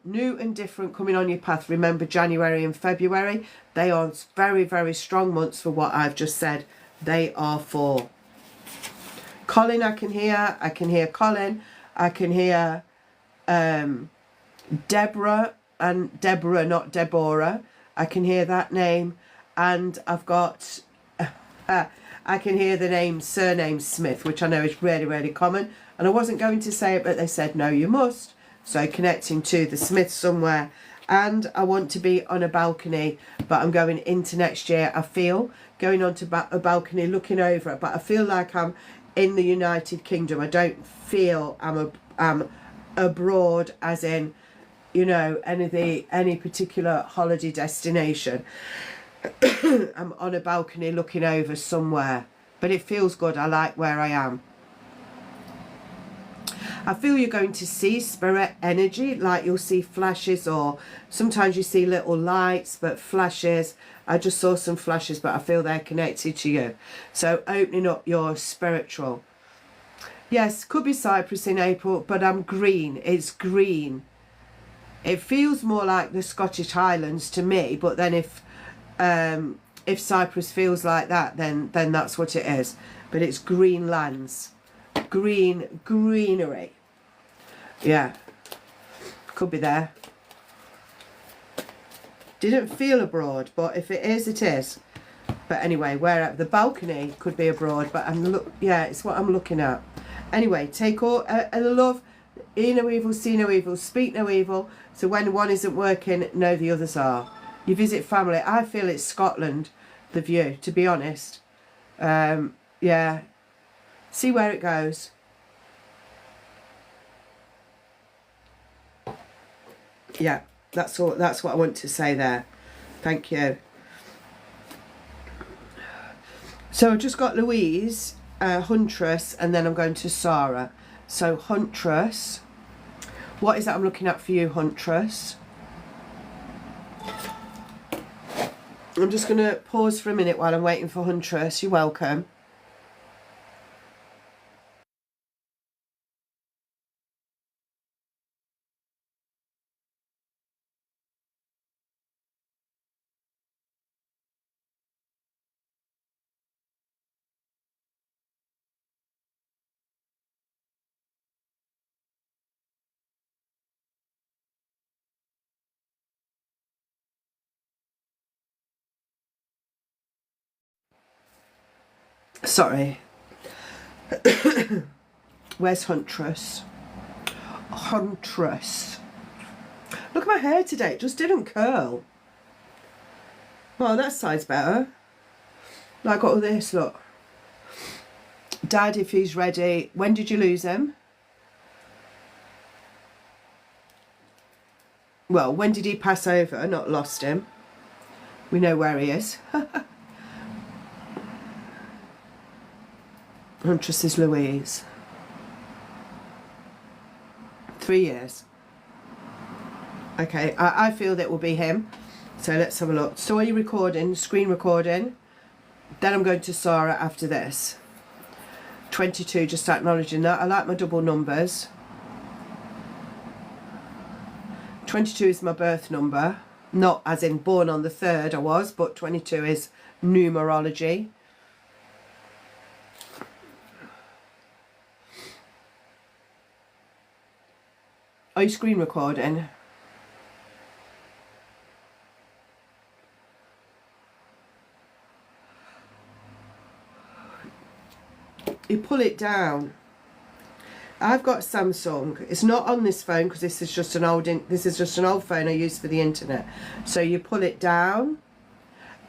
New and different coming on your path. Remember, January and February, they are very, very strong months for what I've just said. They are for. Colin, I can hear Colin. I can hear Deborah, and Deborah, not Deborah. I can hear that name. And I've got... I can hear the surname Smith, which I know is really, really common. And I wasn't going to say it, but they said, no, you must. So connecting to the Smith somewhere. And I want to be on a balcony, but I'm going into next year. I feel going onto a balcony, looking over it, but I feel like I'm in the United Kingdom. I don't feel I'm abroad, as in, you know, any particular holiday destination. I'm on a balcony looking over somewhere, but it feels good. I like where I am. I feel you're going to see spirit energy, like you'll see flashes, or sometimes you see little lights, but flashes. I just saw some flashes, but I feel they're connected to you. So opening up your spiritual. Yes, could be Cyprus in April, but I'm green. It's green. It feels more like the Scottish Highlands to me, but then if Cyprus feels like that, then that's what it is. But it's green lands, greenery. Yeah, could be there. Didn't feel abroad, but if it is, it is. But anyway, wherever the balcony could be abroad, but it's what I'm looking at. Anyway, take all love. Hear no evil, see no evil, speak no evil. So when one isn't working, know the others are. You visit family. I feel it's Scotland, the view, to be honest. Yeah. See where it goes. Yeah, that's all. That's what I want to say there. Thank you. So I've just got Louise, Huntress, and then I'm going to Sarah. So Huntress, what is that I'm looking at for you, Huntress? I'm just going to pause for a minute while I'm waiting for Huntress. You're welcome. Sorry. Where's Huntress? Huntress. Look at my hair today. It just didn't curl. Well, that side's better. I got all this, look. Dad, if he's ready. When did you lose him? Well, when did he pass over? Not lost him. We know where he is. Huntress is Louise. 3 years. Okay, I feel that will be him. So let's have a look. So are you recording? Screen recording. Then I'm going to Sarah after this. 22, just acknowledging that. I like my double numbers. 22 is my birth number. Not as in born on the 3rd I was, but 22 is numerology. Are you screen recording? You pull it down. I've got Samsung. It's not on this phone because this is just an old phone I use for the internet. So you pull it down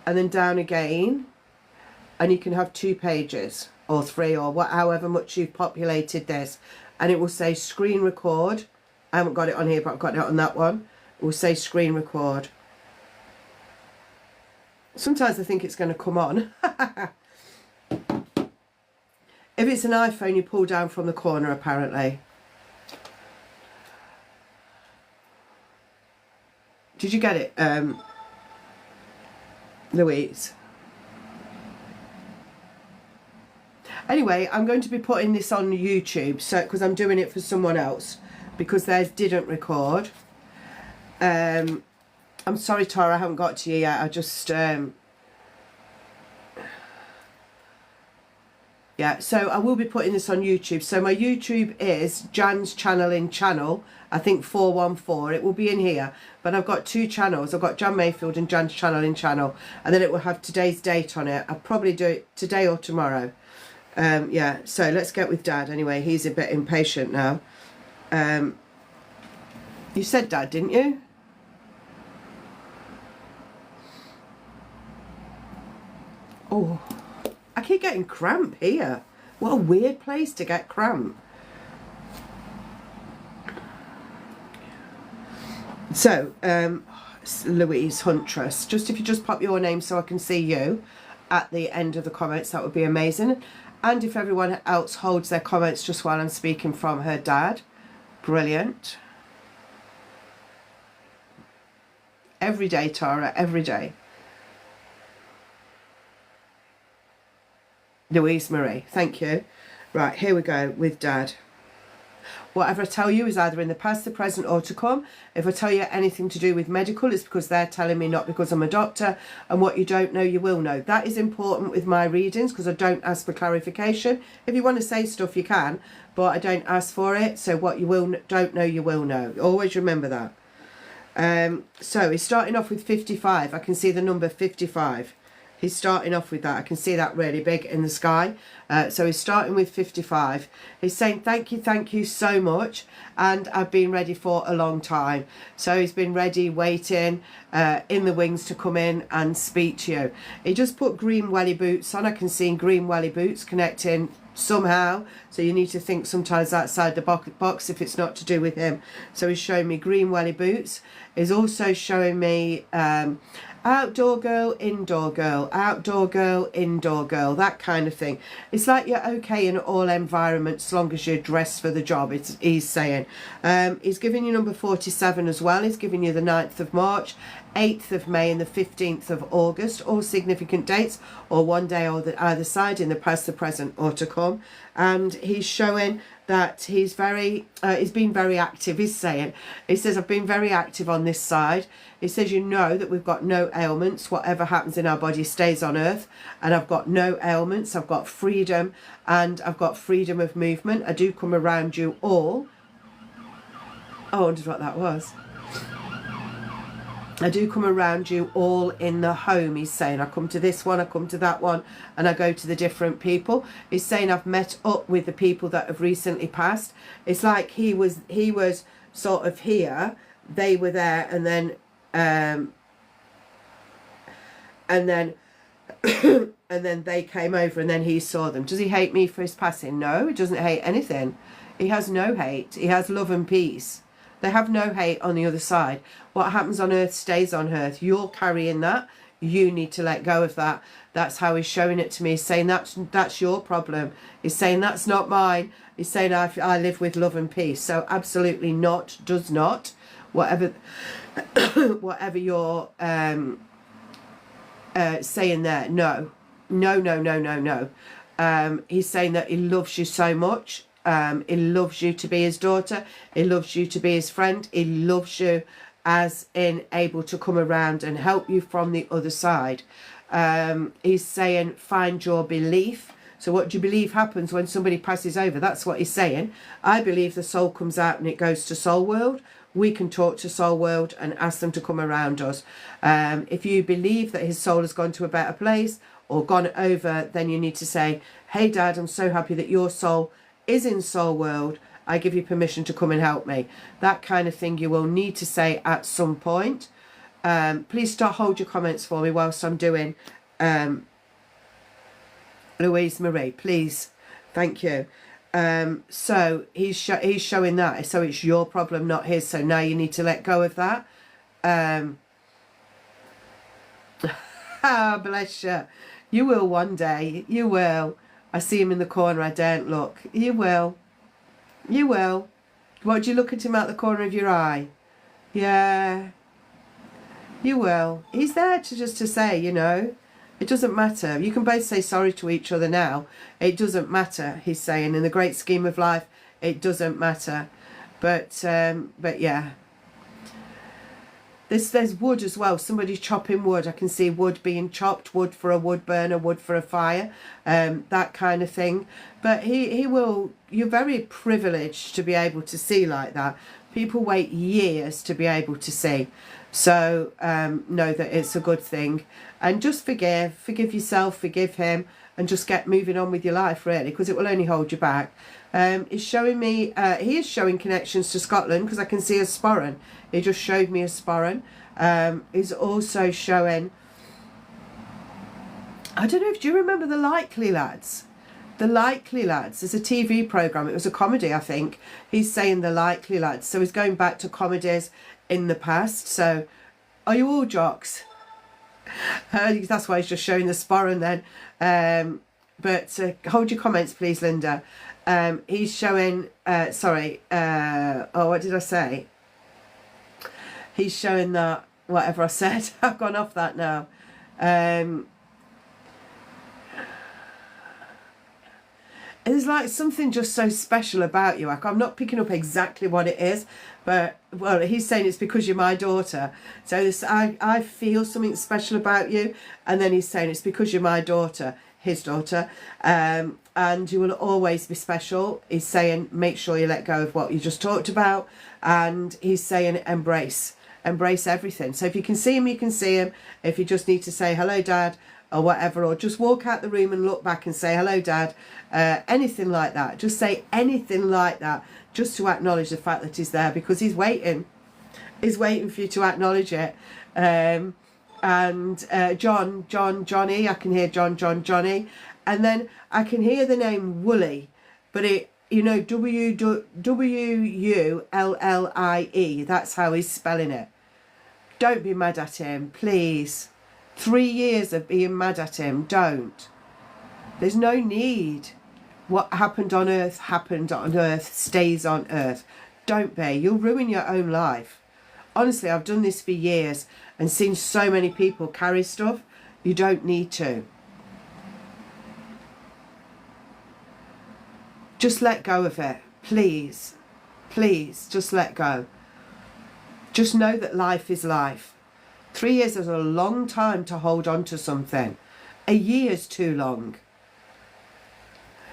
and then down again, and you can have 2 pages or 3 or however much you've populated this, and it will say screen record. I haven't got it on here, but I've got it on that one. It will say screen record. Sometimes I think it's going to come on. If it's an iPhone, you pull down from the corner, apparently. Did you get it, Louise? Anyway, I'm going to be putting this on YouTube, so because I'm doing it for someone else, because theirs didn't record. I'm sorry, Tara, I haven't got to you yet. I just... yeah, so I will be putting this on YouTube. So my YouTube is Jan's Channeling Channel, I think 414. It will be in here. But I've got 2 channels. I've got Jan Mayfield and Jan's Channeling Channel. And then it will have today's date on it. I'll probably do it today or tomorrow. Yeah, so let's get with Dad anyway. He's a bit impatient now. You said Dad, didn't you? Oh, I keep getting cramp here. What a weird place to get cramp. So, Louise Huntress, just if you just pop your name so I can see you at the end of the comments, that would be amazing. And if everyone else holds their comments just while I'm speaking from her dad, brilliant. Every day, Tara, every day. Louise Marie, thank you. Right, here we go with Dad. Whatever I tell you is either in the past, the present, or to come. If I tell you anything to do with medical, it's because they're telling me, not because I'm a doctor. And what you don't know, you will know. That is important with my readings because I don't ask for clarification. If you want to say stuff, you can, but I don't ask for it. So what you don't know, you will know. Always remember that. So he's starting off with 55. I can see the number 55. He's starting off with that. I can see that really big in the sky. So he's starting with 55. He's saying, thank you so much. And I've been ready for a long time. So he's been ready, waiting in the wings to come in and speak to you. He just put green welly boots on. I can see green welly boots connecting somehow. So you need to think sometimes outside the box if it's not to do with him. So he's showing me green welly boots. He's also showing me Outdoor girl, indoor girl, outdoor girl, indoor girl, that kind of thing. It's like you're okay in all environments as long as you're dressed for the job, he's saying. He's giving you number 47 as well. He's giving you the 9th of March, 8th of May and the 15th of August, all significant dates, or one day or either side in the past, the present or to come. And he's showing that he's been very active. He says, I've been very active on this side. He says, you know that we've got no ailments. Whatever happens in our body stays on earth, and I've got no ailments. I've got freedom, and I've got freedom of movement. I do come around you all. Oh, I wondered what that was. I do come around you all in the home, he's saying. I come to this one, I come to that one, and I go to the different people. He's saying I've met up with the people that have recently passed. It's like he was sort of here, they were there, and then and then they came over, and then he saw them. Does he hate me for his passing? No, he doesn't hate anything. He has no hate. He has love and peace. They have no hate on the other side. What happens on earth stays on earth. You're carrying that. You need to let go of that. That's how he's showing it to me. He's saying that's your problem. He's saying that's not mine. He's saying I live with love and peace. So absolutely not, does not. Whatever whatever you're saying there. No. He's saying that he loves you so much. He loves you to be his daughter. He loves you to be his friend. He loves you as in able to come around and help you from the other side. He's saying find your belief. So what do you believe happens when somebody passes over? That's what he's saying. I believe the soul comes out and it goes to soul world. We can talk to soul world and ask them to come around us. If you believe that his soul has gone to a better place or gone over, then you need to say, hey Dad, I'm so happy that your soul is in soul world. I give you permission to come and help me. That kind of thing you will need to say at some point. Please hold your comments for me whilst I'm doing Louise Marie, please. Thank you. So he's showing that. So it's your problem, not his. So now you need to let go of that. Bless you. You will one day. You will. I see him in the corner, I daren't look. You will. You will. What, do you look at him out the corner of your eye? Yeah. You will. He's there to say, you know, it doesn't matter. You can both say sorry to each other now. It doesn't matter, he's saying. In the great scheme of life, it doesn't matter. But yeah. There's wood as well. Somebody's chopping wood. I can see wood being chopped, wood for a wood burner, wood for a fire, that kind of thing. But he will. You're very privileged to be able to see like that. People wait years to be able to see. So know that it's a good thing. And just forgive yourself, forgive him, and just get moving on with your life, really, because it will only hold you back. He's showing me, he is showing connections to Scotland, because I can see a sporran. He just showed me a sporran. He's also showing, I don't know if, do you remember the Likely Lads? The Likely Lads, there's a TV programme, it was a comedy, I think. He's saying the Likely Lads, so he's going back to comedies in the past. So, are you all jocks? That's why he's just showing the sporran then. But hold your comments, please, Linda. He's showing, what did I say? He's showing that, whatever I said, I've gone off that now. There's like something just so special about you. I'm not picking up exactly what it is, but, well, he's saying it's because you're my daughter. So this, I feel something special about you. And then he's saying it's because you're my daughter, his daughter. And you will always be special. He's saying make sure you let go of what you just talked about. And he's saying embrace everything. So if you can see him, you can see him. If you just need to say hello Dad or whatever, or just walk out the room and look back and say hello Dad, anything like that, just say anything like that, just to acknowledge the fact that he's there, because he's waiting for you to acknowledge it. And Johnny, I can hear Johnny, and then I can hear the name Wooly, but it, you know, W-U-L-L-I-E, that's how he's spelling it. Don't be mad at him, please. 3 years of being mad at him. Don't. There's no need. What happened on earth stays on earth. Don't be. You'll ruin your own life. Honestly, I've done this for years and seen so many people carry stuff. You don't need to. Just let go of it. Please. Please, just let go. Just know that life is life. 3 years is a long time to hold on to something. A year's too long.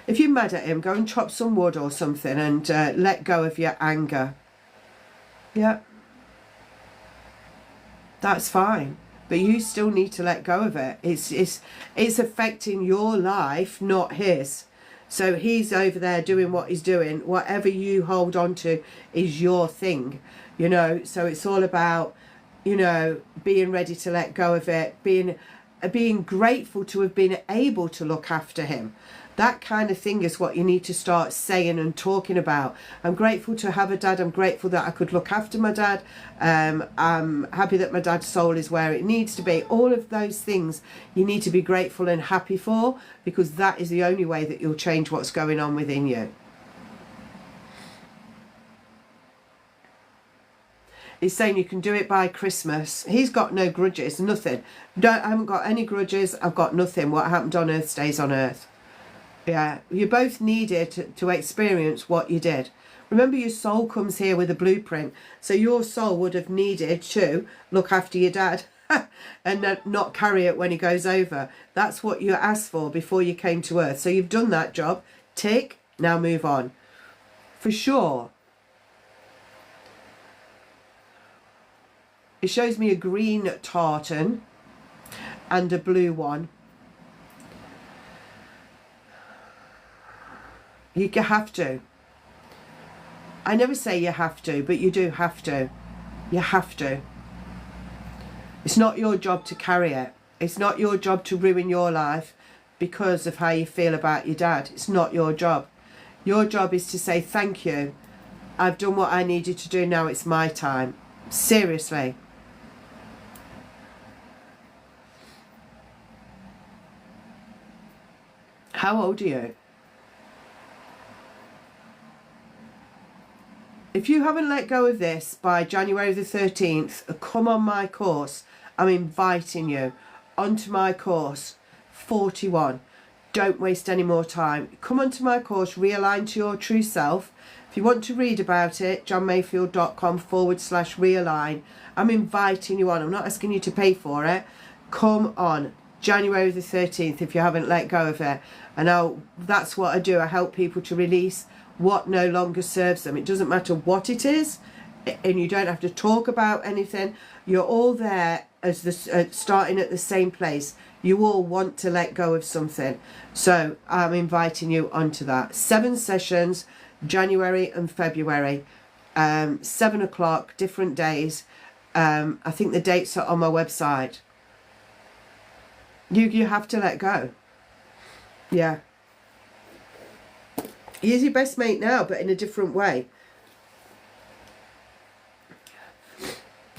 If you're mad at him, go and chop some wood or something and let go of your anger. Yeah. That's fine. But you still need to let go of it. It's affecting your life, not his. So he's over there doing what he's doing. Whatever you hold on to is your thing, you know. So it's all about, you know, being ready to let go of it, being grateful to have been able to look after him. That kind of thing is what you need to start saying and talking about. I'm grateful to have a dad. I'm grateful that I could look after my dad. I'm happy that my dad's soul is where it needs to be. All of those things you need to be grateful and happy for, because that is the only way that you'll change what's going on within you. He's saying you can do it by Christmas. He's got no grudges, nothing. I haven't got any grudges. I've got nothing. What happened on earth stays on earth. Yeah, you both needed to experience what you did. Remember, your soul comes here with a blueprint. So your soul would have needed to look after your dad and not carry it when he goes over. That's what you asked for before you came to earth. So you've done that job. Tick. Now move on. For sure. It shows me a green tartan and a blue one. You have to. I never say you have to, but you do have to. You have to. It's not your job to carry it. It's not your job to ruin your life because of how you feel about your dad. It's not your job. Your job is to say, thank you. I've done what I needed to do. Now it's my time. Seriously. How old are you? If you haven't let go of this by January the 13th, come on my course. I'm inviting you onto my course, 41. Don't waste any more time. Come onto my course, Realign to Your True Self. If you want to read about it, johnmayfield.com/realign. I'm inviting you on. I'm not asking you to pay for it. Come on, January the 13th, if you haven't let go of it. And that's what I do. I help people to release what no longer serves them. It doesn't matter what it is, and you don't have to talk about anything. You're all there as starting at the same place. You all want to let go of something. So I'm inviting you onto that. 7 sessions, January and February, 7 o'clock, different days. I think the dates are on my website. You have to let go. Yeah. He's your best mate now, but in a different way.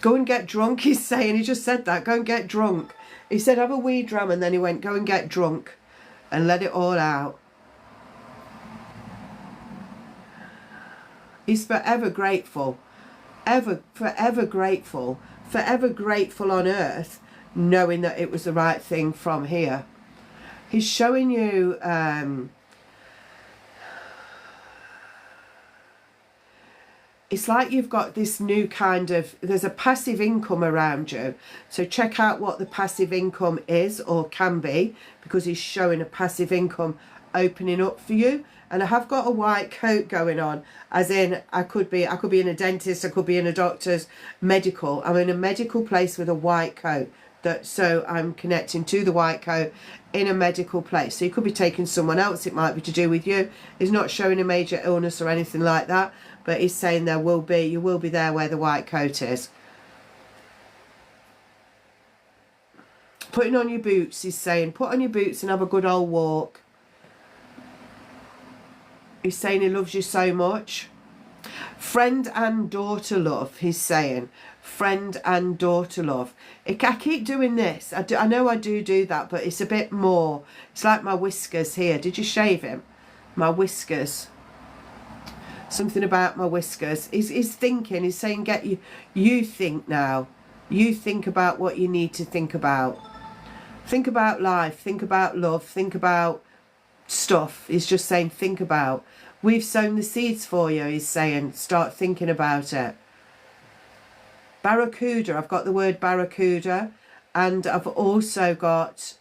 Go and get drunk, he's saying. He just said that. Go and get drunk. He said, have a wee dram, and then he went, go and get drunk and let it all out. He's forever grateful. Forever grateful. Forever grateful on earth, knowing that it was the right thing from here. He's showing you... it's like you've got this new kind of, there's a passive income around you. So check out what the passive income is or can be, because he's showing a passive income opening up for you. And I have got a white coat going on, as in I could be in a dentist, I could be in a doctor's, medical. I'm in a medical place with a white coat. So I'm connecting to the white coat in a medical place. So you could be taking someone else. It might be to do with you. He's not showing a major illness or anything like that, but he's saying you will be there where the white coat is. Putting on your boots, he's saying, put on your boots and have a good old walk. He's saying he loves you so much. Friend and daughter love, he's saying. Friend and daughter love. I keep doing this. I know I do that, but it's a bit more. It's like my whiskers here. Did you shave him? My whiskers. Something about my whiskers. He's thinking. He's saying, get you. You think now. You think about what you need to think about. Think about life. Think about love. Think about stuff. He's just saying, think about. We've sown the seeds for you, he's saying. Start thinking about it. Barracuda. I've got the word barracuda. And I've also got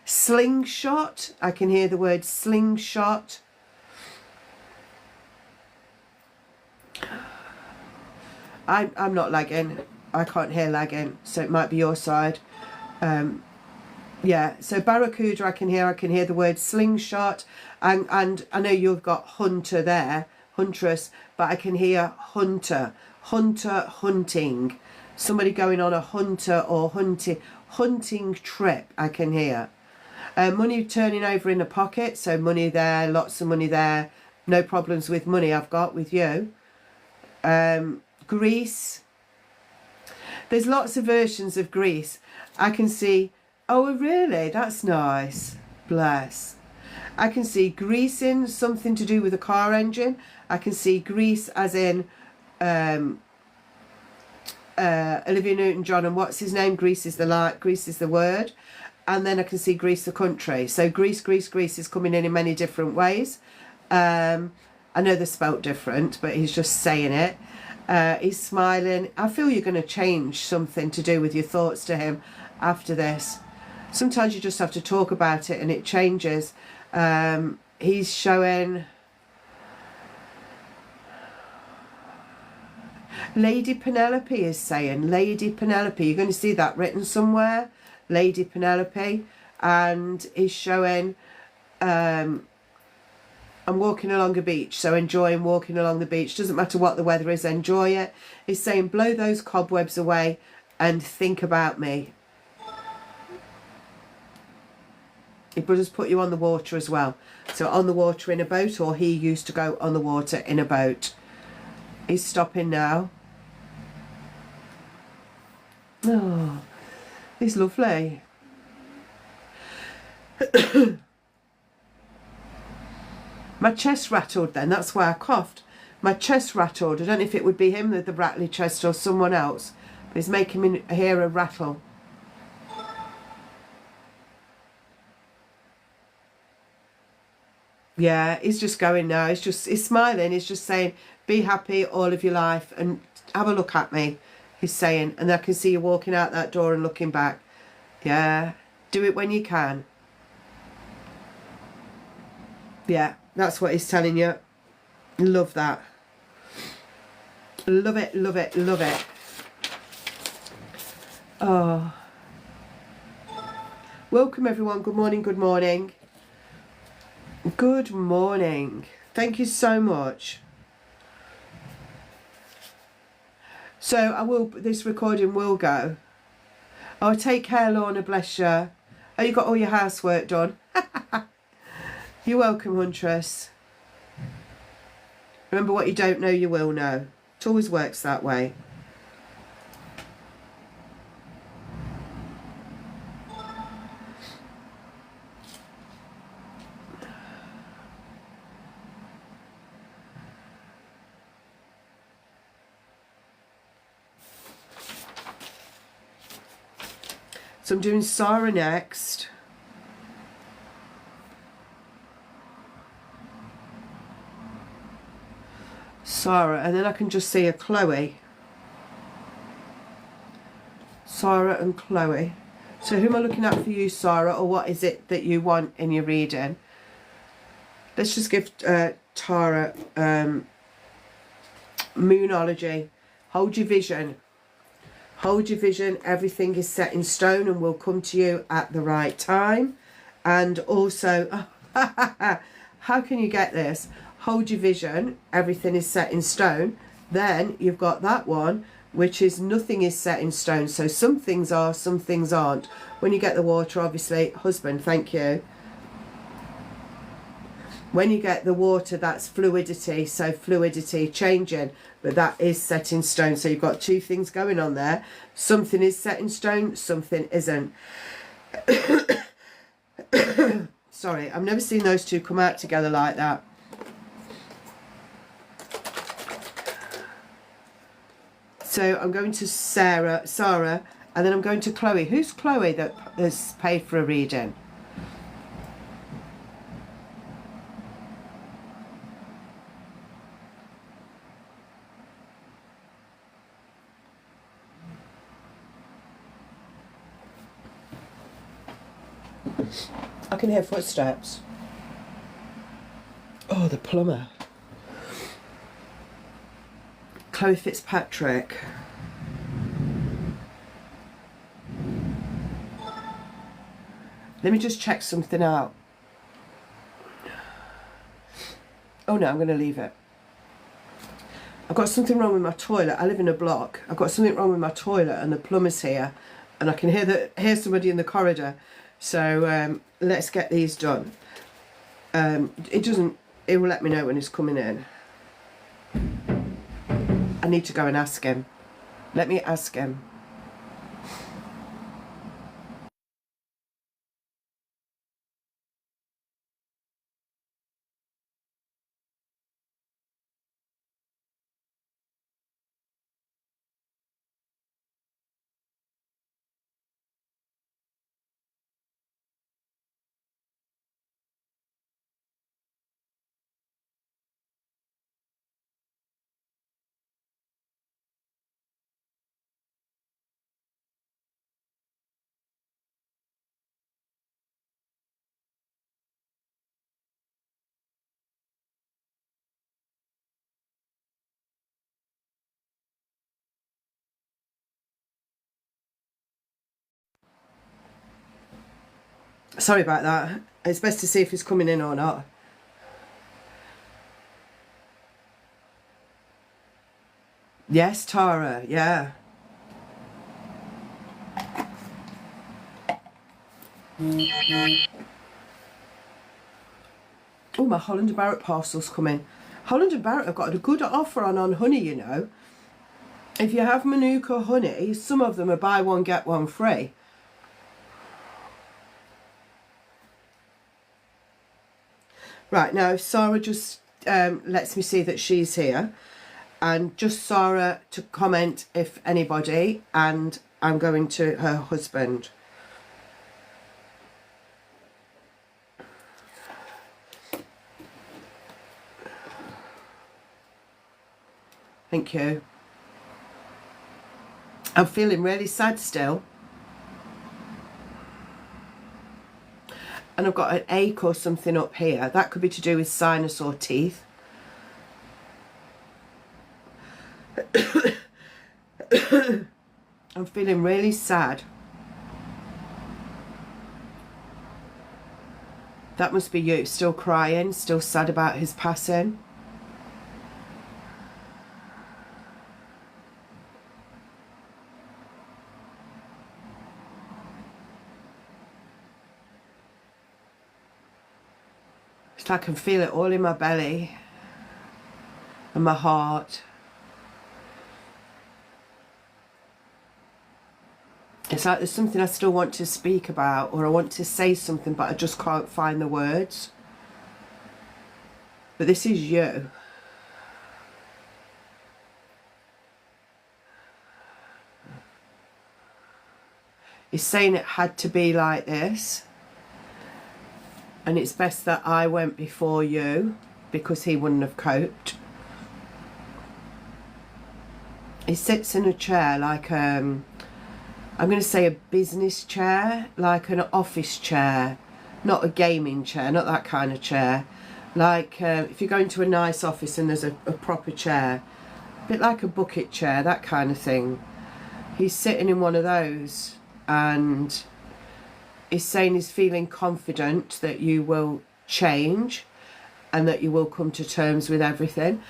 slingshot. I can hear the word slingshot. I'm not lagging. I can't hear lagging. So it might be your side. Yeah, so barracuda I can hear the word slingshot, and I know you've got hunter there, huntress, but I can hear hunter, hunting, somebody going on a hunter or hunting trip, I can hear. Money turning over in the pocket, so money there, lots of money there, no problems with money I've got with you. Greece, there's lots of versions of Greece. I can see. Oh, really? That's nice. Bless. I can see greasing, something to do with a car engine. I can see grease as in Olivia Newton-John and what's his name? Grease is the light, Grease is the word. And then I can see Greece the country. So Greece is coming in many different ways. I know they're spelt different, but he's just saying it. He's smiling. I feel you're going to change something to do with your thoughts to him after this. Sometimes you just have to talk about it and it changes. He's showing Lady Penelope is saying, Lady Penelope, you're going to see that written somewhere, Lady Penelope, and he's showing I'm walking along a beach, so enjoying walking along the beach. Doesn't matter what the weather is, enjoy it. He's saying blow those cobwebs away and think about me. He does put you on the water as well. So on the water in a boat, or he used to go on the water in a boat. He's stopping now. Oh, he's lovely. My chest rattled then, that's why I coughed. My chest rattled. I don't know if it would be him with the rattly chest or someone else, but it's making me hear a rattle. Yeah, he's just going now. He's smiling. He's just saying, be happy all of your life and have a look at me. He's saying, and I can see you walking out that door and looking back. Yeah, do it when you can. Yeah, that's what he's telling you. Love that. Love it, love it, love it. Oh. Welcome everyone. Good morning, good morning. Good morning. Thank you so much. So this recording will go. Oh, take care, Lorna, bless you. Oh, you got all your housework done. You're welcome, Huntress. Remember, what you don't know, you will know. It always works that way. So I'm doing Sarah next. Sarah, and then I can just see a Chloe. Sarah and Chloe. So who am I looking at for you, Sarah, or what is it that you want in your reading? Let's just give Tara Moonology. Hold your vision. Hold your vision. Everything is set in stone and will come to you at the right time. And also, how can you get this? Hold your vision. Everything is set in stone. Then you've got that one, which is nothing is set in stone. So some things are, some things aren't. When you get the water, obviously, husband, thank you. When you get the water, that's fluidity, so fluidity changing, but that is set in stone. So you've got two things going on there. Something is set in stone, something isn't. Sorry, I've never seen those two come out together like that. So I'm going to Sarah, and then I'm going to Chloe. Who's Chloe that has paid for a reading? I can hear footsteps. Oh, the plumber. Chloe Fitzpatrick. Let me just check something out. Oh no, I'm going to leave it. I've got something wrong with my toilet. I live in a block. I've got something wrong with my toilet and the plumber's here. And I can hear somebody in the corridor. So let's get these done. It will let me know when he's coming in. I need to go and ask him. Let me ask him. Sorry about that. It's best to see if he's coming in or not. Yes, Tara, yeah. Oh, my Holland & Barrett parcel's coming. Holland & Barrett have got a good offer on honey, you know. If you have Manuka honey, some of them are buy one, get one free. Right, now if Sarah just lets me see that she's here, and just Sarah to comment if anybody, and I'm going to her husband. Thank you. I'm feeling really sad still. And I've got an ache or something up here. That could be to do with sinus or teeth. I'm feeling really sad. That must be you, still crying, still sad about his passing. It's like I can feel it all in my belly and my heart. It's like there's something I still want to speak about, or I want to say something, but I just can't find the words. But this is you. He's saying it had to be like this. And it's best that I went before you, because he wouldn't have coped. He sits in a chair like, I'm going to say a business chair, like an office chair. Not a gaming chair, not that kind of chair. Like if you go into a nice office and there's a proper chair. A bit like a bucket chair, that kind of thing. He's sitting in one of those, and he's saying he's feeling confident that you will change and that you will come to terms with everything.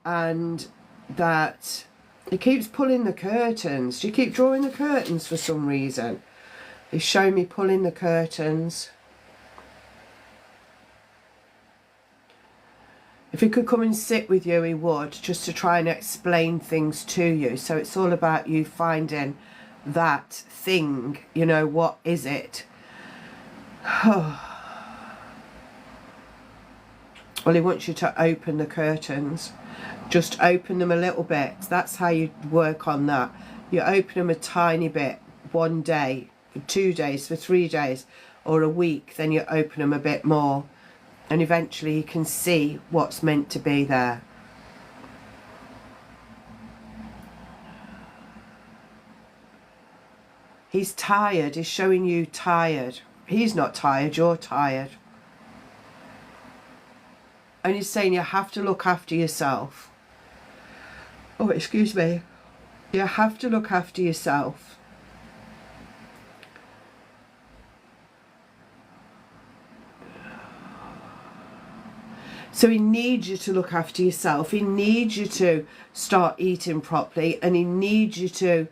And that he keeps pulling the curtains. Do you keep drawing the curtains for some reason? He's showing me pulling the curtains. If he could come and sit with you, he would, just to try and explain things to you. So it's all about you finding that thing, you know, what is it? Well, he wants you to open the curtains. Just open them a little bit. That's how you work on that. You open them a tiny bit, 1 day, for 2 days, for 3 days, or a week. Then you open them a bit more. And eventually you can see what's meant to be there. He's tired. He's showing you tired. He's not tired. You're tired. And he's saying you have to look after yourself. Oh, excuse me. You have to look after yourself. So he needs you to look after yourself. He needs you to start eating properly, and he needs you to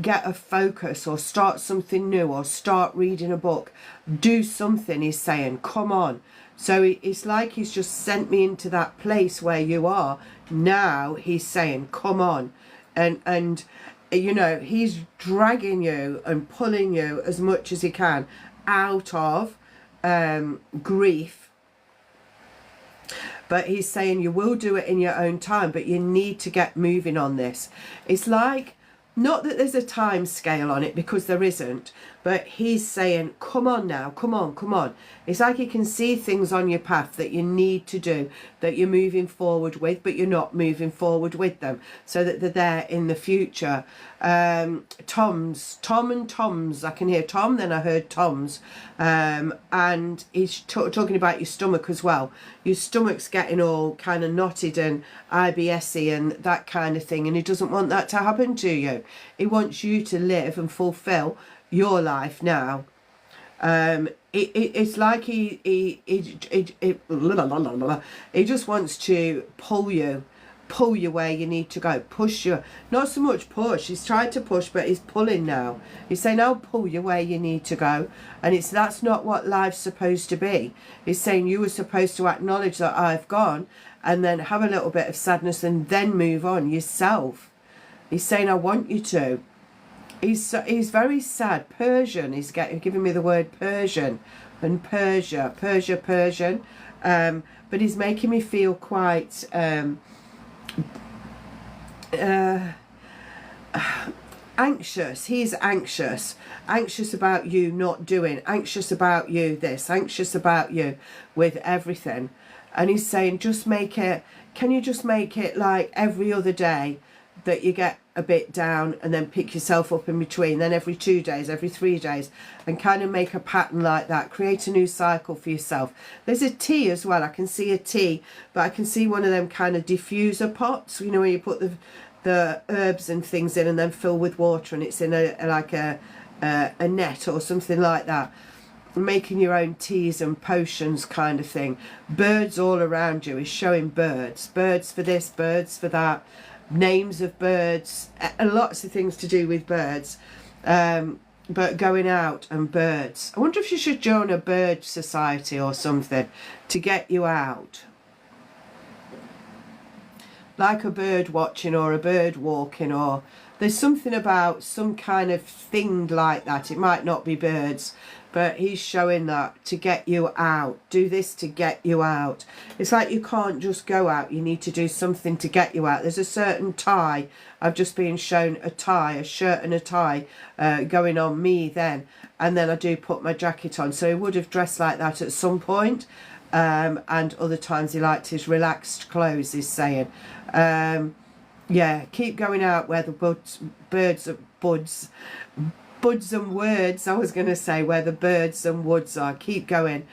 get a focus or start something new or start reading a book. Do something, he's saying. Come on. So it's like he's just sent me into that place where you are. Now he's saying, come on. And you know, he's dragging you and pulling you as much as he can out of grief. But he's saying you will do it in your own time, but you need to get moving on this. It's like, not that there's a time scale on it, because there isn't, but he's saying, come on now, come on, come on. It's like he can see things on your path that you need to do, that you're moving forward with, but you're not moving forward with them, so that they're there in the future. Tom and Tom's, I can hear Tom, then I heard Tom's, and he's talking about your stomach as well. Your stomach's getting all kind of knotted and IBS-y and that kind of thing, and he doesn't want that to happen to you. He wants you to live and fulfill your life now. It's like he just wants to pull you where you need to go, push you. Not so much push, he's tried to push, but he's pulling now. He's saying, I'll pull you where you need to go. And that's not what life's supposed to be. He's saying you were supposed to acknowledge that I've gone, and then have a little bit of sadness and then move on yourself. He's saying, I want you to. He's very sad. Persian, he's giving me the word Persian and Persia, Persian. But he's making me feel quite anxious. He's anxious about you not doing, anxious about you this, anxious about you with everything. And he's saying, just make it, can you just make it like every other day that you get a bit down and then pick yourself up in between, then every 2 days, every 3 days, and kind of make a pattern like that. Create a new cycle for yourself. There's a tea as well. I can see a tea, but I can see one of them kind of diffuser pots, you know, where you put the herbs and things in and then fill with water, and it's in a net or something like that. Making your own teas and potions kind of thing. Birds all around you. Is showing birds for this, birds for that, names of birds, lots of things to do with birds, but going out and birds. I wonder if you should join a bird society or something to get you out, like a bird watching or a bird walking, or there's something about some kind of thing like that. It might not be birds, but he's showing that to get you out. Do this to get you out. It's like you can't just go out. You need to do something to get you out. There's a certain tie. I've just been shown a tie, a shirt and a tie going on me then. And then I do put my jacket on. So he would have dressed like that at some point. And other times he liked his relaxed clothes, he's saying. Yeah, keep going out where the buds and words, I was going to say, where the birds and woods are. Keep going,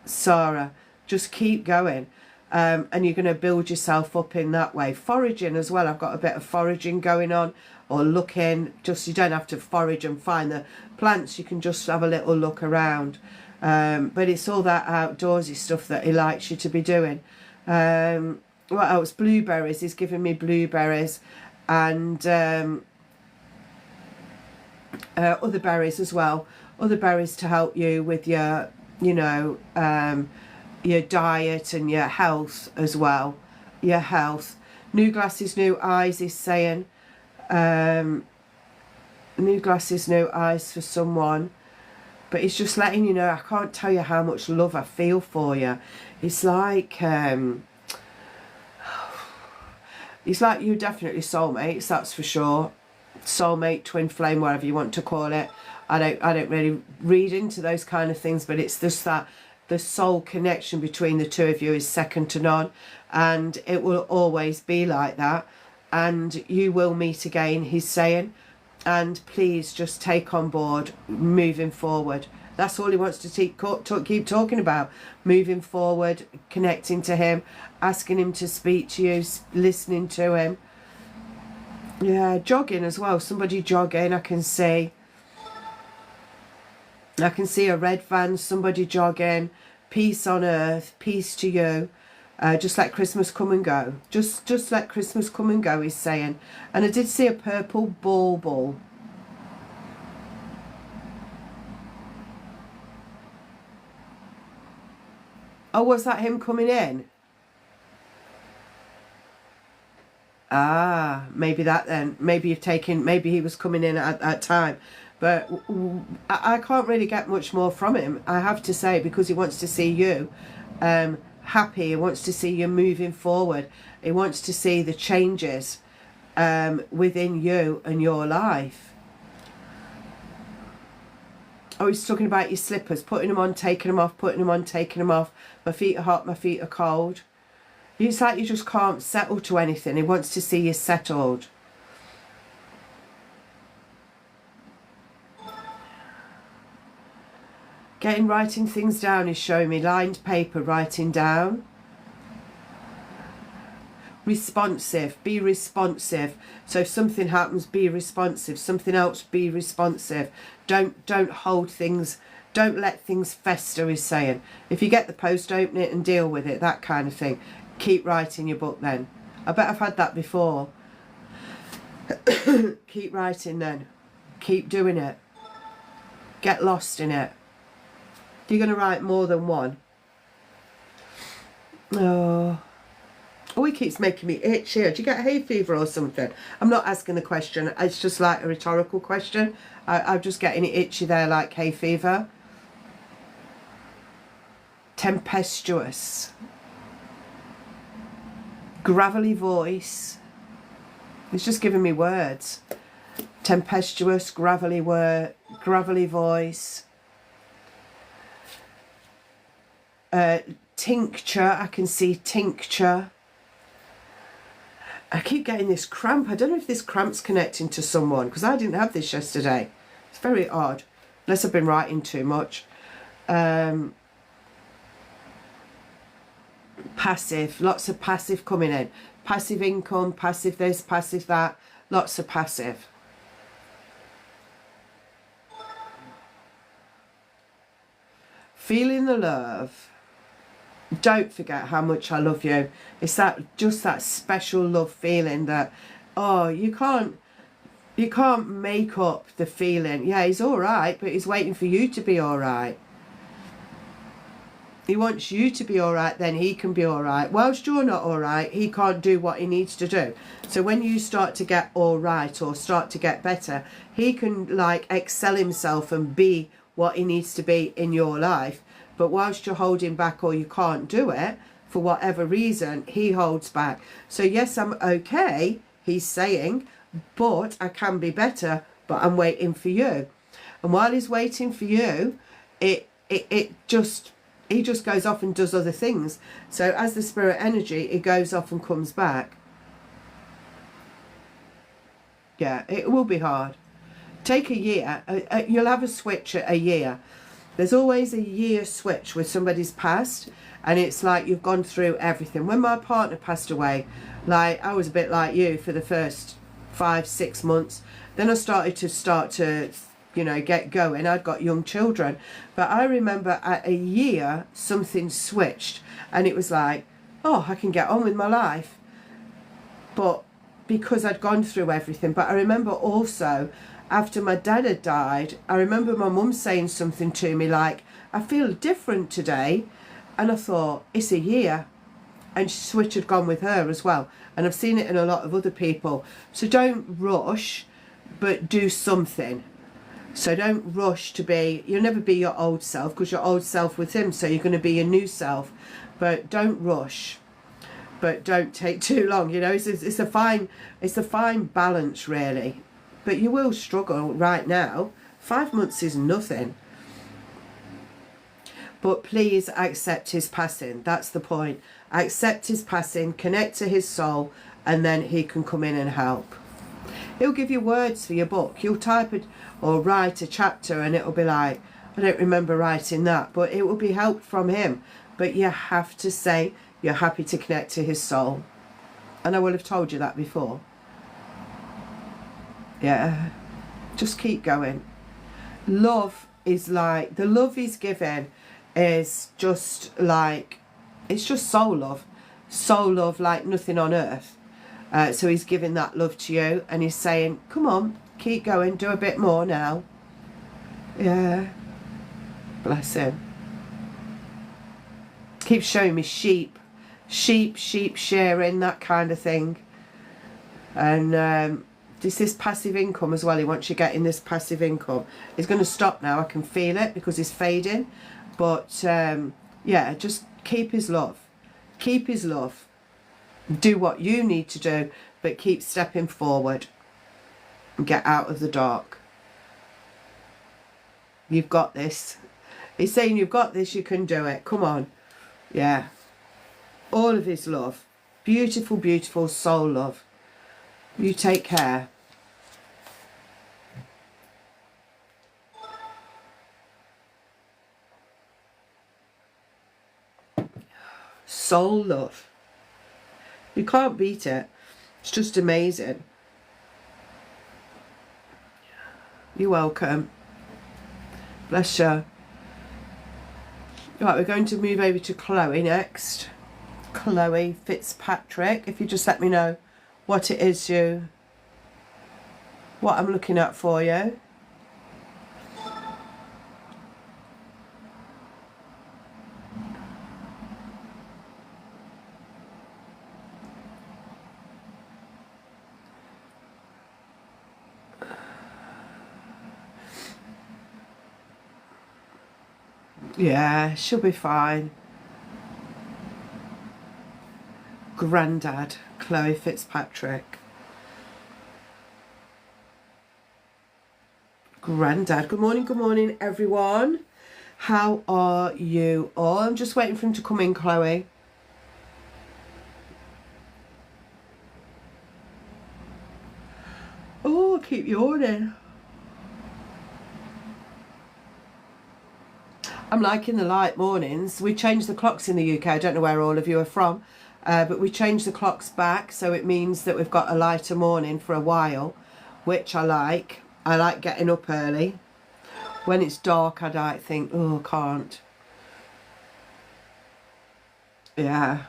Sarah, just keep going, and you're going to build yourself up in that way. Foraging as well, I've got a bit of foraging going on, or looking. Just, you don't have to forage and find the plants, you can just have a little look around, but it's all that outdoorsy stuff that he likes you to be doing. What else? Blueberries, he's giving me blueberries, and other berries as well, other berries to help you with your, you know, your diet and your health as well. Your health. New glasses, new eyes is saying. New glasses, new eyes for someone. But it's just letting you know, I can't tell you how much love I feel for you. It's like you're definitely soulmates, that's for sure. Soulmate, twin flame, whatever you want to call it. I don't really read into those kind of things, but it's just that the soul connection between the two of you is second to none, and it will always be like that, and you will meet again, he's saying. And please just take on board moving forward. That's all he wants to keep talking about. Moving forward, connecting to him, asking him to speak to you, listening to him. Yeah, jogging as well. Somebody jogging, I can see. I can see a red van, somebody jogging. Peace on earth, peace to you. Just let Christmas come and go. Just let Christmas come and go, he's saying. And I did see a purple bauble. Oh, was that him coming in? Ah, maybe that then. Maybe you've taken, maybe he was coming in at that time. But I can't really get much more from him, I have to say, because he wants to see you happy. He wants to see you moving forward. He wants to see the changes within you and your life. Oh, he's talking about your slippers, putting them on, taking them off, putting them on, taking them off. My feet are hot, my feet are cold. It's like you just can't settle to anything. He wants to see you settled. Writing things down is showing me lined paper, writing down. Responsive, be responsive. So if something happens, be responsive. Something else, be responsive. Don't hold things, don't let things fester, he's saying. If you get the post, open it and deal with it, that kind of thing. Keep writing your book then. I bet I've had that before. Keep writing then. Keep doing it. Get lost in it. You're going to write more than one. Oh, he keeps making me itch here. Do you get hay fever or something? I'm not asking the question. It's just like a rhetorical question. I'm just getting it itchy there like hay fever. Tempestuous. Gravelly voice. It's just giving me words. Tempestuous, gravelly voice. Tincture, I can see tincture. I keep getting this cramp. I don't know if this cramp's connecting to someone, because I didn't have this yesterday. It's very odd, unless I've been writing too much. Passive, lots of passive coming in. Passive income, passive this, passive that, lots of passive. Feeling the love. Don't forget how much I love you. It's just that special love feeling that, oh, you can't make up the feeling. Yeah, he's all right, but he's waiting for you to be all right. He wants you to be all right, then he can be all right. Whilst you're not all right, he can't do what he needs to do. So when you start to get all right or start to get better, he can like excel himself and be what he needs to be in your life. But whilst you're holding back or you can't do it, for whatever reason, he holds back. So yes, I'm okay, he's saying, but I can be better, but I'm waiting for you. And while he's waiting for you, he just goes off and does other things. So as the spirit energy, it goes off and comes back. Yeah, it will be hard. Take a year. You'll have a switch at a year. There's always a year switch with somebody's past, and it's like you've gone through everything. When my partner passed away, like I was a bit like you for the first 5-6 months. Then I started to you know, get going. I'd got young children, but I remember at a year something switched, and it was like, oh, I can get on with my life. But because I'd gone through everything. But I remember also, after my dad had died, I remember my mum saying something to me like, I feel different today. And I thought, it's a year. And Switch had gone with her as well. And I've seen it in a lot of other people. So don't rush, but do something. So don't rush to be, you'll never be your old self, because your old self with him, so you're going to be your new self. But don't rush, but don't take too long. You know, it's a fine balance, really. But you will struggle right now. 5 months is nothing. But please accept his passing. That's the point. Accept his passing, connect to his soul, and then he can come in and help. He'll give you words for your book. You'll type it or write a chapter and it'll be like, I don't remember writing that, but it will be help from him. But you have to say you're happy to connect to his soul. And I will have told you that before. Yeah, just keep going. Love is like, the love he's given is just like, it's just soul love like nothing on earth. So he's giving that love to you, and he's saying, come on, keep going, do a bit more now. Yeah, bless him. Keep showing me sheep sharing, that kind of thing. And this is passive income as well. He wants you getting this passive income. It's going to stop now, I can feel it, because it's fading. But yeah, just keep his love. Keep his love. Do what you need to do, but keep stepping forward and get out of the dark. You've got this. He's saying you've got this, you can do it. Come on. Yeah. All of his love. Beautiful, beautiful soul love. You take care. Soul love. You can't beat it. It's just amazing. You're welcome. Bless you. Right, we're going to move over to Chloe next. Chloe Fitzpatrick. If you just let me know what it is what I'm looking at for you. Yeah, she'll be fine. Grandad, Chloe Fitzpatrick. Grandad. Good morning everyone. How are you all? I'm just waiting for him to come in, Chloe. Oh, I keep yawning. I'm liking the light mornings. We changed the clocks in the UK. I don't know where all of you are from, but we changed the clocks back, so it means that we've got a lighter morning for a while, which I like. I like getting up early. When it's dark, I don't think, oh, I can't. Yeah.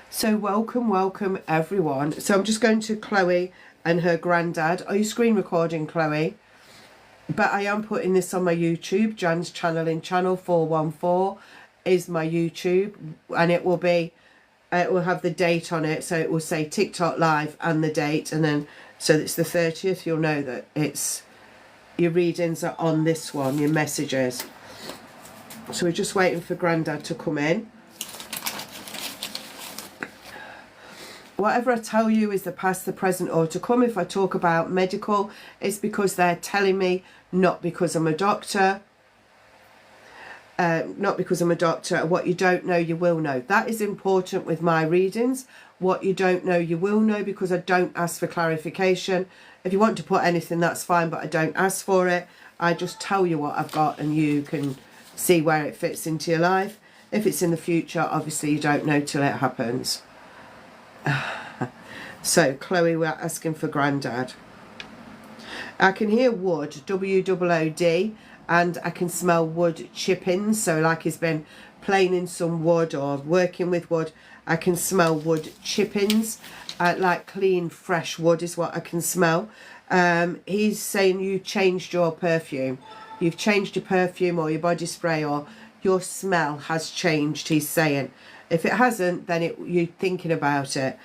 So welcome everyone. So I'm just going to Chloe and her granddad. Are you screen recording, Chloe? But I am putting this on my YouTube. Jan's channeling channel 414 is my YouTube, and it will have the date on it, so it will say TikTok live and the date, and then so it's the 30th. You'll know that it's your readings are on this one, your messages. So we're just waiting for Grandad to come in. Whatever I tell you is the past, the present, or to come. If I talk about medical, it's because they're telling me, not because I'm a doctor. Not because I'm a doctor. What you don't know, you will know. That is important with my readings. What you don't know, you will know, because I don't ask for clarification. If you want to put anything, that's fine, but I don't ask for it. I just tell you what I've got, and you can see where it fits into your life. If it's in the future, obviously you don't know till it happens. So Chloe, we're asking for Grandad. I can hear wood, W-O-O-D, and I can smell wood chipping, so like he's been planing some wood or working with wood. I can smell wood chippings, like clean fresh wood is what I can smell. He's saying you changed your perfume. You've changed your perfume or your body spray, or your smell has changed, he's saying. If it hasn't, then you're thinking about it.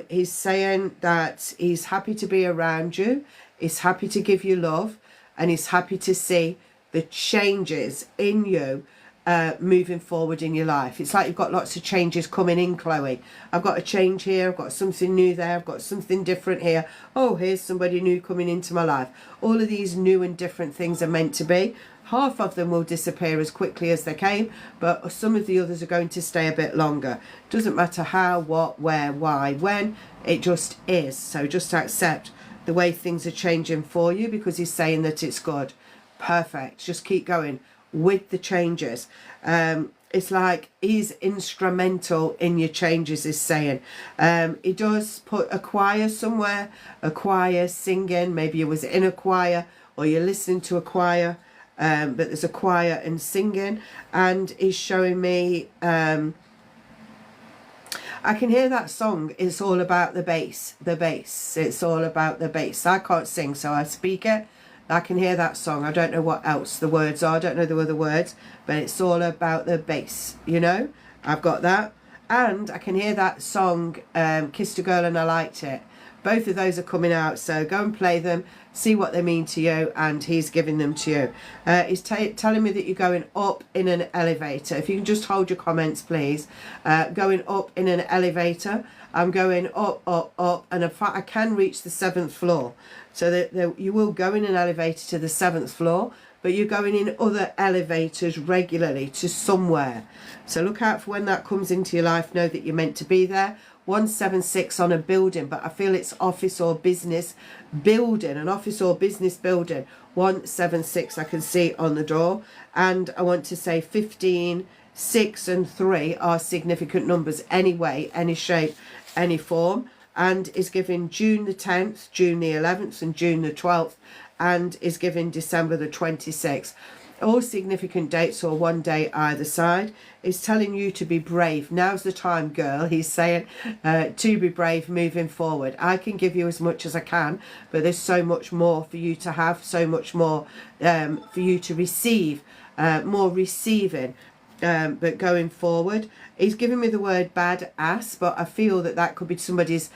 He's saying that he's happy to be around you, he's happy to give you love, and he's happy to see the changes in you moving forward in your life. It's like you've got lots of changes coming in, Chloe. I've got a change here, I've got something new there, I've got something different here. Oh, here's somebody new coming into my life. All of these new and different things are meant to be. Half of them will disappear as quickly as they came, but some of the others are going to stay a bit longer. Doesn't matter how, what, where, why, when, it just is. So just accept the way things are changing for you, because he's saying that it's good. Perfect. Just keep going with the changes. It's like he's instrumental in your changes, is saying. He does put a choir somewhere, a choir singing. Maybe you was in a choir or you're listening to a choir, but there's a choir and singing. And he's showing me, I can hear that song. It's all about the bass, the bass. It's all about the bass. I can't sing, so I speak it. I can hear that song. I don't know what else the words are. I don't know the other words, but it's all about the bass, you know. I've got that. And I can hear that song, Kissed a Girl and I Liked It. Both of those are coming out, so go and play them, see what they mean to you, and he's giving them to you. He's telling me that you're going up in an elevator. If you can just hold your comments, please. Going up in an elevator. I'm going up, up, up, and in fact I can reach the 7th floor. So that you will go in an elevator to the 7th floor, but you're going in other elevators regularly to somewhere. So look out for when that comes into your life. Know that you're meant to be there. 176 on a building, but I feel it's office or business building, an office or business building. 176 I can see on the door. And I want to say 15, 6 and 3 are significant numbers anyway, any shape, any form. And is giving June the 10th, June the 11th and June the 12th, and is giving December the 26th. All significant dates, or one day either side. Is telling you to be brave. Now's the time, girl. He's saying to be brave moving forward. I can give you as much as I can, but there's so much more for you to have, so much more for you to receive, more receiving. But going forward, he's giving me the word badass, but I feel that that could be somebody's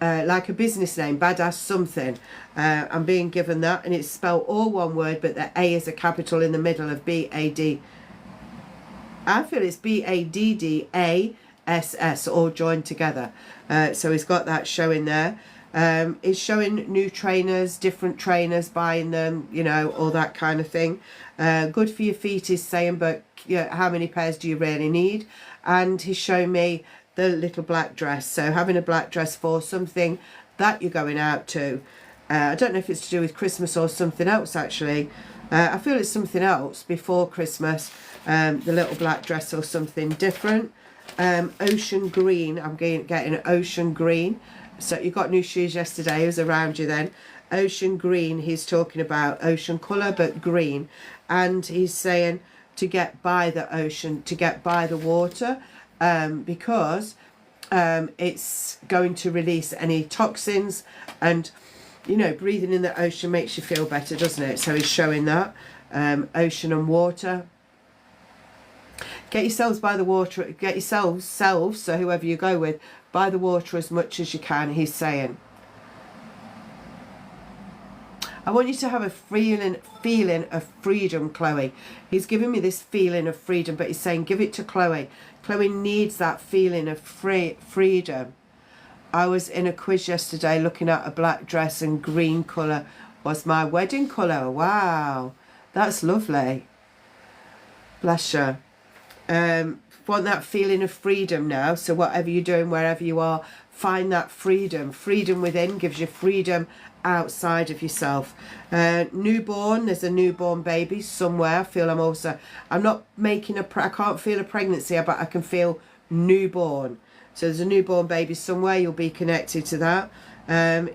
like a business name, badass something. I'm being given that, and it's spelled all one word, but the A is a capital in the middle of B-A-D. I feel it's B-A-D-D-A-S-S, all joined together. So he's got that showing there. It's showing new trainers, different trainers, buying them, you know, all that kind of thing. Good for your feet, is saying, but how many pairs do you really need? And he's showing me the little black dress. So having a black dress for something that you're going out to. I don't know if it's to do with Christmas or something else, actually. I feel it's something else before Christmas. The little black dress or something different. Ocean green. I'm getting ocean green. So you got new shoes yesterday. It was around you then. Ocean green. He's talking about ocean colour, but green. And he's saying to get by the ocean, to get by the water, because it's going to release any toxins, and you know, breathing in the ocean makes you feel better, doesn't it? So he's showing that. Ocean and water. Get yourselves by the water. Get yourselves, so whoever you go with, by the water as much as you can, he's saying. I want you to have a feeling of freedom, Chloe. He's giving me this feeling of freedom, but he's saying give it to Chloe. Chloe needs that feeling of freedom. I was in a quiz yesterday looking at a black dress, and green colour was my wedding colour. Wow, that's lovely. Bless you. Want that feeling of freedom now. So whatever you're doing, wherever you are, find that freedom. Freedom within gives you freedom outside of yourself. Newborn, there's a newborn baby somewhere. I feel I'm not making I can't feel a pregnancy, but I can feel newborn. So there's a newborn baby somewhere. You'll be connected to that.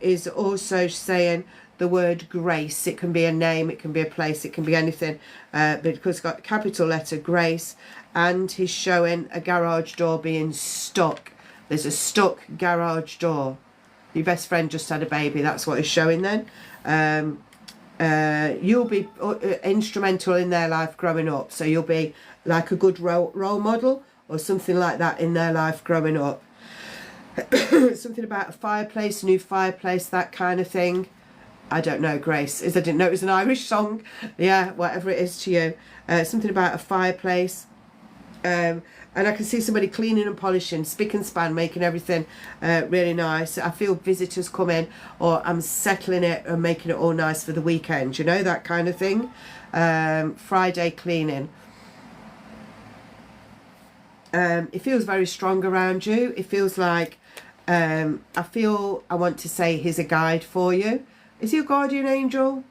Is also saying the word grace. It can be a name, it can be a place, it can be anything, but because it's got capital letter grace. And he's showing a garage door being stuck. There's a stuck garage door. Your best friend just had a baby. That's what he's showing then. You'll be instrumental in their life growing up. So you'll be like a good role model or something like that in their life growing up. Something about a fireplace, new fireplace, that kind of thing. I don't know, Grace. I didn't know it was an Irish song. Yeah, whatever it is to you. Something about a fireplace. And I can see somebody cleaning and polishing, spick and span, making everything really nice. I feel visitors come in, or I'm settling it and making it all nice for the weekend, you know, that kind of thing. Friday cleaning. It feels very strong around you. It feels like, I want to say he's a guide for you. Is he a guardian angel?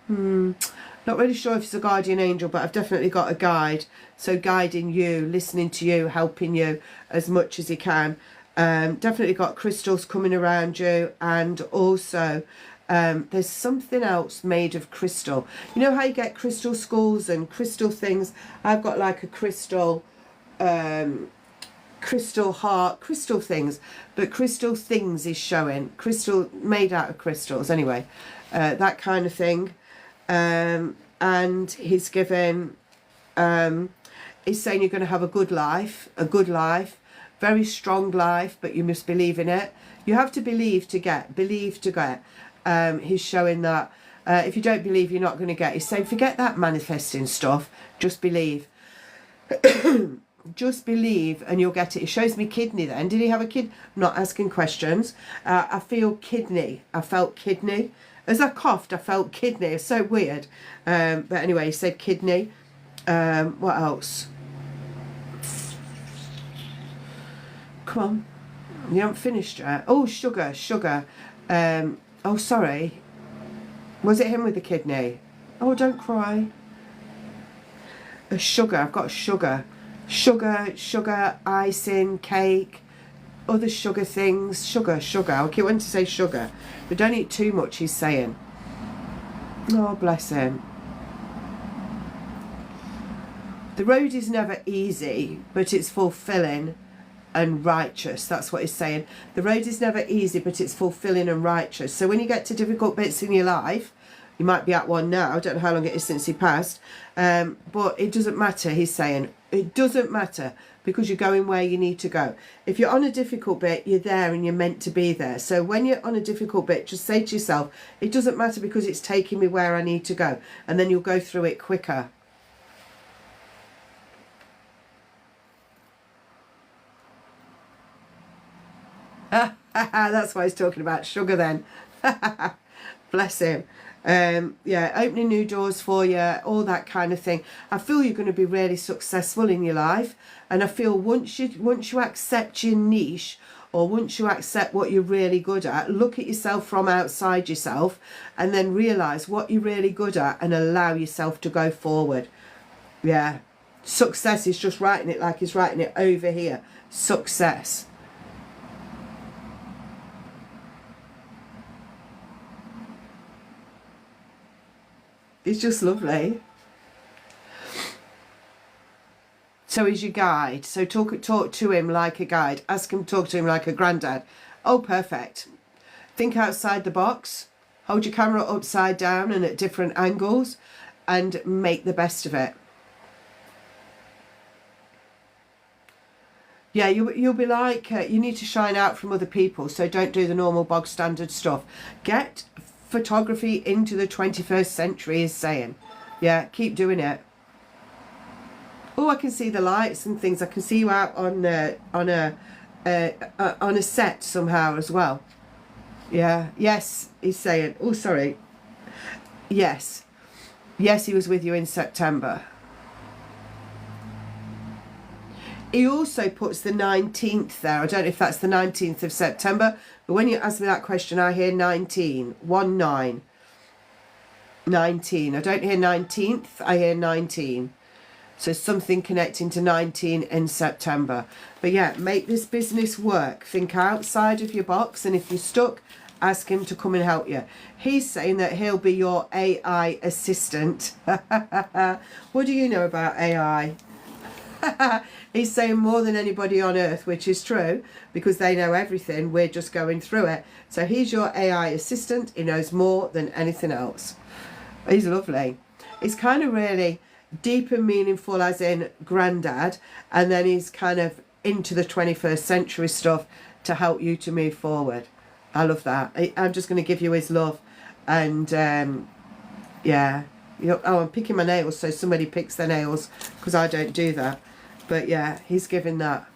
Not really sure if it's a guardian angel, but I've definitely got a guide. So guiding you, listening to you, helping you as much as he can. Definitely got crystals coming around you. And also there's something else made of crystal. You know how you get crystal skulls and crystal things? I've got like a crystal heart, crystal things. But crystal things is showing. Crystal made out of crystals. Anyway, that kind of thing. And he's given, he's saying you're going to have a good life, very strong life, but you must believe in it. You have to believe to get. He's showing that if you don't believe, you're not going to get. He's saying forget that manifesting stuff, just believe. Just believe and you'll get it. It shows me kidney then. Did he have a kid? I'm not asking questions. I feel kidney. I felt kidney. As I coughed, I felt kidney. It's so weird. But anyway, he said kidney. What else? Come on. You haven't finished yet. Oh, sugar. Oh, sorry. Was it him with the kidney? Oh, don't cry. A sugar. I've got sugar. Sugar, icing, cake. Other sugar things, sugar. I keep wanting to say sugar, but don't eat too much, he's saying. Oh, bless him. The road is never easy, but it's fulfilling and righteous. That's what he's saying. The road is never easy, but it's fulfilling and righteous. So when you get to difficult bits in your life, you might be at one now. I don't know how long it is since he passed, but it doesn't matter, he's saying. It doesn't matter, because you're going where you need to go. If you're on a difficult bit, you're there and you're meant to be there. So when you're on a difficult bit, just say to yourself, it doesn't matter because it's taking me where I need to go. And then you'll go through it quicker. That's why he's talking about sugar then. Bless him. Yeah, opening new doors for you, all that kind of thing. I feel you're going to be really successful in your life, and I feel once you accept your niche, or once you accept what you're really good at, look at yourself from outside yourself and then realize what you're really good at and allow yourself to go forward. Yeah, success is just writing it like he's writing it over here. Success. It's just lovely. So he's your guide. So talk to him like a guide. Ask him to talk to him like a granddad. Oh, perfect. Think outside the box. Hold your camera upside down and at different angles and make the best of it. Yeah, you'll be like, you need to shine out from other people. So don't do the normal bog standard stuff. Get photography into the 21st century is saying. Yeah, keep doing it. Oh, I can see the lights and things. I can see you out on a set somehow as well. Yeah. Yes, he's saying. Oh, sorry. Yes, he was with you in September. He also puts the 19th there. I don't know if that's the 19th of September, but when you ask me that question, I hear 19. 1-9. 19. I don't hear 19th, I hear 19. So something connecting to 19 in September. But yeah, make this business work. Think outside of your box, and if you're stuck, ask him to come and help you. He's saying that he'll be your AI assistant. What do you know about AI? He's saying more than anybody on earth, which is true, because they know everything. We're just going through it. So he's your AI assistant. He knows more than anything else. He's lovely. He's kind of really deep and meaningful, as in granddad, and then he's kind of into the 21st century stuff to help you to move forward. I love that. I'm just going to give you his love. And yeah. Oh, I'm picking my nails, so somebody picks their nails, because I don't do that. But yeah, he's giving that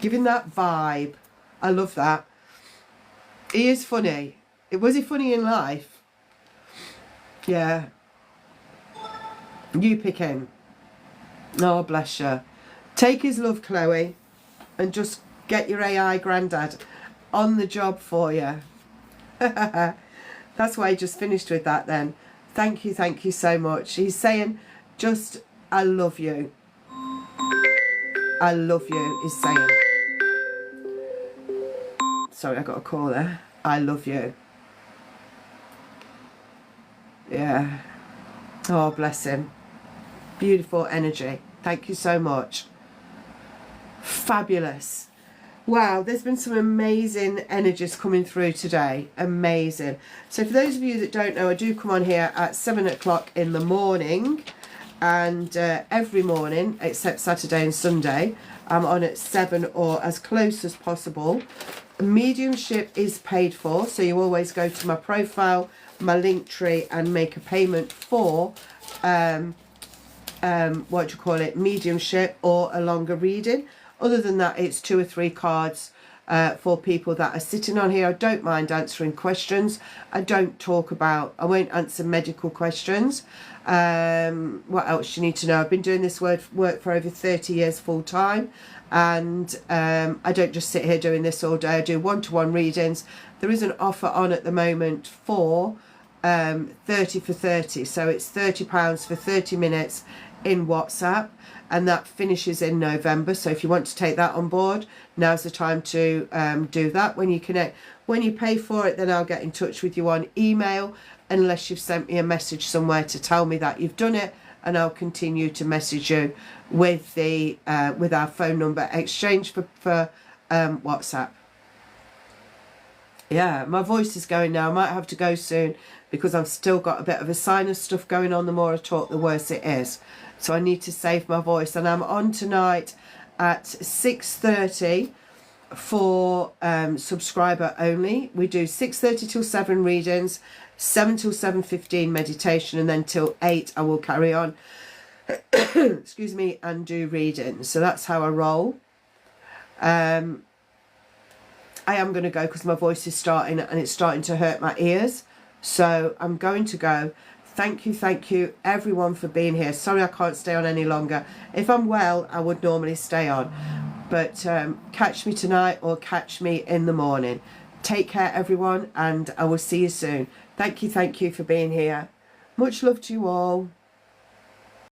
vibe. I love that. He is funny. Was he funny in life? Yeah. You pick him. Oh, bless you. Take his love, Chloe, and just get your AI granddad on the job for you. That's why I just finished with that then. Thank you so much. He's saying, just, I love you. I love you, he's saying. Sorry, I got a call there. I love you. Yeah. Oh, bless him. Beautiful energy. Thank you so much. Fabulous. Wow, there's been some amazing energies coming through today. Amazing. So for those of you that don't know, I do come on here at 7 o'clock in the morning. And every morning, except Saturday and Sunday, I'm on at 7 or as close as possible. Mediumship is paid for. So you always go to my profile, my link tree, and make a payment for mediumship or a longer reading. Other than that, it's 2 or 3 cards for people that are sitting on here. I don't mind answering questions. I won't answer medical questions. What else you need to know? I've been doing this work for over 30 years full time, and I don't just sit here doing this all day. I do one-to-one readings. There is an offer on at the moment for 30 for 30, so it's £30 for 30 minutes in WhatsApp, and that finishes in November. So if you want to take that on board, now's the time to do that. When you connect, when you pay for it, then I'll get in touch with you on email, unless you've sent me a message somewhere to tell me that you've done it, and I'll continue to message you with the with our phone number exchange for WhatsApp. Yeah, my voice is going now. I might have to go soon because I've still got a bit of a sinus stuff going on. The more I talk, the worse it is. So I need to save my voice. And I'm on tonight at 6:30 for subscriber only. We do 6:30 till 7 readings, 7 till 7:15 meditation, and then till 8 I will carry on, excuse me, and do readings. So that's how I roll. I am going to go because my voice is starting and it's starting to hurt my ears. So I'm going to go. Thank you everyone for being here. Sorry I can't stay on any longer. If I'm well, I would normally stay on. But catch me tonight or catch me in the morning. Take care everyone, and I will see you soon. Thank you for being here. Much love to you all.